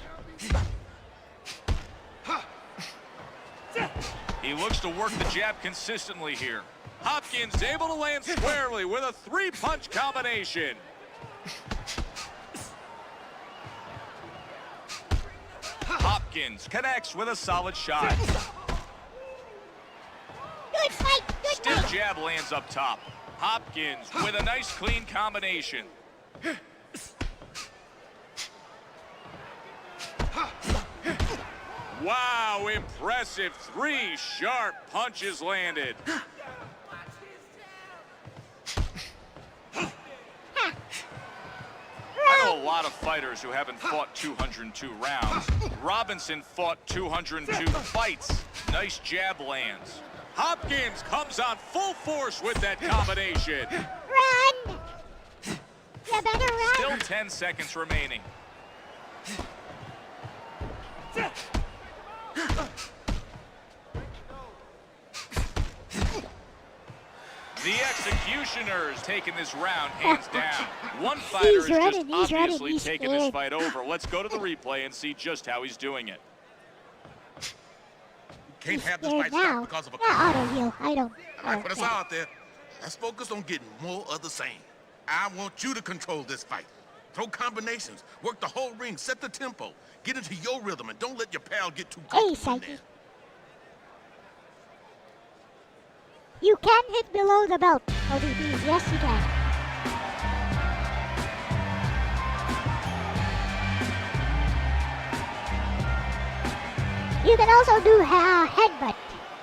He looks to work the jab consistently here. Hopkins able to land squarely with a 3-punch combination. Hopkins connects with a solid shot. Good fight, good Stiff fight. jab lands up top. Hopkins with a nice clean combination. Wow, impressive. 3 sharp punches landed. I know a lot of fighters who haven't fought 202 rounds. Robinson fought 202 fights. Nice jab lands. Hopkins comes on full force with that combination. Run! You better run. Still 10 seconds remaining. The executioner's taking this round hands down. One fighter is running, just he's running, obviously he's taking this scared. fight over. Let's go to the replay and see just how he's doing it. Can't have this Scared fight now. stopped because of a Yeah, auto heal. I don't. I like what I saw out there. Let's focus on getting more of the same. I want you to control this fight. Throw combinations, work the whole ring, set the tempo, get into your rhythm, and don't let your pal get too Hey, comfortable in Psyche. there. You can hit below the belt. ODBs, yes you can. You can also do a headbutt.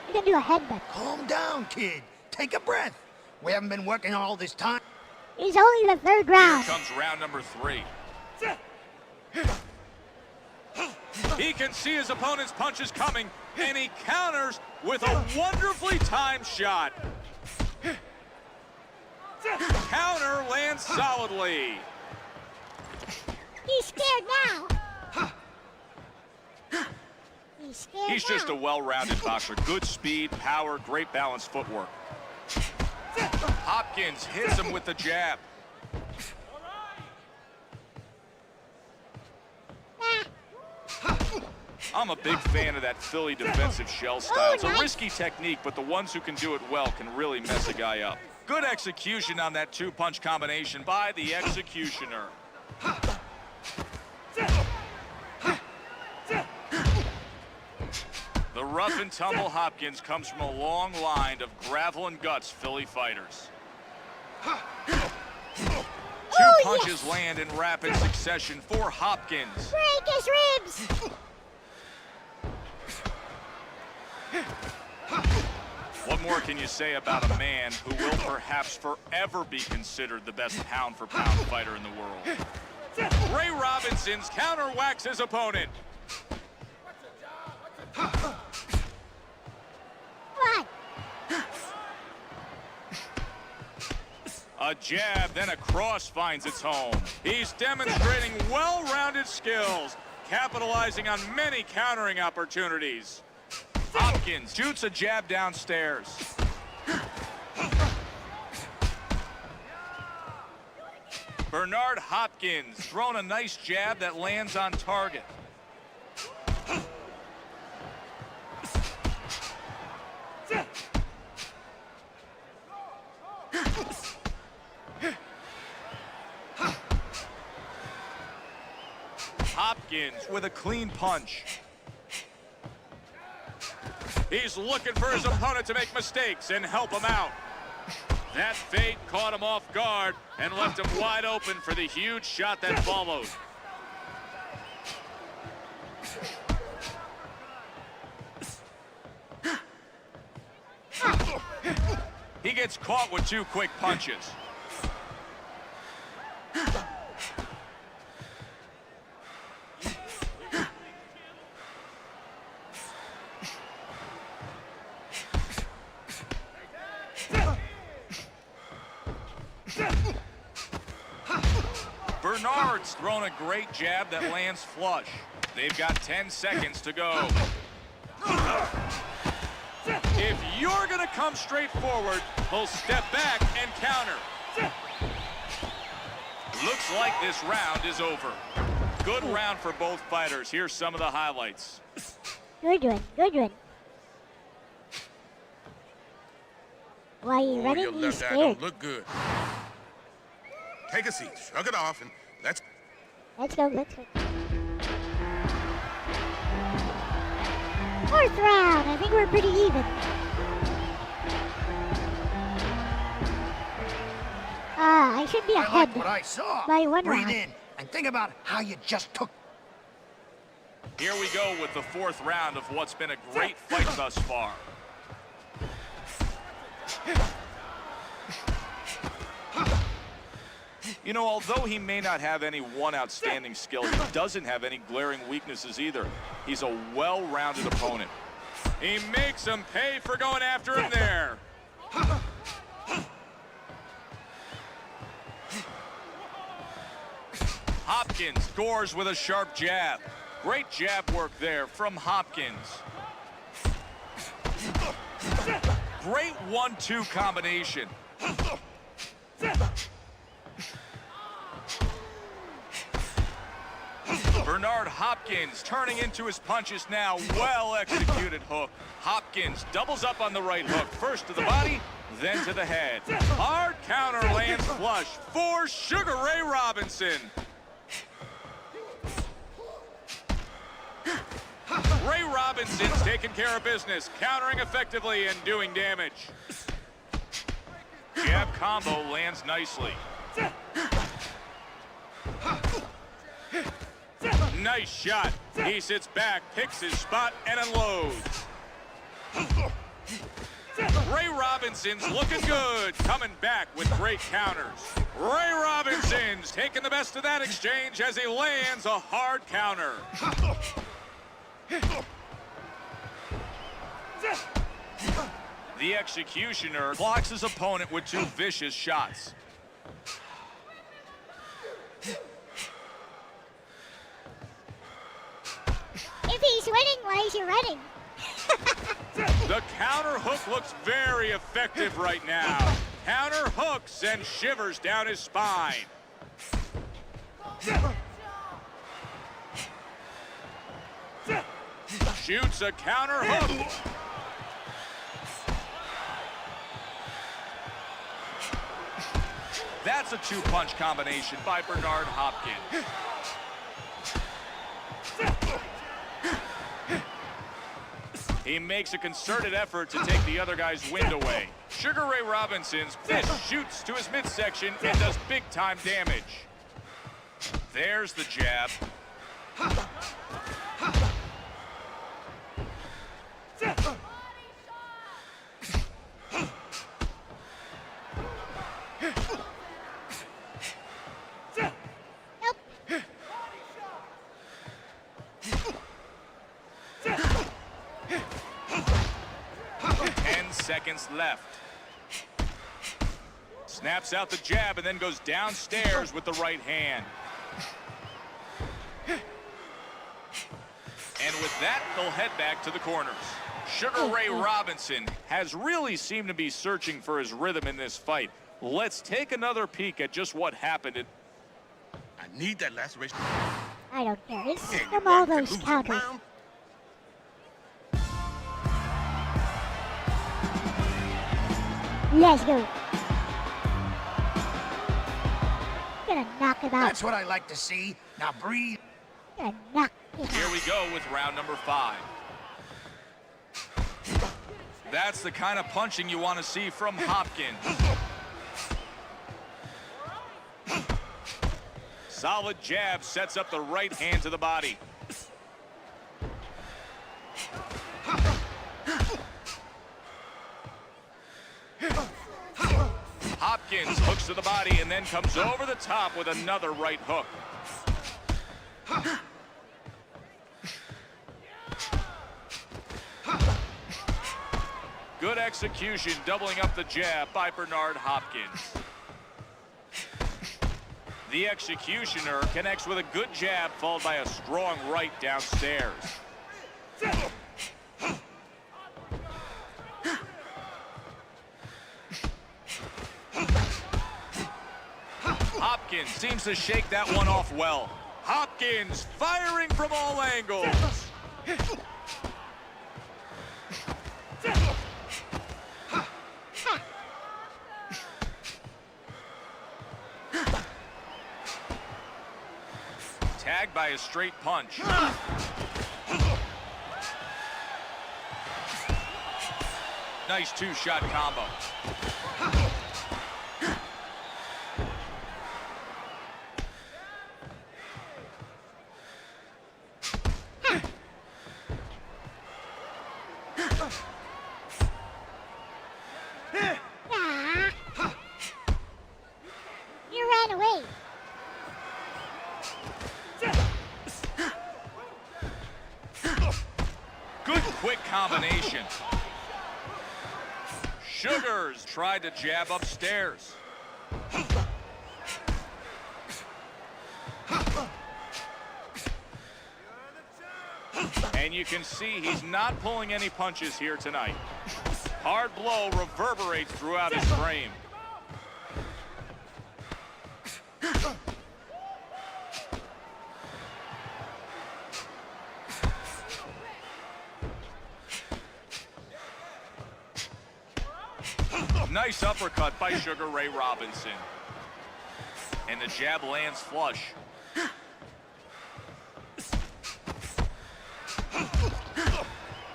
You can do a headbutt. Calm down, kid. Take a breath. We haven't been working all this time. It's only the 3rd Here round. comes round number 3. He can see his opponent's punches coming, and he counters with a wonderfully timed shot. Counter lands solidly. He's scared now. He's scared He's just a now. well-rounded boxer. Good speed, power, great balanced footwork. Hopkins hits him with the jab. I'm a big fan of that Philly defensive shell style. It's a risky technique, but the ones who can do it well can really mess a guy up. Good execution on that 2-punch combination by the executioner. The rough and tumble Hopkins comes from a long line of gravel and guts Philly fighters. 2 punches land in rapid succession for Hopkins. Break his ribs. What more can you say about a man who will perhaps forever be considered the best pound-for-pound fighter in the world? Ray Robinson's counter-whacks his opponent. What? A jab, then a cross finds its home. He's demonstrating well-rounded skills, capitalizing on many countering opportunities. Hopkins shoots a jab downstairs. Bernard Hopkins throwing a nice jab that lands on target. Hopkins with a clean punch. He's looking for his opponent to make mistakes and help him out. That fade caught him off guard and left him wide open for the huge shot that followed. He gets caught with 2 quick punches. Bernard's thrown a great jab that lands flush. They've got 10 seconds to go. If you're gonna come straight forward, he'll step back and counter. Looks like this round is over. Good round for both fighters. Here's some of the highlights. Good one, good one. Why are you running? Your You left eye scared. don't look good. Take a seat, shrug it off, and let's Let's go, let's go. 4th round. I think we're pretty even. I should be I ahead like what I saw. by 1 Breathe round. in and think about how you just took. Here we go with the 4th round of what's been a great fight thus far. You know, although he may not have any one outstanding skill, he doesn't have any glaring weaknesses either. He's a well-rounded opponent. He makes him pay for going after him there. Hopkins scores with a sharp jab. Great jab work there from Hopkins. Great 1-2 combination. Bernard Hopkins turning into his punches now. Well-executed hook. Hopkins doubles up on the right hook. First to the body, then to the head. Hard counter lands flush for Sugar Ray Robinson. Ray Robinson's taking care of business, countering effectively and doing damage. Jab combo lands nicely. Nice shot. He sits back, picks his spot, and unloads. Ray Robinson's looking good, coming back with great counters. Ray Robinson's taking the best of that exchange as he lands a hard counter. The executioner blocks his opponent with 2 vicious shots. If he's winning, why is he running? The counter hook looks very effective right now. Counter hook sends shivers down his spine. Shoots a counter hook. That's a 2-punch combination by Bernard Hopkins. He makes a concerted effort to take the other guy's wind away. Sugar Ray Robinson's fist shoots to his midsection and does big-time damage. There's the jab. Seconds left. Snaps out the jab and then goes downstairs with the right hand. And with that, they'll head back to the corners. Sugar Ray Robinson has really seemed to be searching for his rhythm in this fight. Let's take another peek at just what happened. I need that laceration. I don't care. It's from all those counters. Let's go. Gonna knock him out. That's what I like to see. Now breathe. And knock it Here out. we go with round number 5. That's the kind of punching you want to see from Hopkins. Solid jab sets up the right hand to the body. Hopkins hooks to the body and then comes over the top with another right hook. Good execution, doubling up the jab by Bernard Hopkins. The executioner connects with a good jab, followed by a strong right downstairs. Hopkins seems to shake that one off well. Hopkins firing from all angles. Tagged by a straight punch. Nice two-shot combo. You ran away. Good quick combination. Sugars tried to jab upstairs. And you can see he's not pulling any punches here tonight. Hard blow reverberates throughout his frame. Nice uppercut by Sugar Ray Robinson. And the jab lands flush.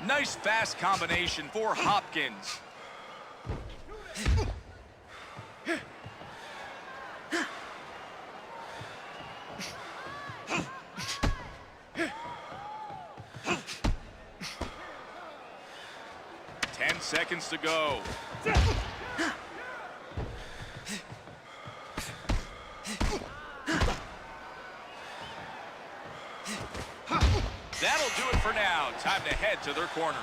Nice fast combination for Hopkins. Ten seconds to go. That'll do it for now. Time to head to their corners.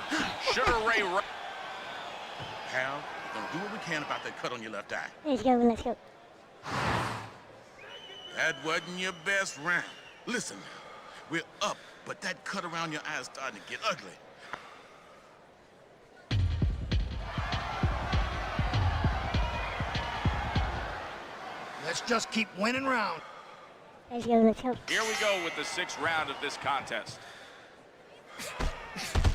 Sugar Ray. Pal, we're gonna do what we can about that cut on your left eye. Let's go, let's go. That wasn't your best round. Listen, we're up, but that cut around your eye is starting to get ugly. Let's just keep winning round. Let's go, let's go. Here we go with the 6th round of this contest.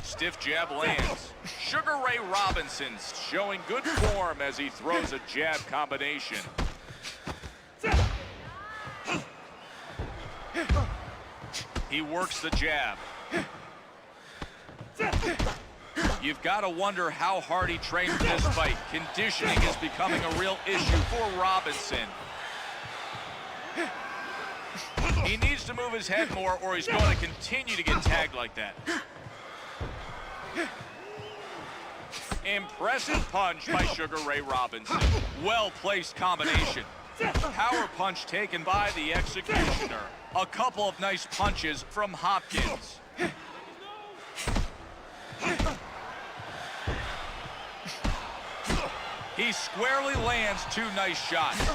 Stiff jab lands. Sugar Ray Robinson showing good form as he throws a jab combination. He works the jab. You've got to wonder how hard he trained for this fight. Conditioning is becoming a real issue for Robinson. He needs to move his head more or he's going to continue to get tagged like that. Impressive punch by Sugar Ray Robinson. Well-placed combination. Power punch taken by the executioner. A couple of nice punches from Hopkins. He squarely lands 2 nice shots.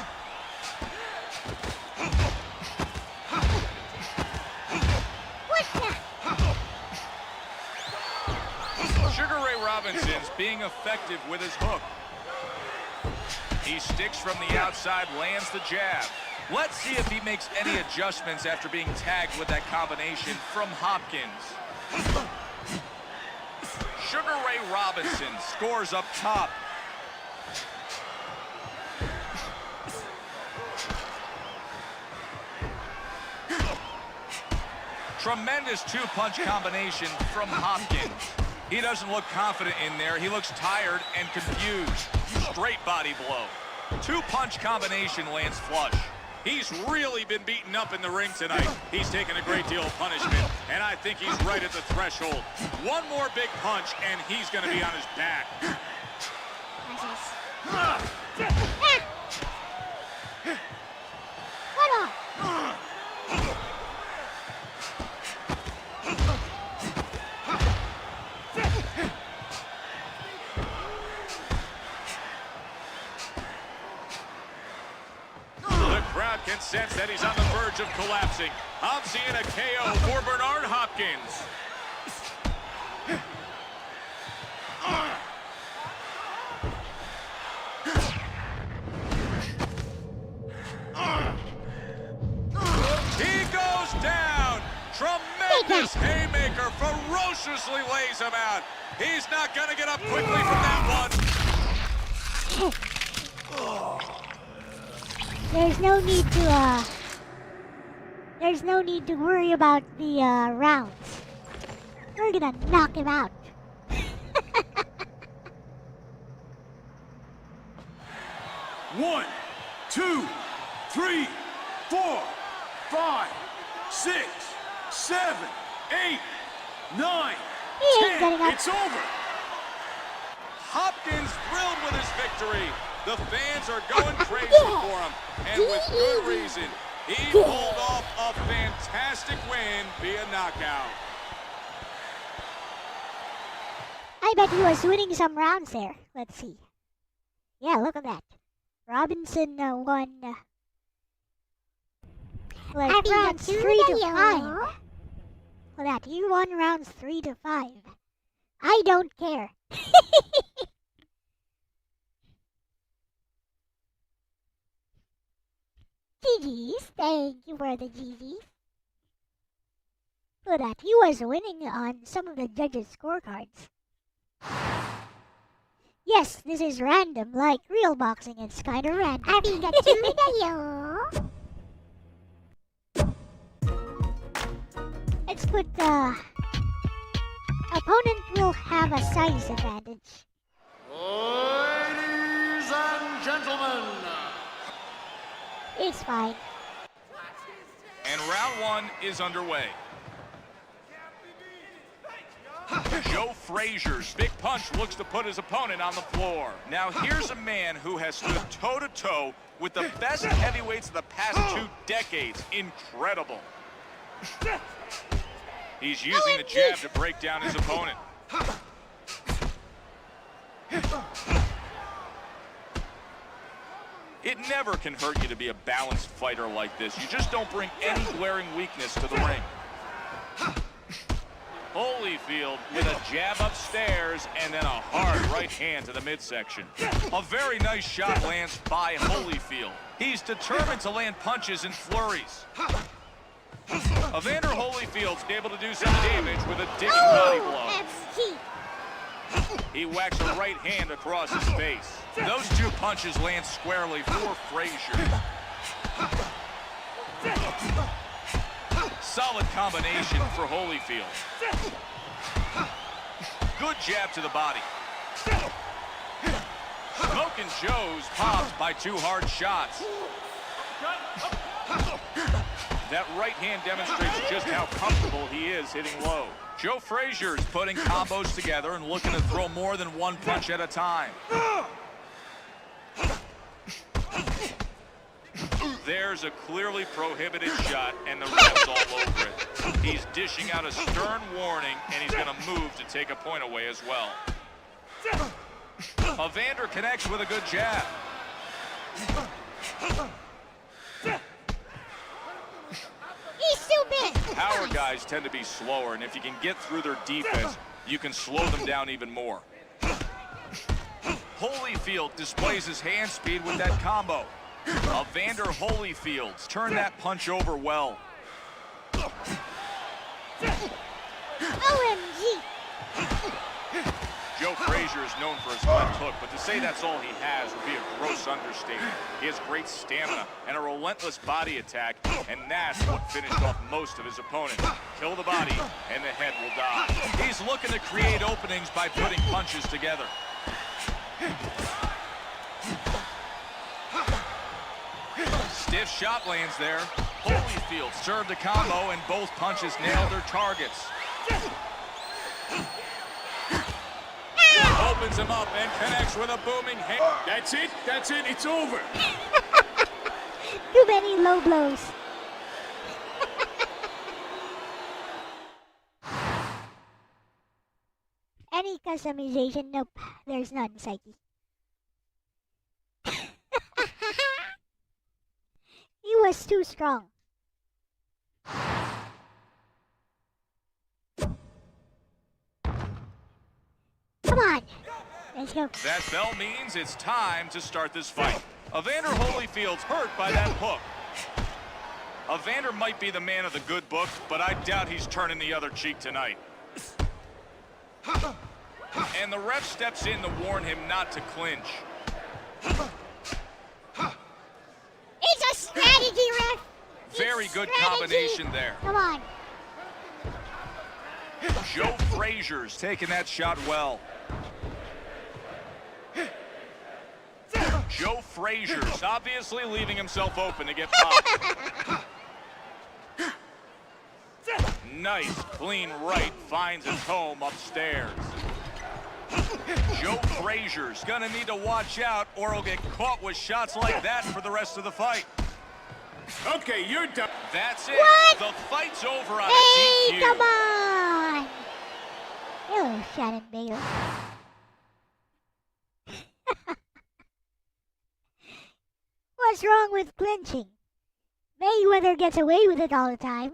Sugar Ray Robinson's being effective with his hook. He sticks from the outside, lands the jab. Let's see if he makes any adjustments after being tagged with that combination from Hopkins. Sugar Ray Robinson scores up top. Tremendous two-punch combination from Hopkins. He doesn't look confident in there. He looks tired and confused. Straight body blow. Two-punch combination lands flush. He's really been beaten up in the ring tonight. He's taken a great deal of punishment, and I think he's right at the threshold. One more big punch, and he's going to be on his back. What on? The crowd can sense that he's on the verge of collapsing. I'm seeing a KO for Bernard Hopkins. He goes down. Tremendous haymaker, ferociously lays him out. He's not going to get up quickly from that one. There's no need to worry about the rounds. We're gonna knock him out. 1, 2, 3, 4, 5, 6, 7, 8, 9, He ain't 10. getting up. It's over. Hopkins thrilled with his victory. The fans are going crazy for him, and with good reason. He pulled off a fantastic win via knockout. I bet he was winning some rounds there. Let's see. Yeah, look at that. Robinson won like rounds 3 to 5. Look at that. He won rounds 3 to 5. I don't care. GG's. Thank you for the GG's. Look at that. He was winning on some of the judges' scorecards. Yes, this is random, like real boxing. It's kind of random. Let's put opponent will have a size advantage. Ladies and gentlemen. It's fine. And round one is underway. Joe Frazier's big punch looks to put his opponent on the floor. Now here's a man who has stood toe-to-toe with the best heavyweights of the past 2 decades. Incredible. He's using the jab to break down his opponent. It never can hurt you to be a balanced fighter like this. You just don't bring any glaring weakness to the ring. Holyfield with a jab upstairs and then a hard right hand to the midsection. A very nice shot lands by Holyfield. He's determined to land punches and flurries. Evander Holyfield's able to do some damage with a digging body blow. He whacks a right hand across his face. Those 2 punches land squarely for Frazier. Solid combination for Holyfield. Good jab to the body. Smoking Joe's popped by 2 hard shots. That right hand demonstrates just how comfortable he is hitting low. Joe Frazier's putting combos together and looking to throw more than 1 punch at a time. There's a clearly prohibited shot, and the ref's all over it. He's dishing out a stern warning, and he's going to move to take a point away as well. Evander connects with a good jab. He's too big. Power guys tend to be slower, and if you can get through their defense, you can slow them down even more. Holyfield displays his hand speed with that combo. Evander Holyfield's turned that punch over well. OMG. Joe Frazier is known for his left hook, but to say that's all he has would be a gross understatement. He has great stamina and a relentless body attack, and that's what finished off most of his opponents. Kill the body, and the head will die. He's looking to create openings by putting punches together. Stiff shot lands there. Holyfield served a combo, and both punches nailed their targets. Opens him up and connects with a booming hand. That's it, it's over. Too many low blows. Any customization? Nope, there's none, Psyche. He was too strong. Come on, let's go. That bell means it's time to start this fight. Evander Holyfield's hurt by that hook. Evander might be the man of the good book, but I doubt he's turning the other cheek tonight. And the ref steps in to warn him not to clinch. It's a strategy, ref. Very good combination there. Come on. Joe Frazier's taking that shot well. Joe Frazier's obviously leaving himself open to get popped. Nice, clean right finds his home upstairs. Joe Frazier's gonna need to watch out or he'll get caught with shots like that for the rest of the fight. Okay, you're done. That's it. What? The fight's over on a Hey, DQ. come on. Hello, Shannon Baylor. What's wrong with clinching? Mayweather gets away with it all the time.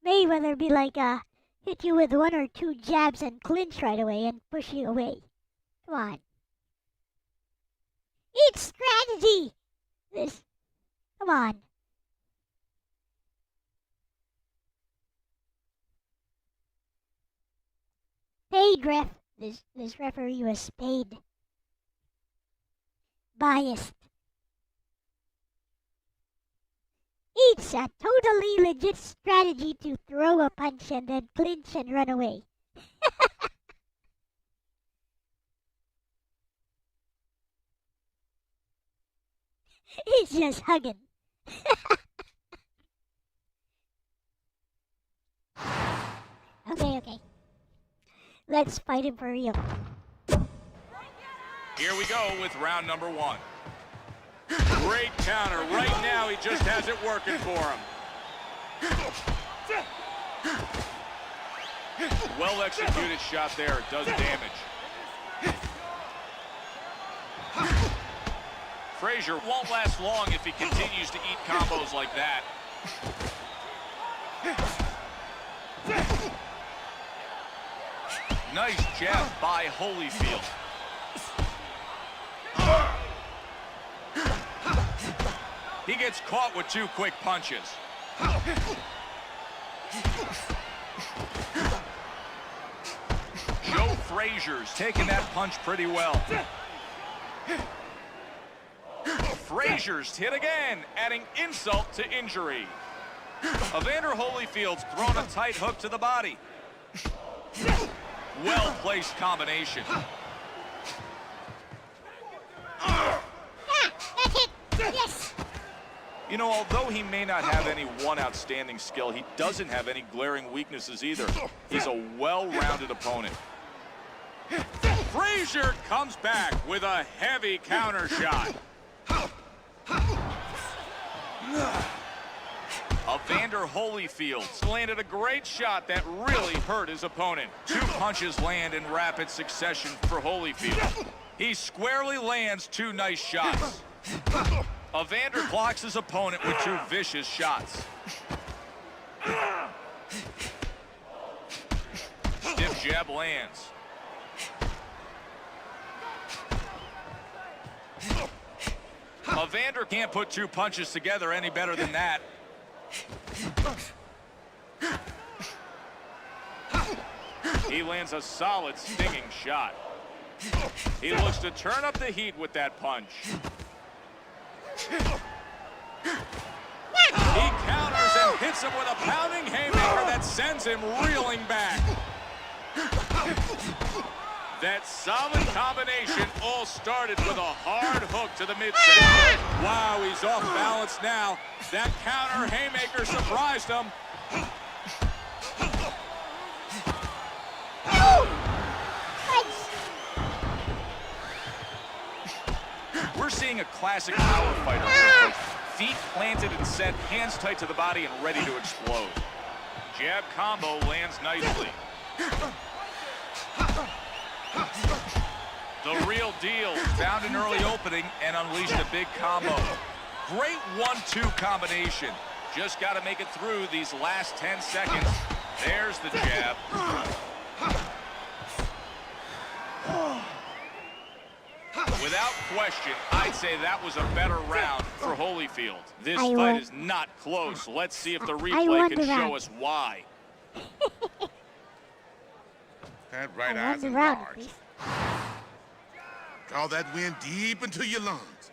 Mayweather be like, hit you with 1 or 2 jabs and clinch right away and push you away. Come on. It's strategy! Come on. Paid ref. This referee was paid. Biased. It's a totally legit strategy to throw a punch and then clinch and run away. He's just hugging. Okay. Let's fight him for real. Here we go with round number 1. Great counter. Right now, he just has it working for him. Well executed shot there. It does damage. Frazier won't last long if he continues to eat combos like that. Nice jab by Holyfield. He gets caught with 2 quick punches. Joe Frazier's taking that punch pretty well. Frazier's hit again, adding insult to injury. Evander Holyfield's thrown a tight hook to the body. Well-placed combination. That's it. Yes. You know, although he may not have any one outstanding skill, he doesn't have any glaring weaknesses either. He's a well-rounded opponent. Frazier comes back with a heavy counter shot. Evander Holyfield landed a great shot that really hurt his opponent. 2 punches land in rapid succession for Holyfield. He squarely lands 2 nice shots. Evander blocks his opponent with 2 vicious shots. Stiff jab lands. Evander can't put 2 punches together any better than that. He lands a solid stinging shot. He looks to turn up the heat with that punch. He counters and hits him with a pounding haymaker that sends him reeling back. That solid combination all started with a hard hook to the midsection. Wow, he's off balance now. That counter haymaker surprised him. We're seeing a classic power fighter here, folks. Feet planted and set, hands tight to the body and ready to explode. Jab combo lands nicely. The real deal found an early opening and unleashed a big combo. Great 1-2 combination. Just got to make it through these last 10 seconds. There's the jab. Without question, I'd say that was a better round for Holyfield. This fight is not close. Let's see if the replay can show us why. That right eye's enlarged. Draw that wind deep into your lungs.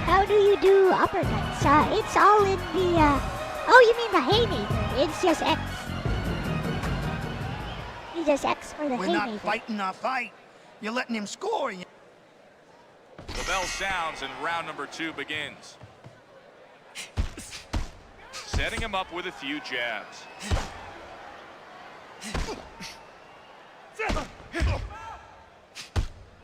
How do you do uppercuts? It's all in the, oh, you mean the haymaker. It's just X. He just X for the haymaker. We're not fighting our fight. You're letting him score. The bell sounds and round number 2 begins. Setting him up with a few jabs.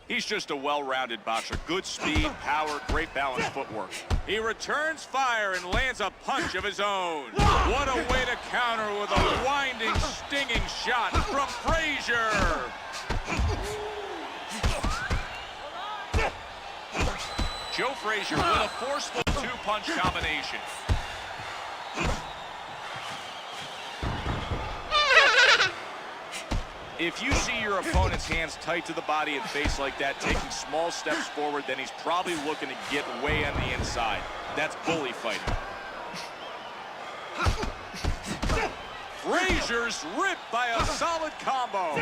He's just a well-rounded boxer. Good speed, power, great balanced footwork. He returns fire and lands a punch of his own. What a way to counter with a winding, stinging shot from Frazier. Joe Frazier with a forceful 2-punch combination. If you see your opponent's hands tight to the body and face like that, taking small steps forward, then he's probably looking to get way on the inside. That's bully fighting. Frazier's ripped by a solid combo.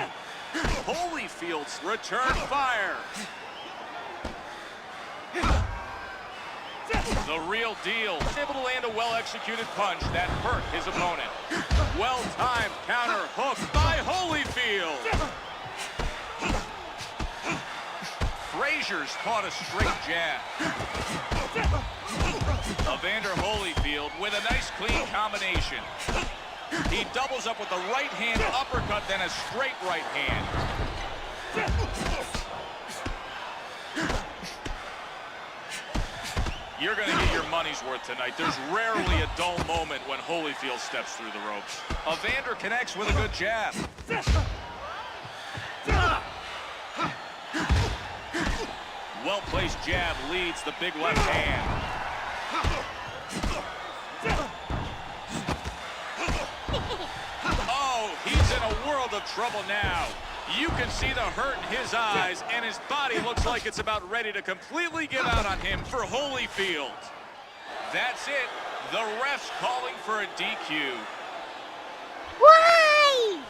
Holyfield's return fire. The real deal. Able to land a well-executed punch that hurt his opponent. Well-timed counter hook by Holyfield. Frazier's caught a straight jab. Evander Holyfield with a nice clean combination. He doubles up with the right hand uppercut, then a straight right hand. You're going to get your money's worth tonight. There's rarely a dull moment when Holyfield steps through the ropes. Evander connects with a good jab. Well-placed jab leads the big left hand. Oh, he's in a world of trouble now. You can see the hurt in his eyes, and his body looks like it's about ready to completely give out on him for Holyfield. That's it. The ref's calling for a DQ. Why?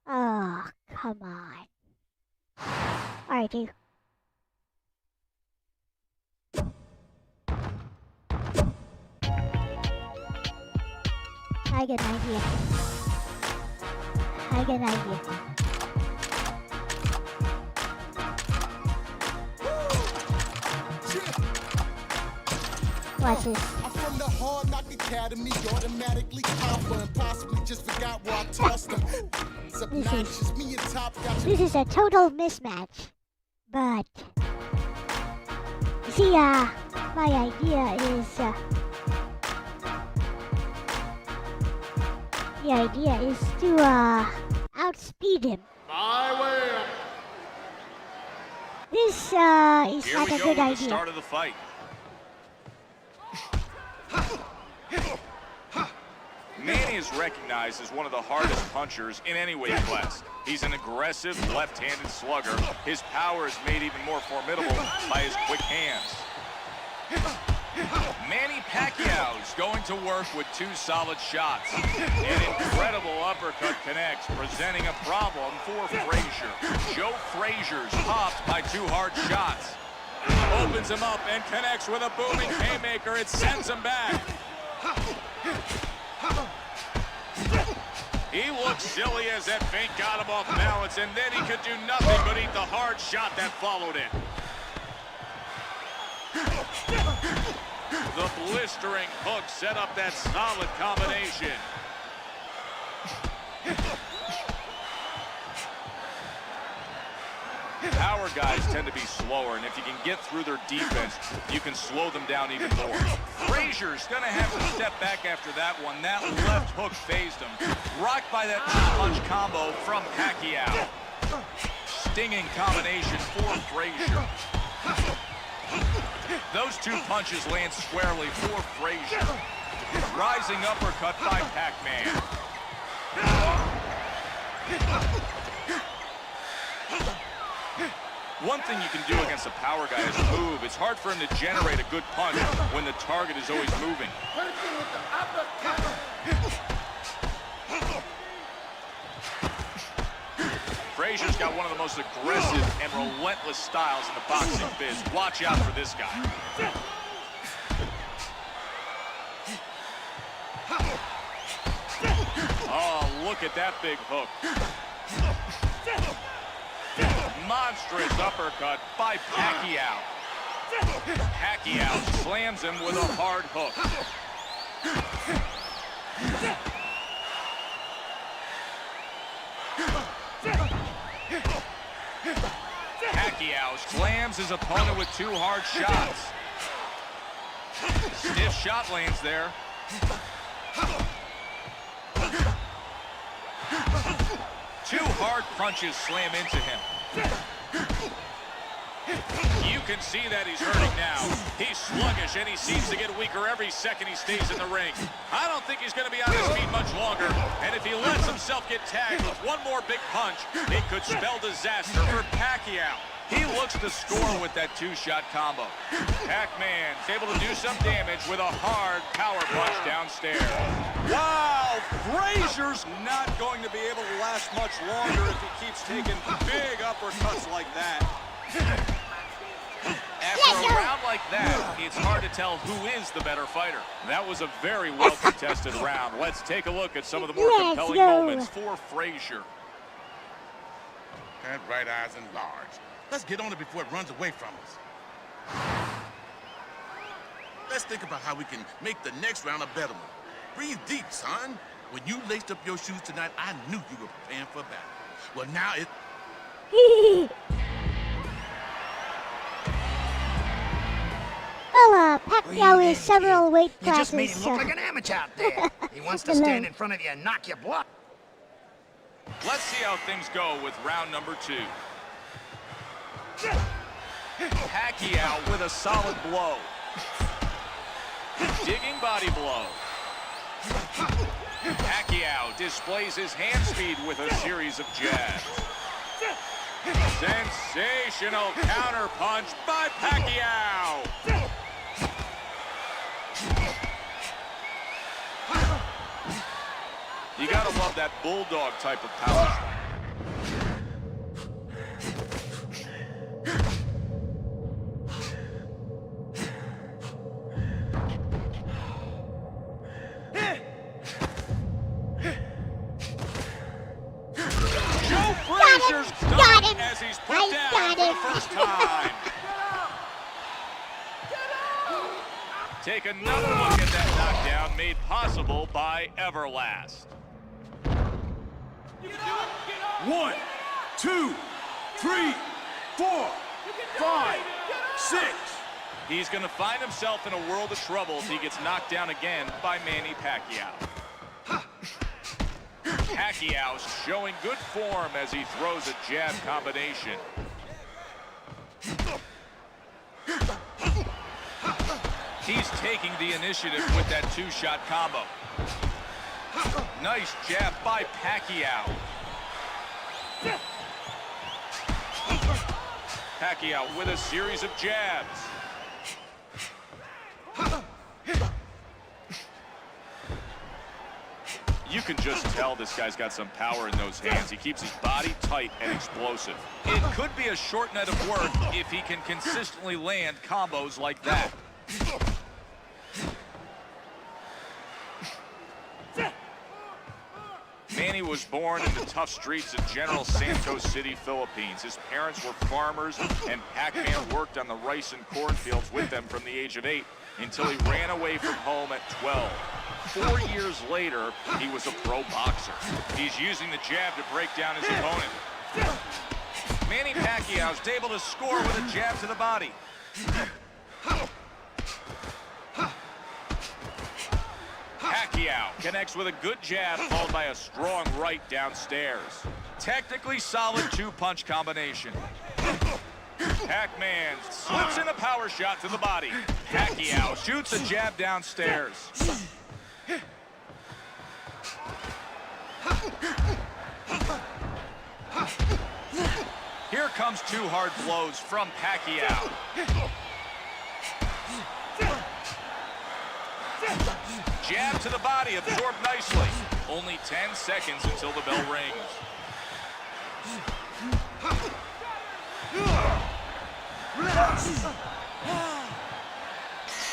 Oh, come on. All right, dude. I get an idea. I get an idea. Watch this. I'm from the Hard Knock Academy, automatically alpha, and possibly just forgot where I tossed them. This is a total mismatch. But you see, my idea is the idea is to outspeed him. My way up. This is Here not we a go good with idea. the start of the fight. Manny is recognized as one of the hardest punchers in any weight class. He's an aggressive left-handed slugger. His power is made even more formidable by his quick hands. Manny Pacquiao's going to work with 2 solid shots. An incredible uppercut connects, presenting a problem for Frazier. Joe Frazier's popped by 2 hard shots. Opens him up and connects with a booming haymaker. It sends him back. He looked silly as that feint got him off balance, and then he could do nothing but eat the hard shot that followed it. The blistering hook set up that solid combination. Power guys tend to be slower, and if you can get through their defense, you can slow them down even more. Frazier's gonna have to step back after that one. That left hook phased him. Rocked by that punch combo from Pacquiao. Stinging combination for Frazier. Those 2 punches land squarely for Frazier. Rising uppercut by Pac-Man. One thing you can do against a power guy is move. It's hard for him to generate a good punch when the target is always moving. Frazier's got one of the most aggressive and relentless styles in the boxing biz. Watch out for this guy. Oh, look at that big hook. Monstrous uppercut by Pacquiao. Pacquiao slams him with a hard hook. Pacquiao slams his opponent with 2 hard shots. Stiff shot lanes there. Two hard punches slam into him. You can see that he's hurting now. He's sluggish, and he seems to get weaker every second he stays in the ring. I don't think he's going to be on his feet much longer, and if he lets himself get tagged with one more big punch, it could spell disaster for Pacquiao. He looks to score with that 2-shot combo. Pac-Man's able to do some damage with a hard power punch downstairs. Wow, Frazier's not going to be able to last much longer if he keeps taking big uppercuts like that. After a round like that, it's hard to tell who is the better fighter. That was a very well-contested round. Let's take a look at some of the more compelling moments for Frazier. That right eye's enlarged. Let's get on it before it runs away from us. Let's think about how we can make the next round a better one. Breathe deep, son. When you laced up your shoes tonight, I knew you were preparing for battle. Well, now it... Well, Pacquiao is several weight You classes. just made him look like an amateur out there. He wants to stand in front of you and knock you blood. Let's see how things go with round number 2. Pacquiao with a solid blow. Digging body blow. Pacquiao displays his hand speed with a series of jabs. Sensational counter punch by Pacquiao. You gotta love that bulldog type of power. Joe Frazier's done him. as he's put down for the first time. Take another look at that knockdown made possible by Everlast. 1, 2, 3, 4, 5, 6. He's going to find himself in a world of trouble if he gets knocked down again by Manny Pacquiao. Pacquiao's showing good form as he throws a jab combination. He's taking the initiative with that 2-shot combo. Nice jab by Pacquiao. Pacquiao with a series of jabs. You can just tell this guy's got some power in those hands. He keeps his body tight and explosive. It could be a short night of work if he can consistently land combos like that. Manny was born in the tough streets of General Santos City, Philippines. His parents were farmers, and Pac-Man worked on the rice and cornfields with them from the age of 8 until he ran away from home at 12. 4 years later, he was a pro boxer. He's using the jab to break down his opponent. Manny Pacquiao's able to score with a jab to the body. Pacquiao connects with a good jab followed by a strong right downstairs. Technically solid two-punch combination. Pac-Man slips in a power shot to the body. Pacquiao shoots a jab downstairs. Here comes 2 hard blows from Pacquiao. Jab to the body, absorbed nicely. Only 10 seconds until the bell rings.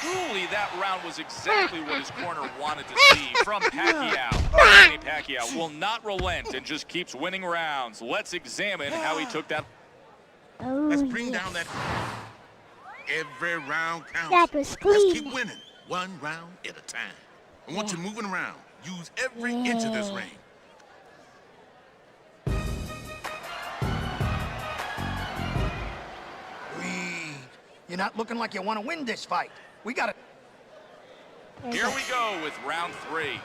Truly, that round was exactly what his corner wanted to see from Pacquiao. Manny Pacquiao will not relent and just keeps winning rounds. Let's examine how he took that. Oh, Let's bring down that. Every round counts. That was clean. Let's keep winning, one round at a time. And once you're moving around, use every inch of this ring. You're not looking like you want to win this fight. We got to... Here we go with round 3.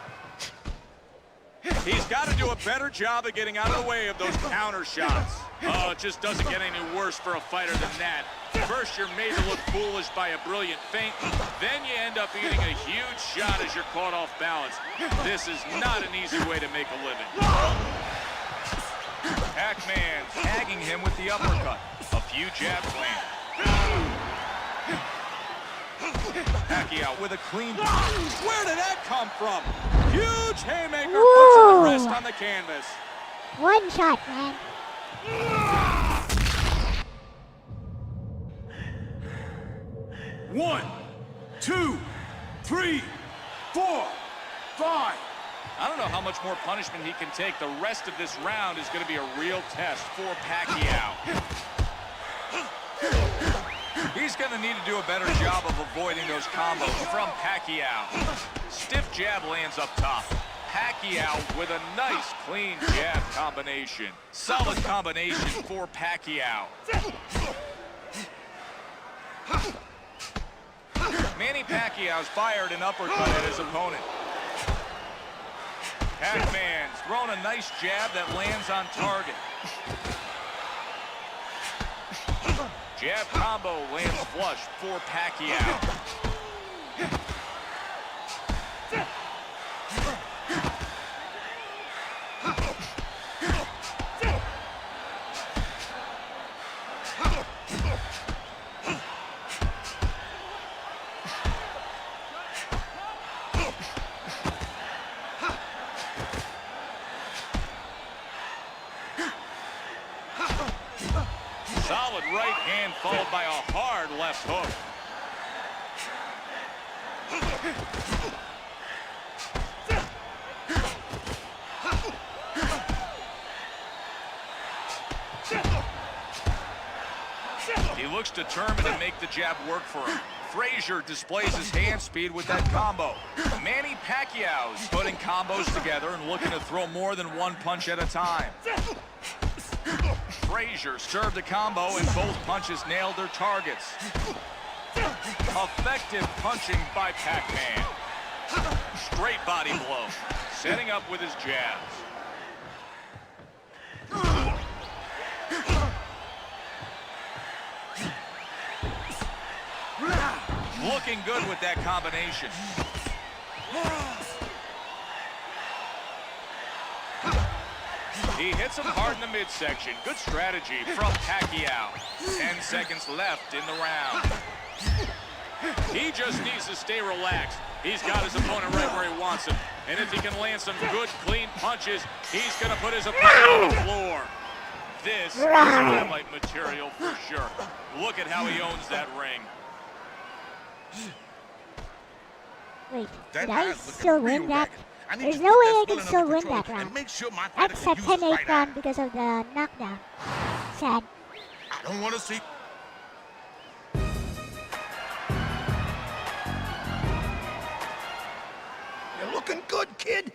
He's got to do a better job of getting out of the way of those counter shots. Oh, it just doesn't get any worse for a fighter than that. First, you're made to look foolish by a brilliant feint. Then you end up eating a huge shot as you're caught off balance. This is not an easy way to make a living. Pac-Man tagging him with the uppercut. A few jabs land. Pacquiao with a clean. Where did that come from? Huge haymaker puts the rest on the canvas. One shot, man. 1, 2, 3, 4, 5. I don't know how much more punishment he can take. The rest of this round is going to be a real test for Pacquiao. He's going to need to do a better job of avoiding those combos from Pacquiao. Stiff jab lands up top. Pacquiao with a nice, clean jab combination. Solid combination for Pacquiao. Manny Pacquiao's fired an uppercut at his opponent. Pac-Man's thrown a nice jab that lands on target. Jab combo lands flush for Pacquiao. Solid right hand followed by a hard left hook. He looks determined to make the jab work for him. Frazier displays his hand speed with that combo. Manny Pacquiao's putting combos together and looking to throw more than one punch at a time. Frazier served a combo and both punches nailed their targets. Effective punching by Pac-Man. Straight body blow, setting up with his jabs. Looking good with that combination. He hits him hard in the midsection. Good strategy from Pacquiao. 10 seconds left in the round. He just needs to stay relaxed. He's got his opponent right where he wants him. And if he can land some good, clean punches, he's going to put his opponent on the floor. This is highlight material for sure. Look at how he owns that ring. Wait, did I still win that? There's no way I can still win that round. That's a 10-8 round because of the knockdown. Sad. I don't want to see. You're looking good, kid.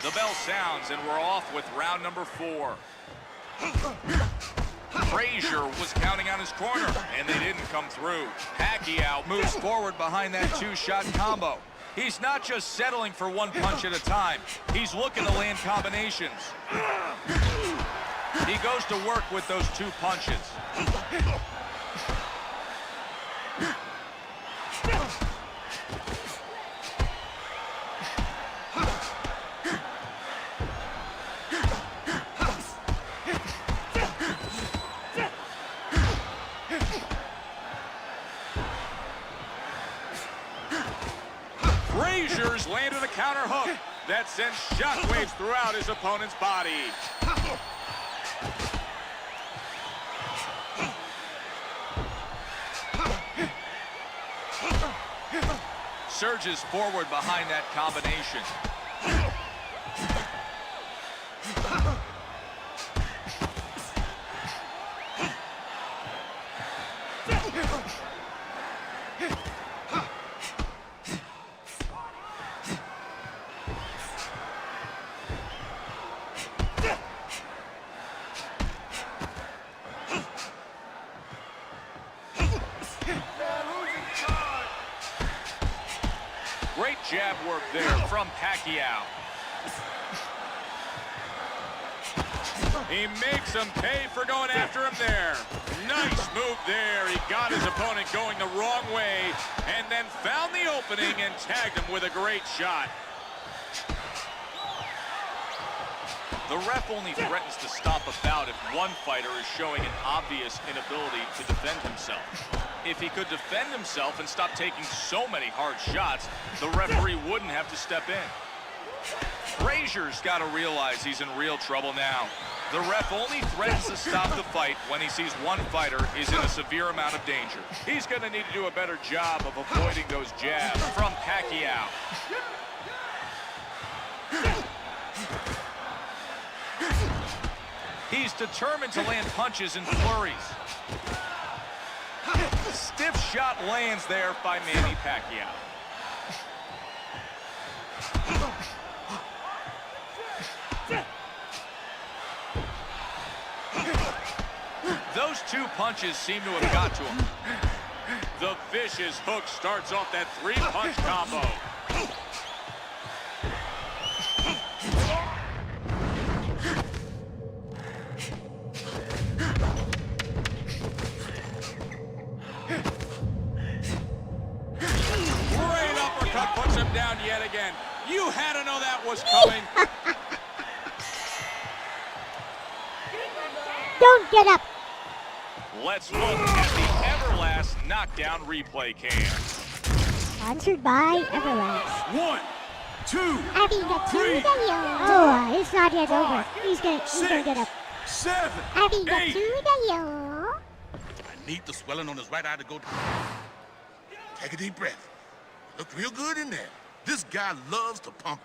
The bell sounds, and we're off with round number 4. Frazier was counting on his corner, and they didn't come through. Pacquiao moves forward behind that 2-shot combo. He's not just settling for one punch at a time. He's looking to land combinations. He goes to work with those 2 punches. Frazier's landed a counter hook that sends shockwaves throughout his opponent's body. Surges forward behind that combination. Great jab work there from Pacquiao. He makes him pay for going after him there. Nice move there. He got his opponent going the wrong way and then found the opening and tagged him with a great shot. The ref only threatens to stop a bout if one fighter is showing an obvious inability to defend himself. If he could defend himself and stop taking so many hard shots, the referee wouldn't have to step in. Frazier's got to realize he's in real trouble now. The ref only threatens to stop the fight when he sees one fighter is in a severe amount of danger. He's going to need to do a better job of avoiding those jabs from Pacquiao. He's determined to land punches and flurries. Stiff shot lands there by Manny Pacquiao. Those 2 punches seem to have got to him. The vicious hook starts off that 3-punch combo. Great uppercut puts him down yet again. You had to know that was coming. Don't get up. Let's look at the Everlast knockdown replay cam. Sponsored by Everlast. 1, 2, Abby got 2 3, Oh, it's not yet over. He's gonna get up. 7, Abby got 8. 2 I need the swelling on his right eye to go down. Take a deep breath. Look real good in there. This guy loves to pump.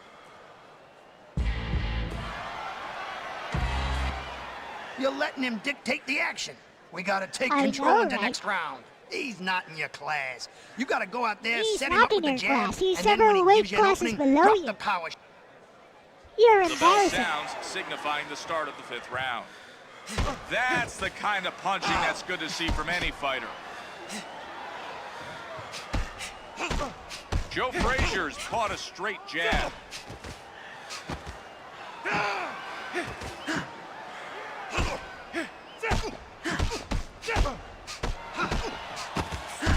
You're letting him dictate the action. We gotta take I control know, into right? next round. He's not in your class. You gotta go out there, He's set him not up with in the your jab, class. He's and then several when he weight gives you an classes opening, below drop you. the power. You're The bell embarrassing. sounds, signifying the start of the 5th round. That's the kind of punching that's good to see from any fighter. Joe Frazier's caught a straight jab.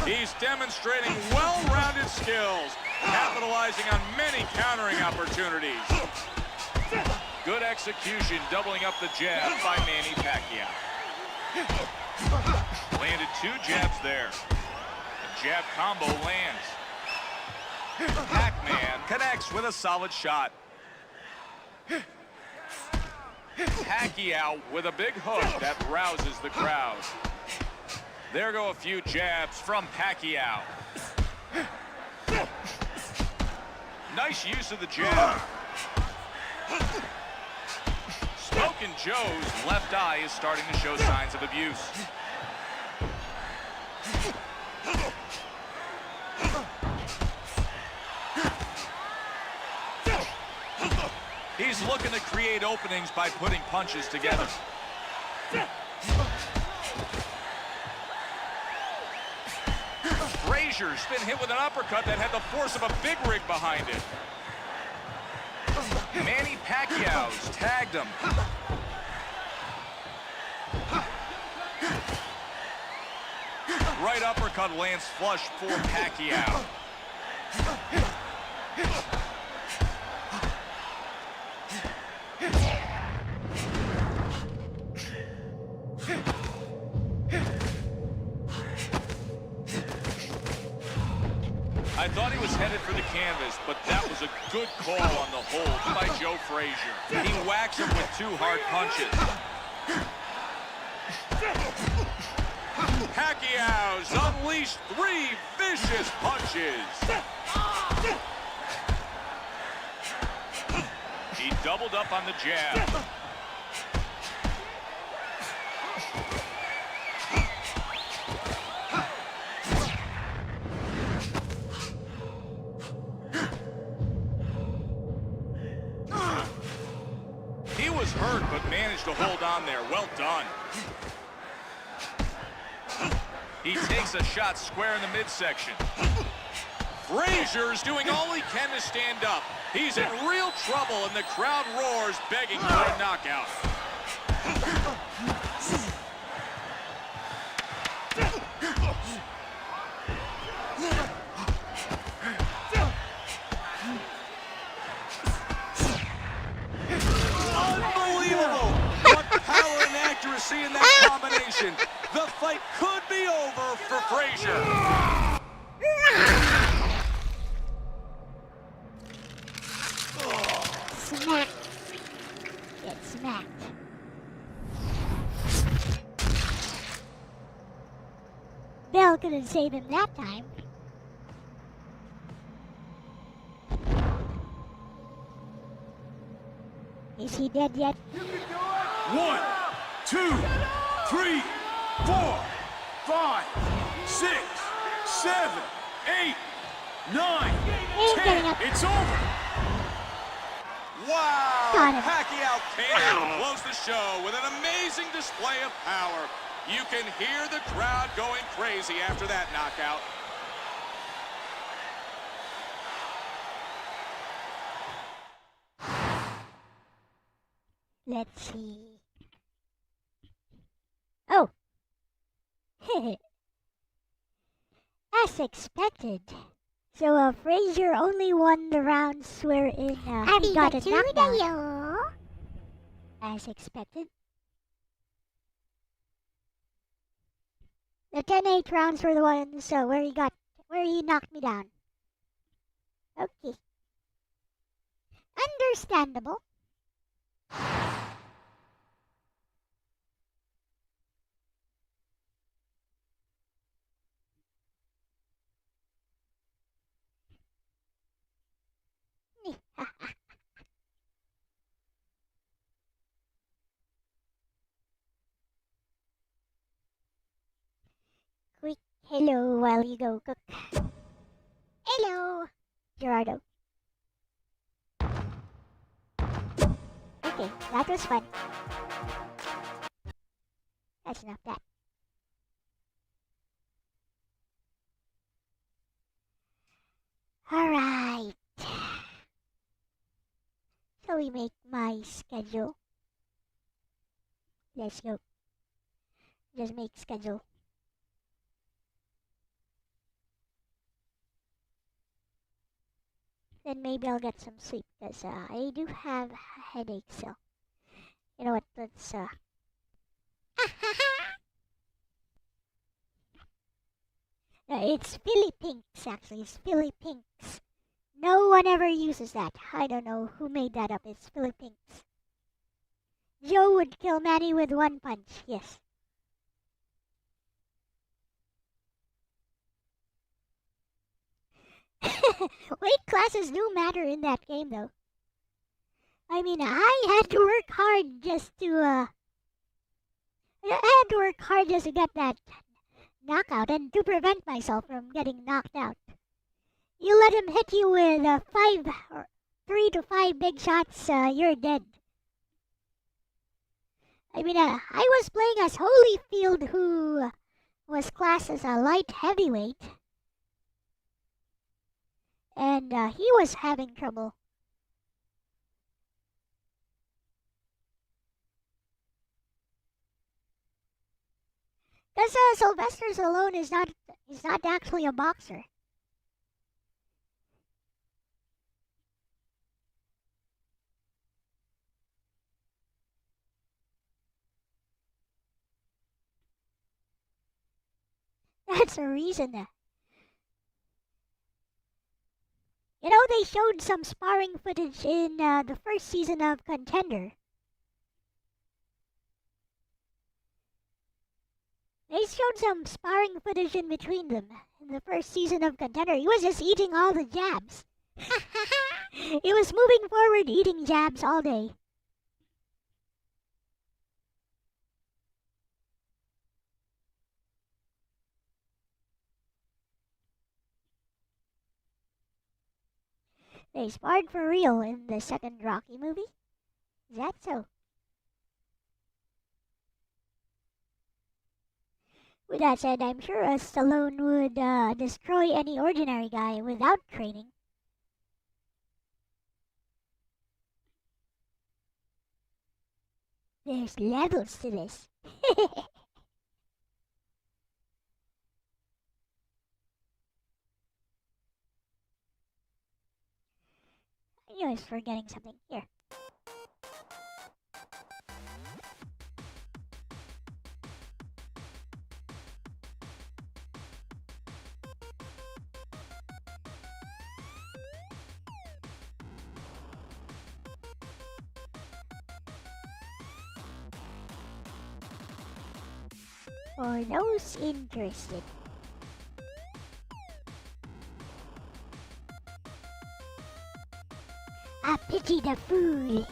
He's demonstrating well-rounded skills, capitalizing on many countering opportunities. Good execution, doubling up the jab by Manny Pacquiao. Landed 2 jabs there. The jab combo lands. Pac-Man connects with a solid shot. Pacquiao with a big hook that rouses the crowd. There go a few jabs from Pacquiao. Nice use of the jab. Smokin' Joe's left eye is starting to show signs of abuse. He's looking to create openings by putting punches together. Frazier's been hit with an uppercut that had the force of a big rig behind it. Manny Pacquiao's tagged him. Right uppercut lands flush for Pacquiao. I thought he was headed for the canvas, but that was a good call on the hold by Joe Frazier. He whacks him with 2 hard punches. Pacquiao's unleashed 3 vicious punches. He doubled up on the jab. He was hurt, but managed to hold on there. Well done. He takes a shot square in the midsection. Frazier's doing all he can to stand up. He's in real trouble, and the crowd roars, begging for a knockout. Unbelievable! What power and accuracy in that combination. The fight could be over for Frazier. Smack. Get smacked. Bell couldn't save him that time. Is he dead yet? 1, 2, 3, 4, 5, 6, 7, 8, 9, He's getting 10. up. It's over. Wow! Got him. Pacquiao came out and closed the show with an amazing display of power. You can hear the crowd going crazy after that knockout. Let's see. Oh. As expected. So, Frazier only won the rounds wherein he got a knockdown. As expected. The 10-8 rounds were the ones where he knocked me down. Okay. Understandable. Quick hello while you go cook. Hello, Gerardo. Okay, that was fun. That's enough of that. Alright. Shall we make my schedule? Let's go. Just make schedule. Then maybe I'll get some sleep because I do have a headache, so you know what, let's no, it's Philly Pinks actually, it's Philly Pinks No one ever uses that. I don't know who made that up. It's Philippines. Joe would kill Manny with one punch. Yes. Weight classes do matter in that game, though. I mean, I had to work hard just to get that knockout and to prevent myself from getting knocked out. You let him hit you with 3 to 5 big shots, you're dead. I mean, I was playing as Holyfield, who was classed as a light heavyweight, and he was having trouble. Because Sylvester Stallone is not actually a boxer. That's a reason. You know, they showed some sparring footage in the first season of Contender. They showed some sparring footage in between them in the first season of Contender. He was just eating all the jabs. He was moving forward, eating jabs all day. They sparred for real in the second Rocky movie? Is that so? With that said, I'm sure Stallone would destroy any ordinary guy without training. There's levels to this. I knew I was forgetting something. Here. For those interested. I pity the fool.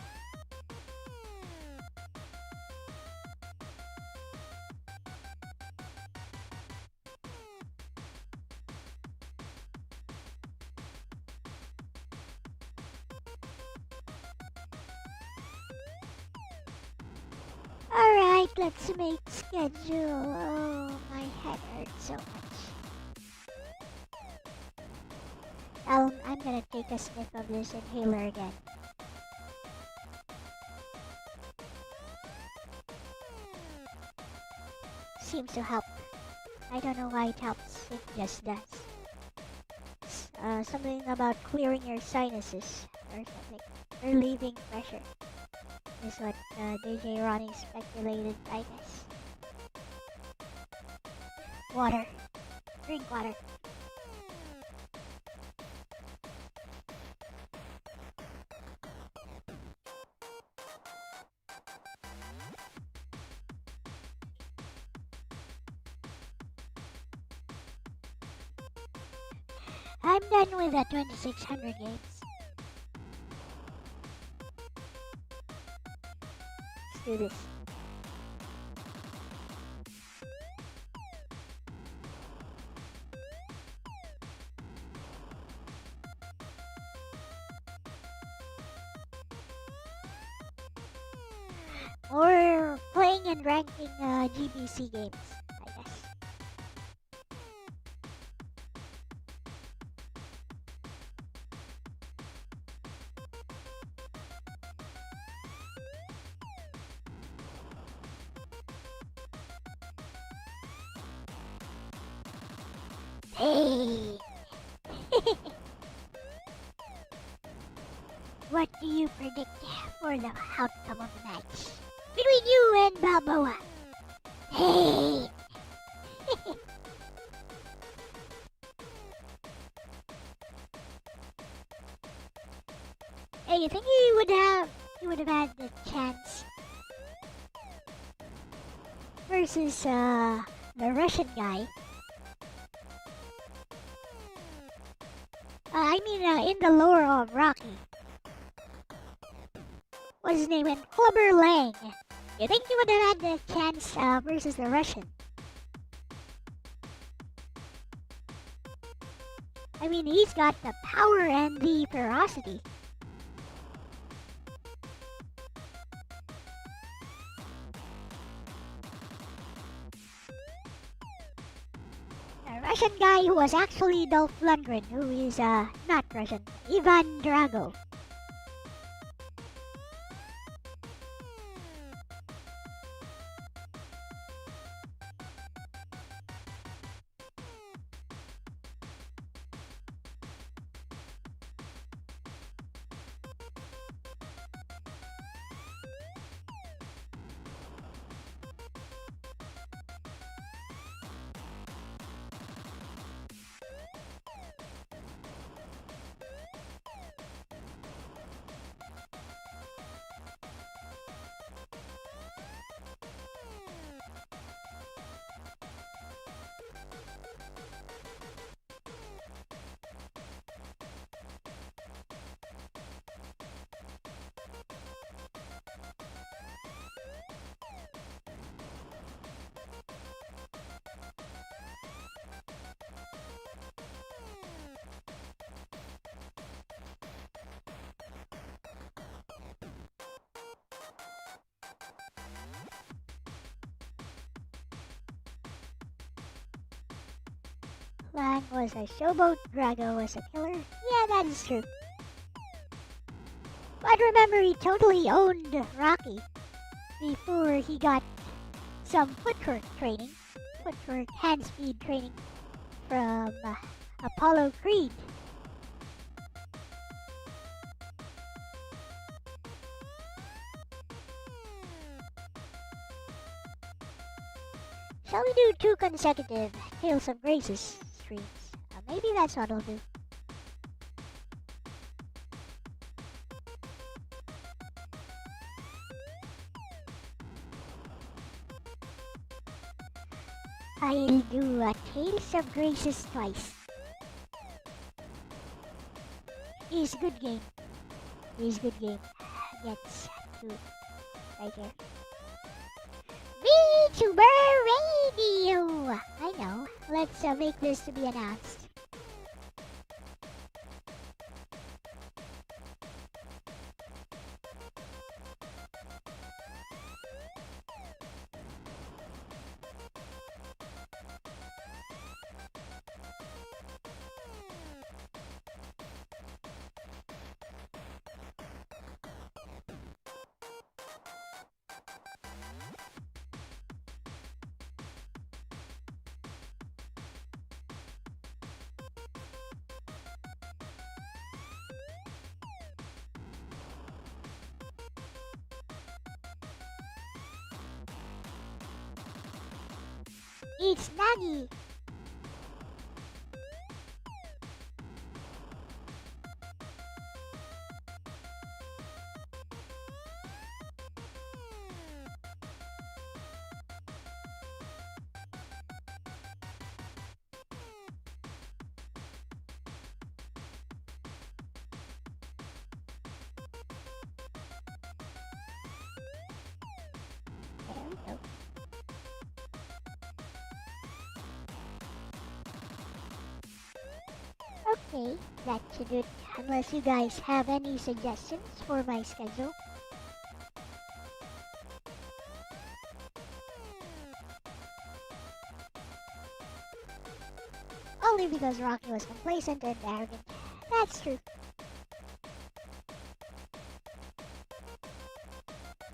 Alright, let's make schedule. Oh, my head hurts so much. I'm gonna take a sniff of this inhaler again. Seems to help. I don't know why it helps, it just does. Something about clearing your sinuses or something. Relieving pressure is what DJ Ronnie speculated, I guess. Water. Drink water. I'm done with the 2600 games. Let's do this. Or playing and ranking GBC games, I guess. Hey! What do you predict for the outcome of the match? Between you and Balboa. Hey! versus the Russian guy. In the lore of Rocky. What's his name? And Clubber Lang. You think he would have had the chance versus the Russian? I mean, he's got the power and the ferocity. The Russian guy who was actually Dolph Lundgren, who is not Russian, Ivan Drago. Lang was a showboat, Drago was a killer. Yeah, that is true. But remember, he totally owned Rocky before he got some footwork training, hand speed training from Apollo Creed. Shall we do 2 consecutive Tales of Graces streams? Maybe that's what I'll do. I'll do Tales of Graces twice. It's a good game. It's a good game. Gets to right here. VTuber Radio! I know. Let's make this to be announced. It's Nagi! There we go. Okay, that should do it. Unless you guys have any suggestions for my schedule. Only because Rocky was complacent and arrogant. That's true.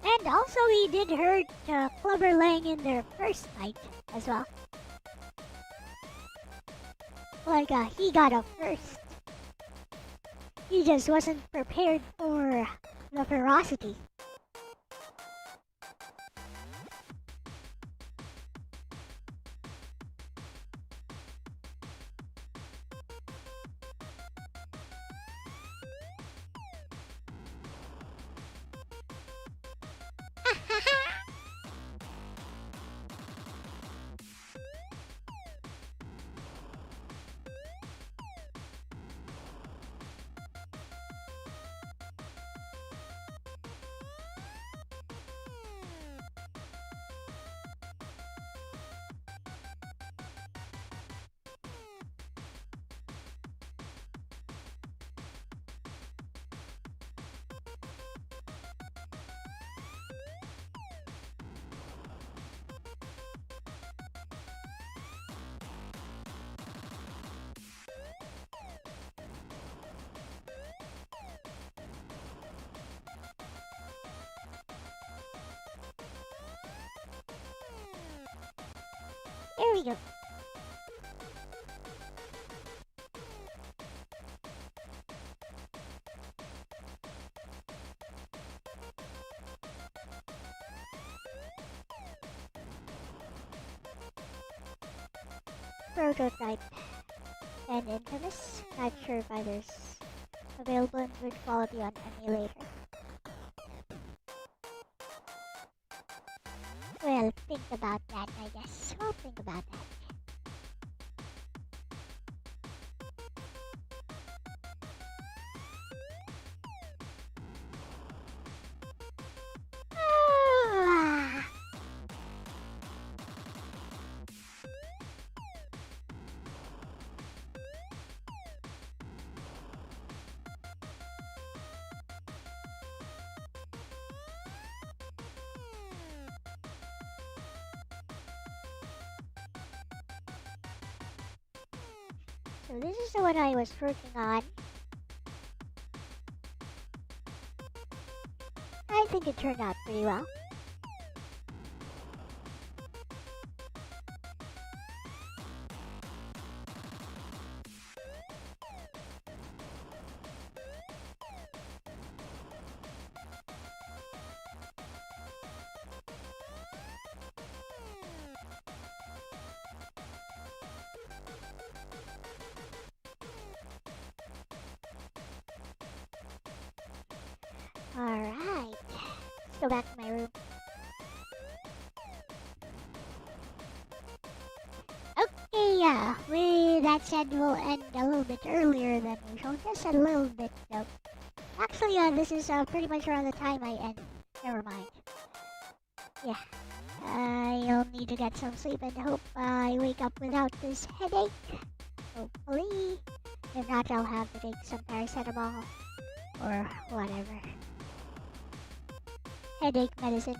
And also he did hurt Clubber Lang in their first fight as well. Like, he got up first. He just wasn't prepared for the ferocity. we go. Prototype and Infamous. Not sure if either's available in good quality on emulator. Well, think about that, I guess. We'll think about that. Ah. So this is the one I was working on. I think it turned out pretty well. Alright, let's go back to my room. Okay, with that said, we'll end a little bit earlier than usual. Just a little bit, though. Actually, this is pretty much around the time I end. Never mind. Yeah, I'll need to get some sleep and hope I wake up without this headache. Hopefully. If not, I'll have to take some paracetamol or whatever. Headache medicine.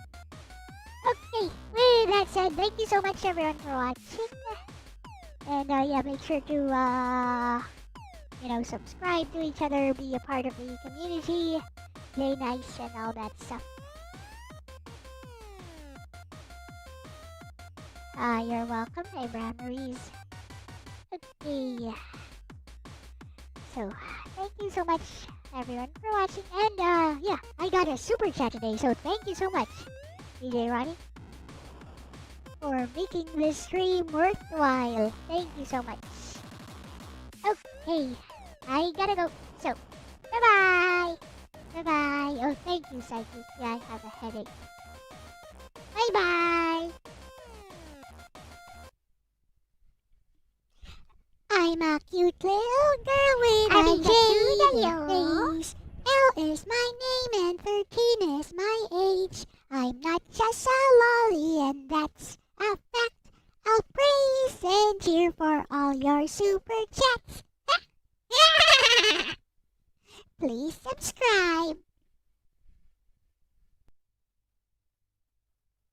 Okay, with that said, thank you so much everyone for watching. And yeah, make sure to subscribe to each other, be a part of the community, play nice and all that stuff. You're welcome, Abraham Ruiz. Okay. So, thank you so much everyone for watching, and yeah, I got a super chat today, so thank you so much, DJ Ronnie, for making this stream worthwhile. Thank you so much. Okay, I gotta go, so bye bye. Bye bye. Oh, thank you, Psyche. Yeah, I have a headache. Bye bye. I'm a cute little girl with a jaded face. Elle is my name and 13 is my age. I'm not just a lolly and that's a fact. I'll praise and cheer for all your super chats. Please subscribe.